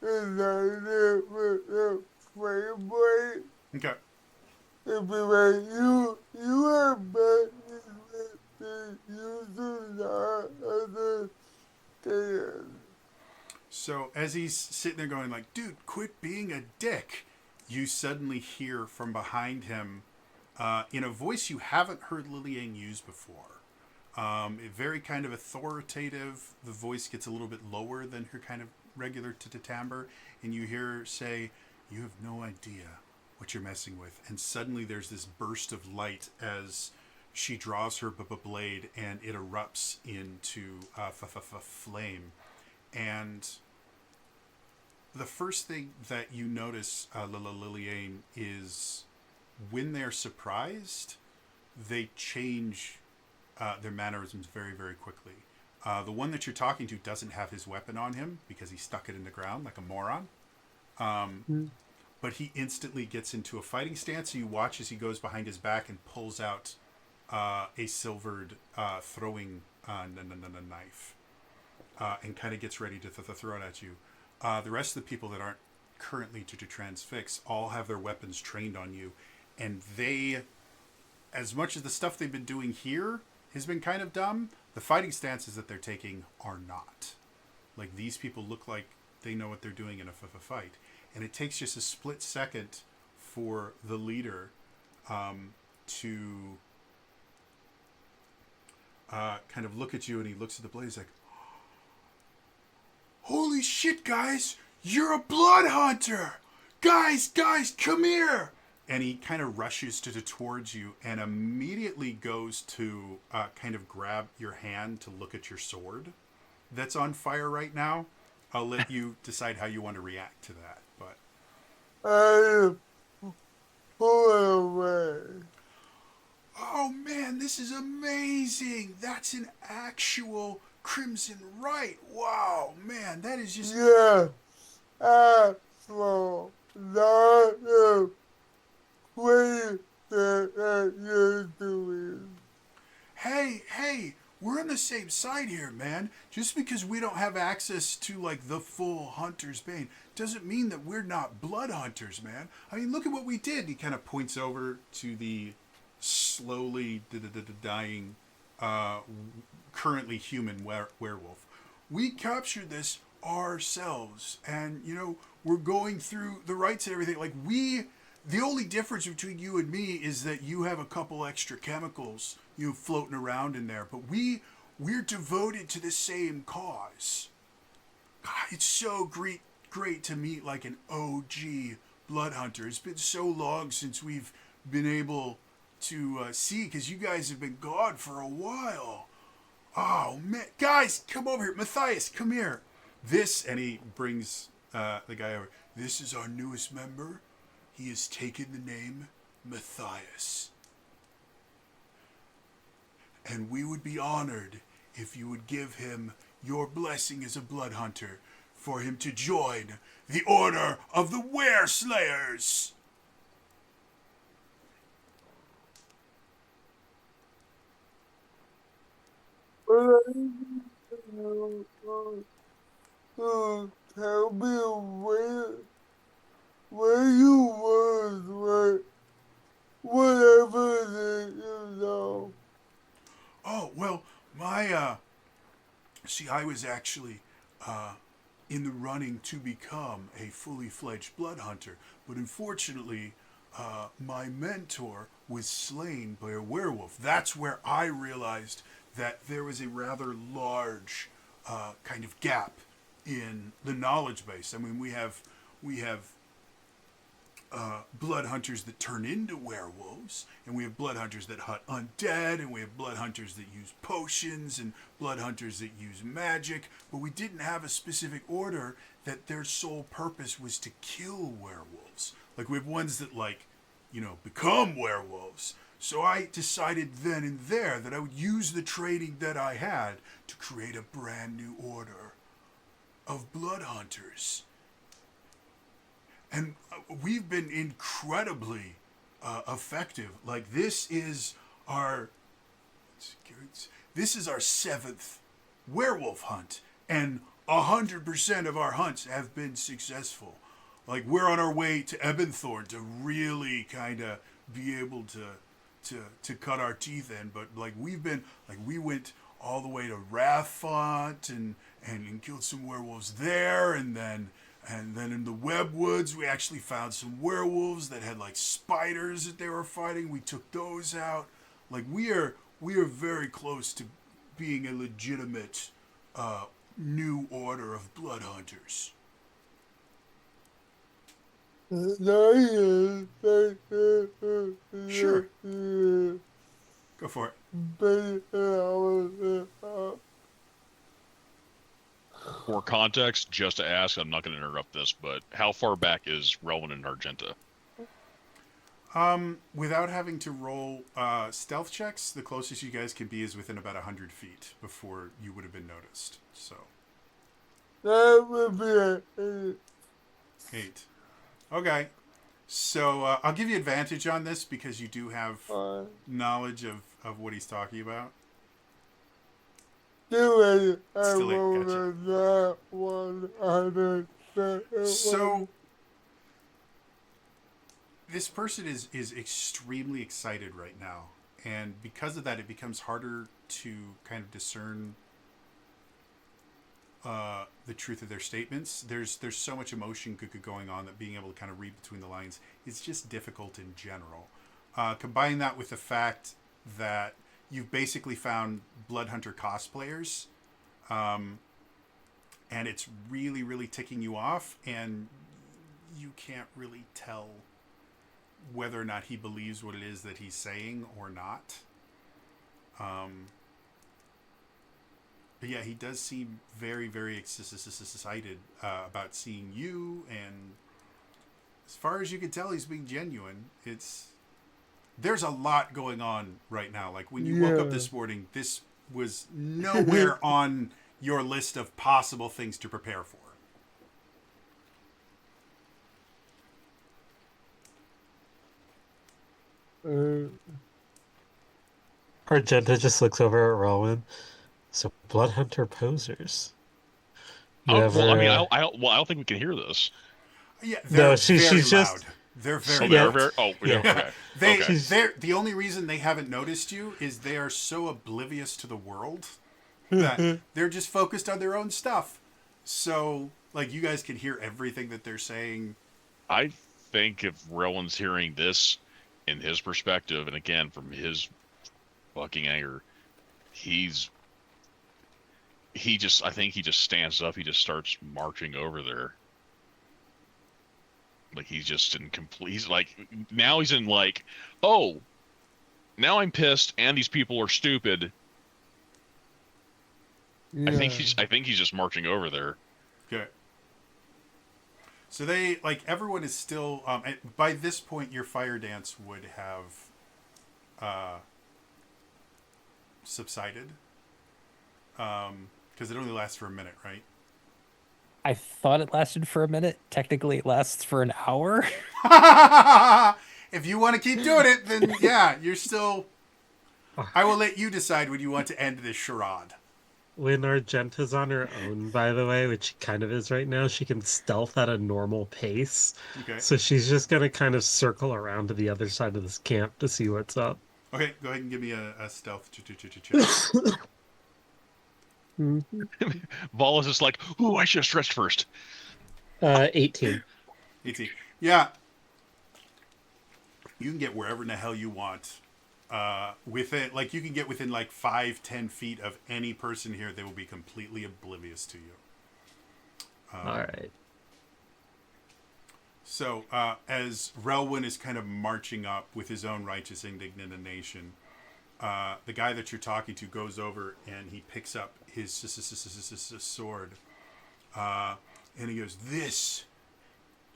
ignite it with the flame blade. Okay. And be like, you are making this, you do not understand. So as he's sitting there going like, dude, quit being a dick, you suddenly hear from behind him, in a voice you haven't heard Liliane use before. Very kind of authoritative. The voice gets a little bit lower than her kind of regular timbre, and you hear her say, you have no idea what you're messing with. And suddenly there's this burst of light as she draws her blade, and it erupts into flame. And the first thing that you notice, Liliane, is when they're surprised, they change their mannerisms very, very quickly. The one that you're talking to doesn't have his weapon on him because he stuck it in the ground like a moron. But he instantly gets into a fighting stance. So you watch as he goes behind his back and pulls out a silvered throwing knife and kind of gets ready to throw it at you. The rest of the people that aren't currently to transfix all have their weapons trained on you. And they, as much as the stuff they've been doing here has been kind of dumb, the fighting stances that they're taking are not. Like, these people look like they know what they're doing in a fight. And it takes just a split second for the leader to kind of look at you, and he looks at the blade. He's like, holy shit, guys, you're a blood hunter. Guys, come here. And he kind of rushes towards you and immediately goes to kind of grab your hand to look at your sword that's on fire right now. I'll let you decide how you want to react to that. But I pull it away. oh man, this is amazing. That's an actual Crimson Right. Wow, man, that is just... Yeah, asshole, not the way that you're doing. Hey, we're on the same side here, man. Just because we don't have access to, like, the full Hunter's Bane doesn't mean that we're not blood hunters, man. I mean, look at what we did. He kind of points over to the slowly dying, currently human werewolf. We captured this ourselves, and, you know, we're going through the rites and everything. Like, the only difference between you and me is that you have a couple extra chemicals, you know, floating around in there. But we're devoted to the same cause. God, it's so great to meet like an OG blood hunter. It's been so long since we've been able to see, because you guys have been gone for a while. Oh man, guys, come over here. Matthias, come here. This, and he brings the guy over. This is our newest member. He has taken the name Matthias. And we would be honored if you would give him your blessing as a blood hunter for him to join the Order of the Were Slayers. Tell me where you was, whatever that you know. Oh, well, see, I was actually in the running to become a fully fledged blood hunter, but unfortunately, my mentor was slain by a werewolf. That's where I realized that there was a rather large kind of gap in the knowledge base. I mean, we have blood hunters that turn into werewolves, and we have blood hunters that hunt undead, and we have blood hunters that use potions, and blood hunters that use magic, but we didn't have a specific order that their sole purpose was to kill werewolves. Like, we have ones that, like, become werewolves. So I decided then and there that I would use the training that I had to create a brand new order of blood hunters. And we've been incredibly effective. Like, this is our 7th werewolf hunt, and 100% of our hunts have been successful. Like, we're on our way to Ebenthorn to really kind of be able to cut our teeth in. But like, we went all the way to Rathfont and killed some werewolves there, and then in the Webwoods, we actually found some werewolves that had like spiders that they were fighting. We took those out. Like, we are very close to being a legitimate new order of blood hunters. Sure. Go for it. For context, just to ask, I'm not going to interrupt this, but how far back is Relvin and Argenta? Without having to roll stealth checks, the closest you guys can be is within about 100 feet before you would have been noticed. So that would be 8. Okay. So I'll give you advantage on this because you do have knowledge of what he's talking about. Still Gotcha. So this person is extremely excited right now, and because of that, it becomes harder to kind of discern the truth of their statements. There's so much emotion going on that being able to kind of read between the lines is just difficult in general. Combine that with the fact that you've basically found blood hunter cosplayers, and it's really, really ticking you off, and you can't really tell whether or not he believes what it is that he's saying or not. But yeah, he does seem very, very excited about seeing you, and as far as you can tell, he's being genuine. There's a lot going on right now. Like, when you woke up this morning, this was nowhere on your list of possible things to prepare for. Argenta just looks over at Rowan. So, blood hunter posers. You Well, I ever, mean, I don't think we can hear this. Yeah, they're No, very she's loud. just- They're Oh, very they're loud. very. Oh, Yeah. okay. They, Okay. they're the only reason they haven't noticed you is they are so oblivious to the world that they're just focused on their own stuff. So, like, you guys can hear everything that they're saying. I think if Rowan's hearing this in his perspective, and again from his fucking anger, I think he just stands up. He just starts marching over there. Like, he's just in complete. He's like, now he's in like, oh, now I'm pissed, and these people are stupid. I think he's just marching over there. Okay. So they everyone is still and by this point your fire dance would have subsided because it only lasts for a minute, right? I thought it lasted for a minute. Technically, it lasts for an hour. If you want to keep doing it, then yeah, you're still. I will let you decide when you want to end this charade. When Argenta's on her own, by the way, which she kind of is right now, she can stealth at a normal pace. Okay. So she's just going to kind of circle around to the other side of this camp to see what's up. Okay, go ahead and give me a stealth check. Vala's just like, ooh, I should have stretched first. 18. 18. Yeah. You can get wherever in the hell you want. Within, you can get within 5-10 feet of any person here. They will be completely oblivious to you. All right. So, as Relwyn is kind of marching up with his own righteous indignation, the guy that you're talking to goes over and he picks up his sword. And he goes, "This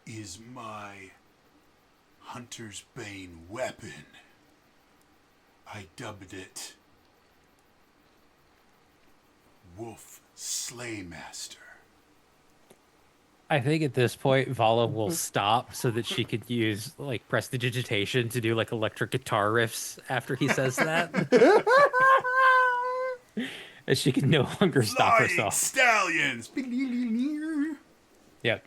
is my Hunter's Bane weapon. I dubbed it Wolf Slaymaster." I think at this point, Vala will stop so that she could use prestidigitation to do electric guitar riffs after he says that. And she can no longer stop Flying herself. Stallions! Yep.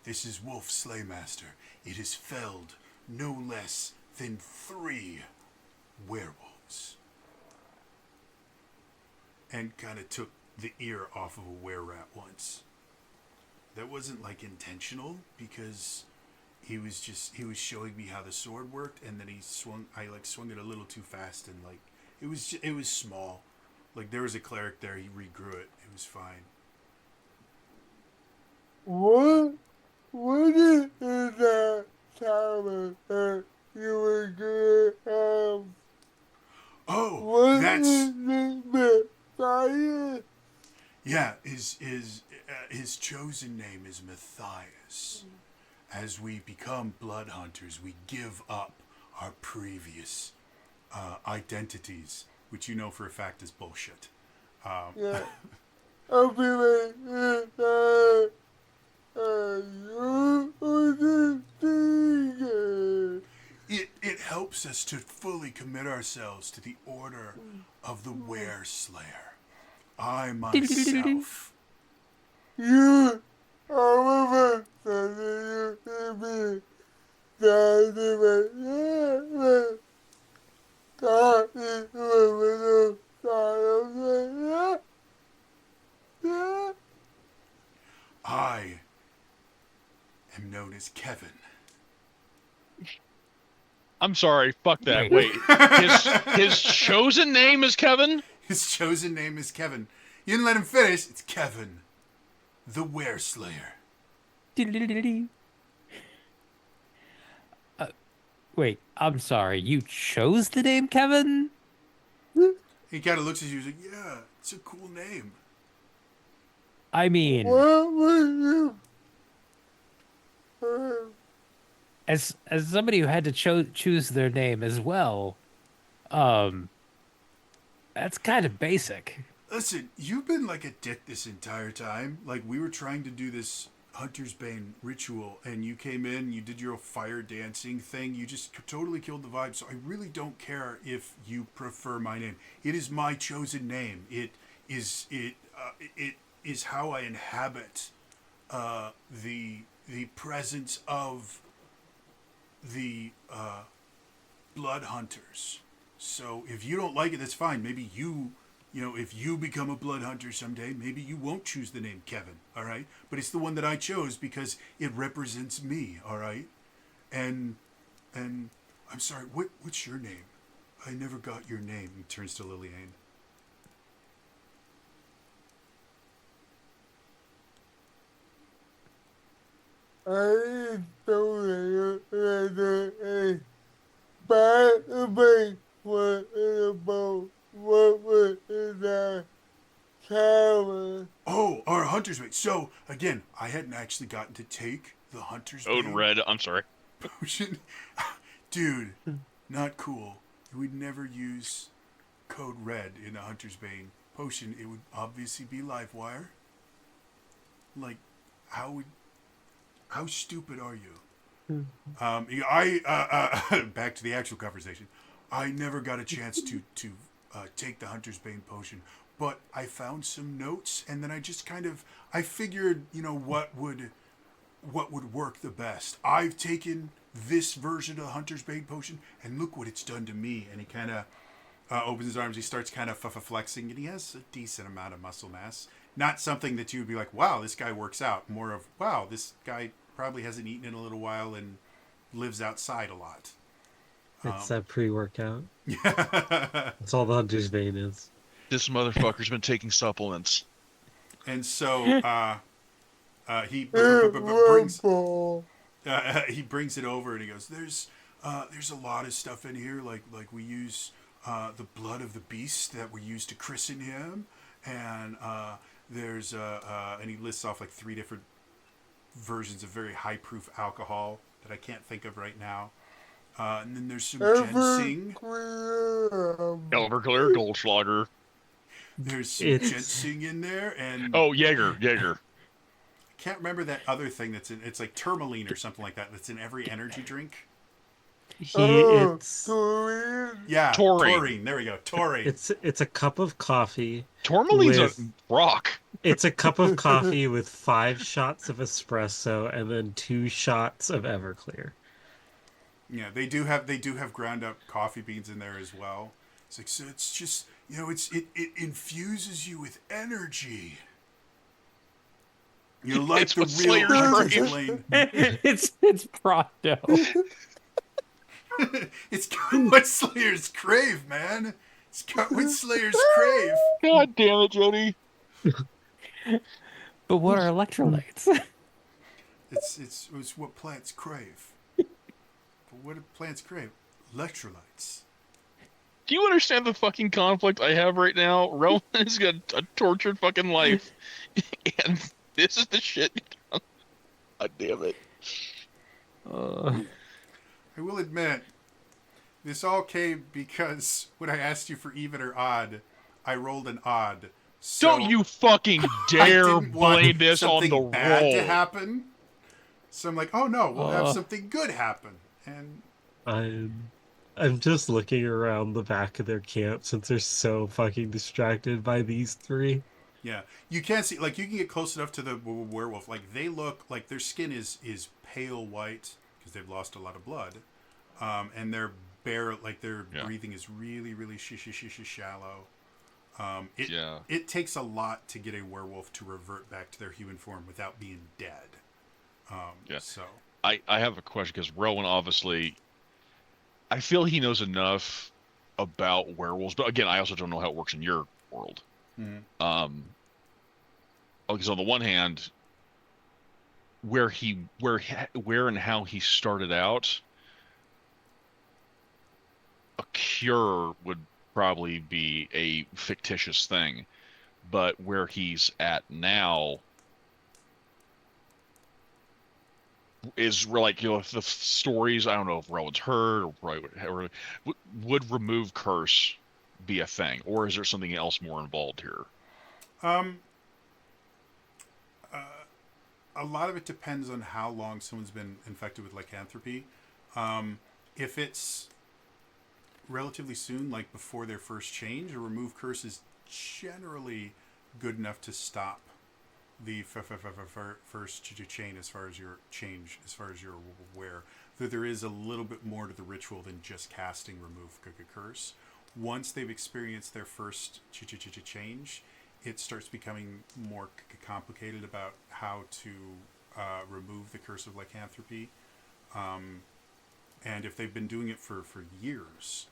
This is Wolf Slaymaster. It has felled no less than 3 werewolves. And kind of took the ear off of a were-rat once. That wasn't intentional because he was showing me how the sword worked, and then I swung it a little too fast, and it was small. There was a cleric there, he regrew it. It was fine. What is that timer that you were gonna have? Oh, What that's is this Messiah? yeah. His chosen name is Matthias. As we become blood hunters, we give up our previous identities, which you know for a fact is bullshit. Yeah. I'll be like, you understand? It helps us to fully commit ourselves to the order of the Were Slayer. I myself. You are a person, you be I am known as Kevin. I'm sorry, fuck that. Wait. Wait, his chosen name is Kevin? His chosen name is Kevin. You didn't let him finish. It's Kevin, the Were Slayer. Wait, I'm sorry. You chose the name Kevin? He kind of looks at you. He's like, "Yeah, it's a cool name." I mean, What would you? as somebody who had to choose their name as well, that's kind of basic. Listen, you've been like a dick this entire time. We were trying to do this Hunter's Bane ritual, and you came in, you did your fire dancing thing. You just totally killed the vibe. So I really don't care if you prefer my name. It is my chosen name. It is how I inhabit the presence of the blood hunters. So if you don't like it, that's fine. Maybe if you become a blood hunter someday, maybe you won't choose the name Kevin, all right? But it's the one that I chose because it represents me, all right? And I'm sorry, what's your name? I never got your name. He turns to Lillian. I don't know what about what was that? Hunter's Bane. So again, I hadn't actually gotten to take the Hunter's Code Bane Red. I'm sorry. potion. Dude, not cool. You would never use Code Red in a Hunter's Bane potion. It would obviously be Livewire. Like, how stupid are you? Back to the actual conversation. I never got a chance to take the Hunter's Bane potion, but I found some notes, and then I just I figured, what would work the best. I've taken this version of the Hunter's Bane potion, and look what it's done to me. And he kind of opens his arms. He starts kind of flexing, and he has a decent amount of muscle mass. Not something that you would be like, wow, this guy works out. More of, wow, this guy probably hasn't eaten in a little while and lives outside a lot. It's that pre-workout. Yeah. That's all the Hunter's Bane is. This motherfucker's been taking supplements. And so he Hey, brings Grandpa. he brings it over, and he goes, "There's a lot of stuff in here. Like we use the blood of the beast that we use to christen him, and there's and he lists off like 3 different versions of very high proof alcohol that I can't think of right now. And then there's some ginseng. Elverclear, Goldschlager. There's some It's- ginseng in there, and Oh, Jaeger. I can't remember that other thing that's in. It's like tourmaline or something like that. That's in every energy drink. It's Taurine. Yeah, Taurine. There we go. Taurine. it's a cup of coffee. Tourmaline's With- a rock. It's a cup of coffee with 5 shots of espresso and then 2 shots of Everclear. Yeah, they do have ground up coffee beans in there as well. It's like, so it's just, it infuses you with energy. You like It's the what real Slayer's Hunter's brain. Bane. it's pronto. It's got what Slayers crave, man. It's got what Slayers crave. God damn it, Jody. But what are electrolytes? It's what plants crave. But what do plants crave? Electrolytes. Do you understand the fucking conflict I have right now? Rowan has got a tortured fucking life, and this is the shit. God damn it. I will admit, this all came because when I asked you for even or odd, I rolled an odd. So Don't you fucking I dare didn't want blame this on something the bad to roll. happen. So I'm like, oh no, we'll have something good happen. And I'm just looking around the back of their camp since they're so fucking distracted by these 3. yeah, you can't see, like, you can get close enough to the werewolf. Like, they look like their skin is pale white because they've lost a lot of blood. And their breathing is really, really shallow. It takes a lot to get a werewolf to revert back to their human form without being dead. So I have a question because Rowan obviously, I feel he knows enough about werewolves, but again, I also don't know how it works in your world. Because on the one hand, where and how he started out, a cure would probably be a fictitious thing, but where he's at now is like, the stories, I don't know if Rowan's heard or probably would remove curse be a thing, or is there something else more involved here? A lot of it depends on how long someone's been infected with lycanthropy. If it's relatively soon, like before their first change, a remove curse is generally good enough to stop the first chain as far as your change, as far as you're aware. Though there is a little bit more to the ritual than just casting remove curse. Once they've experienced their first change, it starts becoming more complicated about how to remove the curse of lycanthropy. And if they've been doing it for years,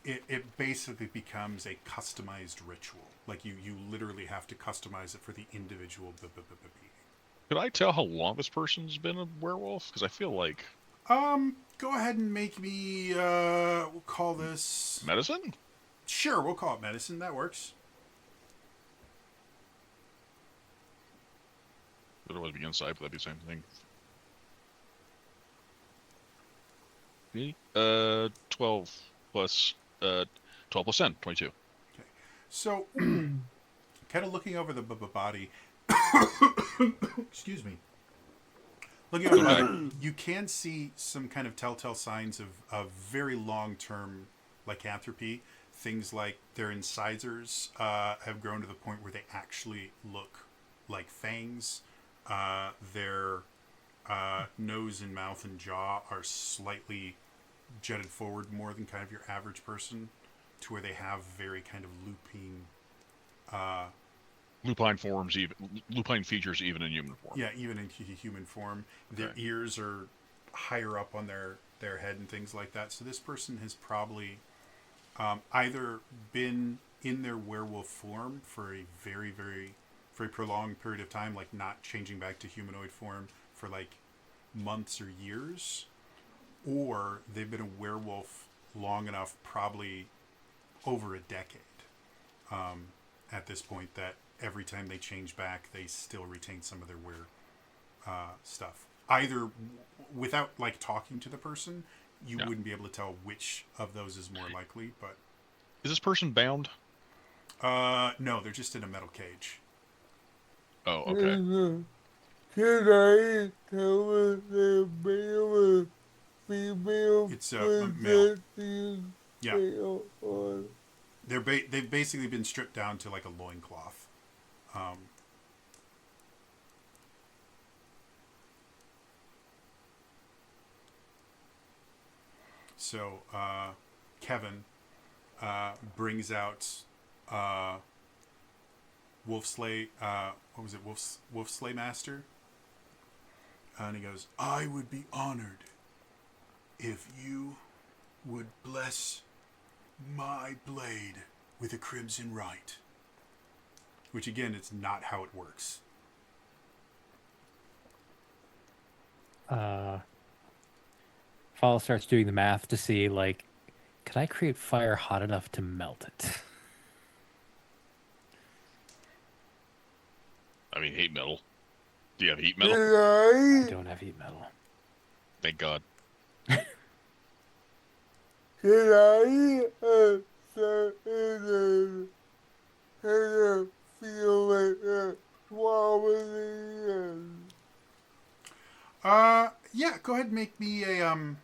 it basically becomes a customized ritual. Like you literally have to customize it for the individual being. Could I tell how long this person's been a werewolf? Because I feel like Go ahead and make me. We'll call this medicine. Sure, we'll call it medicine. That works. Otherwise, it'd be inside, but that'd be the same thing. 12 plus 12 plus 10, 22. Okay. So, kind of looking over the body. Excuse me. Looking over the body, you can see some kind of telltale signs of very long-term lycanthropy. Things like their incisors have grown to the point where they actually look like fangs. Their nose and mouth and jaw are slightly jutted forward more than kind of your average person, to where they have very kind of lupine. Lupine forms, even lupine features, even in human form. Yeah, even in human form. Their ears are higher up on their head and things like that. So this person has probably either been in their werewolf form for a very prolonged period of time, like not changing back to humanoid form for like months or years, or they've been a werewolf long enough, probably over a decade, at this point, that every time they change back, they still retain some of their weird stuff. Either without like talking to the person, you wouldn't be able to tell which of those is more likely. But is this person bound? no, they're just in a metal cage. Oh, okay. Can I tell the male or female? It's a male. Yeah. Male or... They've basically been stripped down to like a loincloth. So Kevin brings out Wolfslay. What was it? Wolfslay Master. And he goes, "I would be honored if you would bless my blade with a crimson rite." Which again, it's not how it works. Fall starts doing the math to see, like, could I create fire hot enough to melt it? I mean, heat metal. Do you have heat metal? I don't have heat metal. Thank God. Can I start in a feel like a quality? Yeah, go ahead and make me a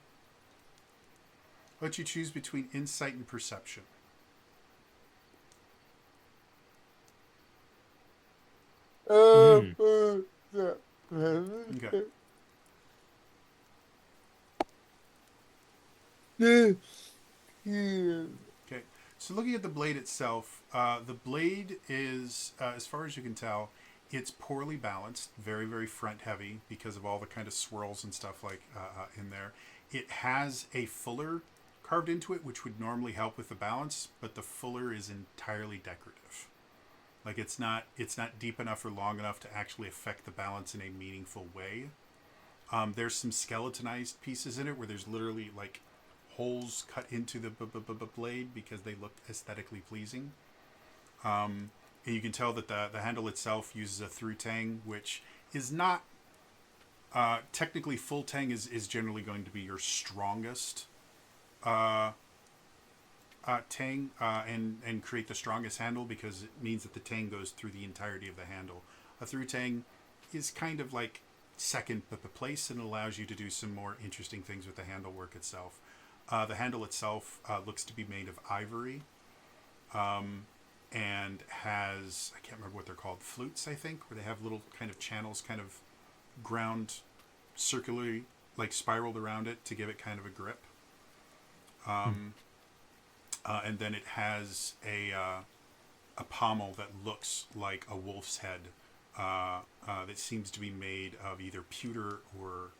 let you choose between insight and perception. Okay. Okay. So looking at the blade itself, the blade is, as far as you can tell, it's poorly balanced, very front heavy because of all the kind of swirls and stuff like in there. It has a fuller carved into it, which would normally help with the balance, but the fuller is entirely decorative. Like it's not deep enough or long enough to actually affect the balance in a meaningful way. There's some skeletonized pieces in it where there's literally like holes cut into the blade because they look aesthetically pleasing. And you can tell that the handle itself uses a through tang, which is not technically full tang is generally going to be your strongest tang and create the strongest handle, because it means that the tang goes through the entirety of the handle. A through tang is kind of like second place and allows you to do some more interesting things with the handle work itself. The handle itself looks to be made of ivory, and has, I can't remember what they're called, flutes, I think, where they have little kind of channels kind of ground circularly, like spiraled around it to give it kind of a grip. And then it has a pommel that looks like a wolf's head, that seems to be made of either pewter or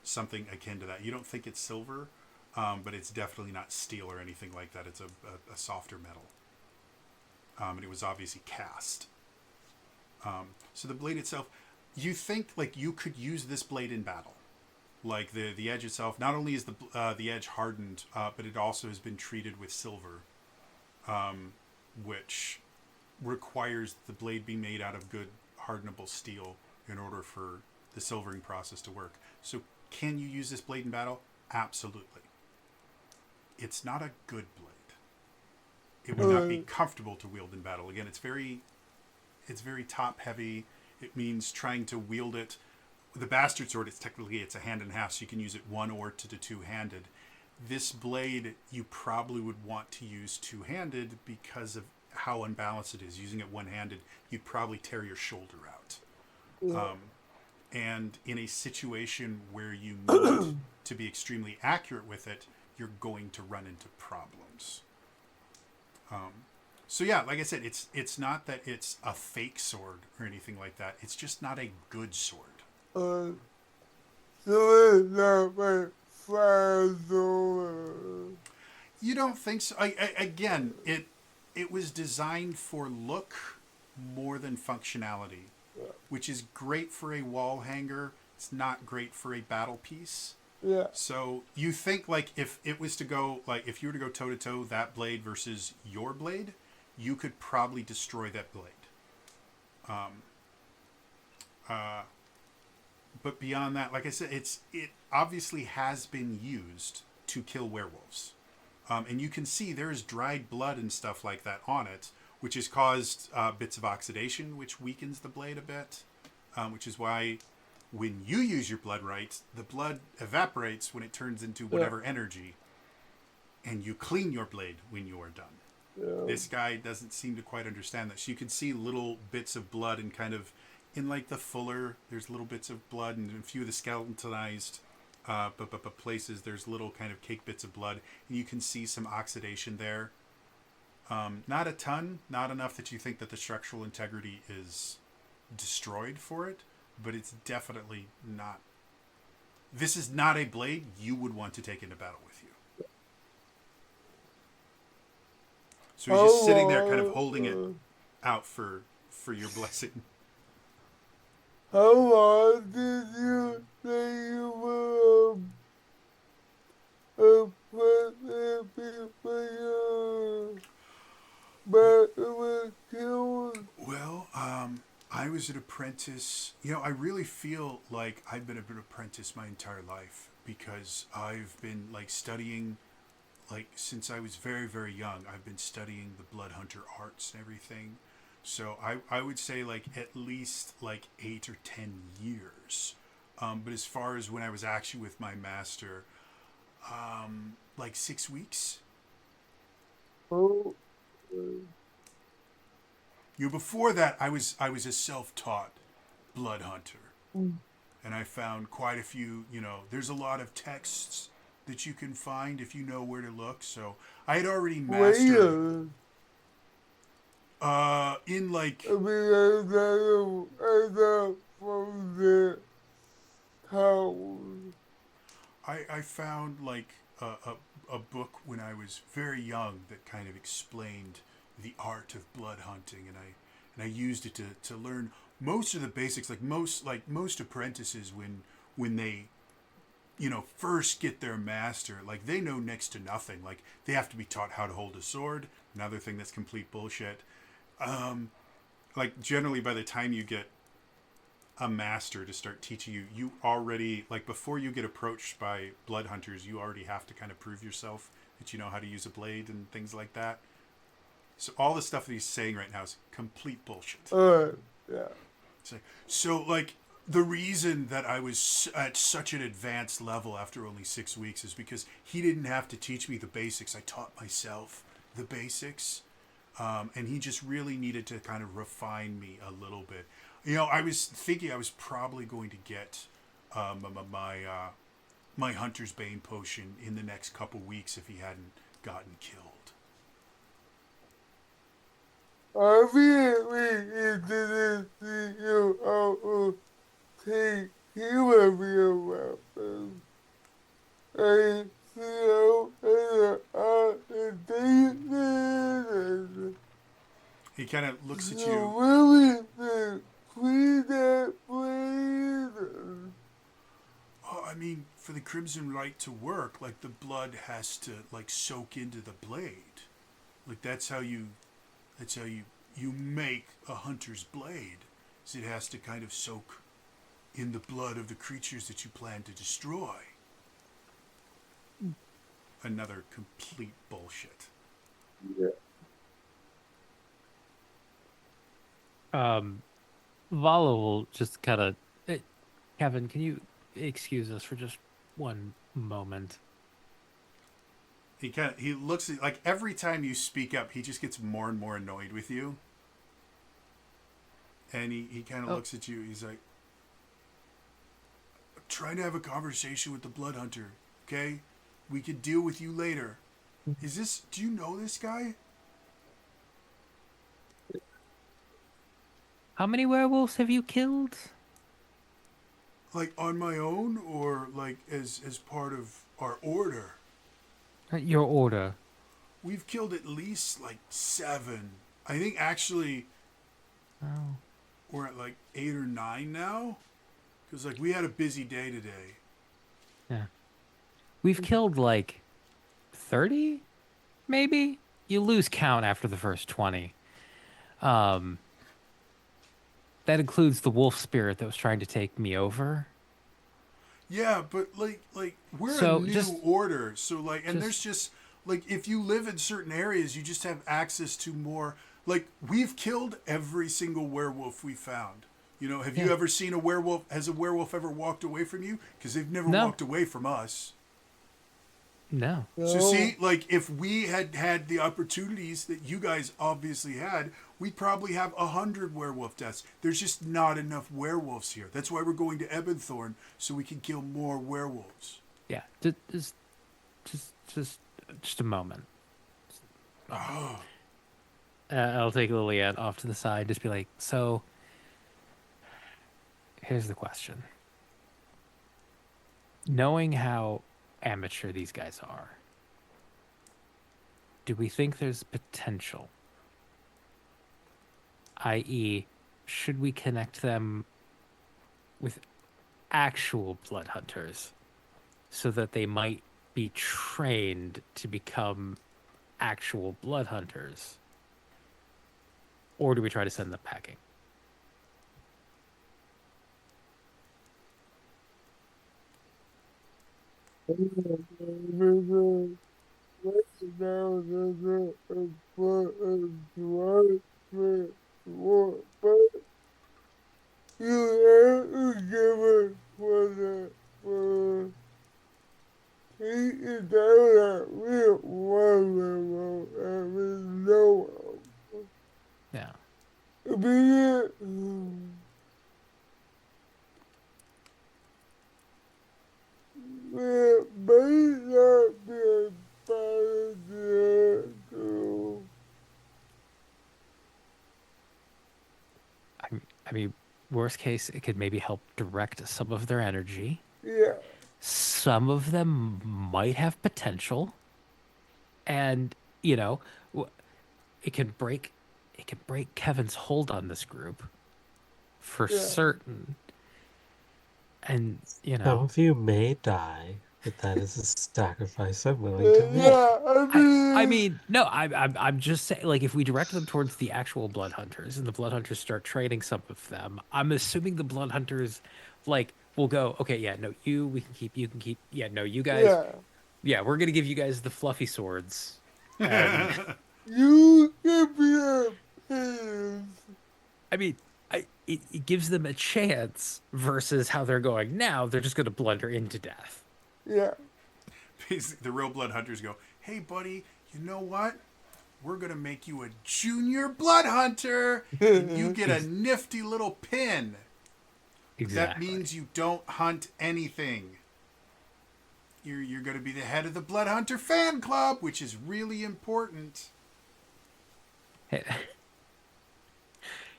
something akin to that. You don't think it's silver, but it's definitely not steel or anything like that. It's a softer metal. And it was obviously cast. So the blade itself, you think like you could use this blade in battle. Like the edge itself, not only is the edge hardened, but it also has been treated with silver, which requires the blade be made out of good hardenable steel in order for the silvering process to work. So can you use this blade in battle? Absolutely. It's not a good blade. It would not be comfortable to wield in battle. Again, it's very top heavy. It means trying to wield it. The bastard sword, it's a hand and a half, so you can use it one or to the two-handed. This blade you probably would want to use two-handed because of how unbalanced it is. Using it one-handed, you'd probably tear your shoulder out. And in a situation where you need to be extremely accurate with it, you're going to run into problems. So yeah, like I said, it's not that it's a fake sword or anything like that. It's just not a good sword. So it's not like fire sword. You don't think so? Again, it was designed for look more than functionality, which is great for a wall hanger. It's not great for a battle piece. Yeah. So you think like if it was to go like if you were to go toe to toe that blade versus your blade, you could probably destroy that blade. But beyond that, like I said, it obviously has been used to kill werewolves. And you can see there's dried blood and stuff like that on it, which has caused bits of oxidation, which weakens the blade a bit, which is why when you use your blood right, the blood evaporates when it turns into whatever energy, and you clean your blade when you are done. Yeah. This guy doesn't seem to quite understand that. So you can see little bits of blood and kind of in like the fuller, there's little bits of blood, and in a few of the skeletonized places, there's little kind of cake bits of blood, and you can see some oxidation there. Not a ton, not enough that you think that the structural integrity is destroyed for it, but it's definitely not. This is not a blade you would want to take into battle with you. So he's just sitting there kind of holding it out for your blessing. How long did you say you were put in before but it was killed? Well, I was an apprentice. You know, I really feel like I've been an apprentice my entire life because I've been like studying, like since I was very, very young. I've been studying the blood hunter arts and everything. So I would say like at least like 8 or 10 years. But as far as when I was actually with my master, like 6 weeks. Oh. You know, before that, I was a self-taught blood hunter, and I found quite a few. You know, there's a lot of texts that you can find if you know where to look. So I had already mastered. In like. I mean, I got from the house. I found like a book when I was very young that kind of explained the art of blood hunting, and I used it to learn most of the basics. Like most apprentices when they, you know, first get their master, like they know next to nothing. Like they have to be taught how to hold a sword. Another thing that's complete bullshit. Like generally by the time you get a master to start teaching you, you already, like before you get approached by blood hunters, you already have to kind of prove yourself that you know how to use a blade and things like that. So all the stuff that he's saying right now is complete bullshit. Yeah. So like the reason that I was at such an advanced level after only 6 weeks is because he didn't have to teach me the basics. I taught myself the basics. And he just really needed to kind of refine me a little bit. You know, I was thinking I was probably going to get my Hunter's Bane potion in the next couple weeks if he hadn't gotten killed. Obviously, it didn't see you out take you of your weapons. I see you in the He kind of looks at you. Really clean that blade. Oh, I mean, for the Crimson Rite to work, like the blood has to like soak into the blade. Like that's how you make a hunter's blade. is it has to kind of soak in the blood of the creatures that you plan to destroy. Another complete bullshit. Yeah. Vala will just kind of. Kevin, can you excuse us for just one moment? He looks at, like, every time you speak up, he just gets more and more annoyed with you. And he kind of looks at you. He's like, I'm trying to have a conversation with the Blood Hunter, okay? We could deal with you later. Do you know this guy? How many werewolves have you killed? Like, on my own, or like as part of our order? Your order. We've killed at least like 7. I think actually Oh. we're at like 8 or 9 now. Because like we had a busy day today. Yeah. We've killed like 30, maybe? You lose count after the first 20. That includes the wolf spirit that was trying to take me over. Yeah, but like we're So, a new just- order, so like, and just- there's just like, if you live in certain areas, you just have access to more. Like, we've killed every single werewolf we found. You know, have you Yeah. ever seen a werewolf? Has a werewolf ever walked away from you? Because they've never No. walked away from us. No. So see, like, if we had had the opportunities that you guys obviously had, we'd probably have 100 werewolf deaths. There's just not enough werewolves here. That's why we're going to Ebonthorn, so we can kill more werewolves. Yeah. Just a moment. I'll take Liliette off to the side, just be like, so, here's the question. Knowing how amateur these guys are, do we think there's potential? I.e., should we connect them with actual blood hunters so that they might be trained to become actual blood hunters? Or do we try to send them packing? Yeah. I mean, worst case, it could maybe help direct some of their energy. Yeah. Some of them might have potential, and it can break Kevin's hold on this group for Yeah. certain. And Some of you may die, but that is a sacrifice I'm willing to make. Yeah, I mean, no, I'm just saying, like, if we direct them towards the actual blood hunters and the blood hunters start training some of them, I'm assuming the blood hunters, like, will go, okay, yeah, no, we can keep, yeah, no, you guys, yeah, we're gonna give you guys the fluffy swords. And, you can be a pig. I mean, it gives them a chance versus how they're going now. They're just gonna blunder into death. Yeah. Basically, the real blood hunters go, hey, buddy, you know what? We're going to make you a junior blood hunter, and you get a nifty little pin. That means you don't hunt anything. You're going to be the head of the Blood Hunter fan club, which is really important.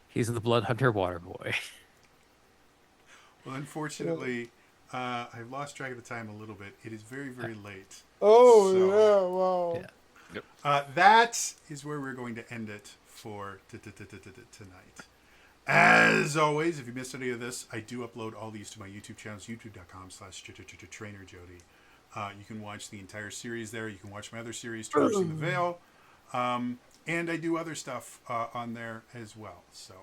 He's the blood hunter water boy. Well, unfortunately, I've lost track of the time a little bit. It is very, very late. Oh, So- yeah, wow. Yeah. That is where we're going to end it for tonight. As always, if you missed any of this, I do upload all these to my YouTube channels, youtube.com/TrainerJody. You can watch the entire series there. You can watch my other series, Traversing the Veil. And I do other stuff on there as well. So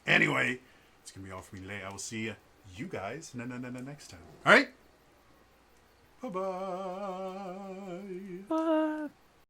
Anyway, it's going to be all for me today. I will see you guys next time. All right? Bye-bye.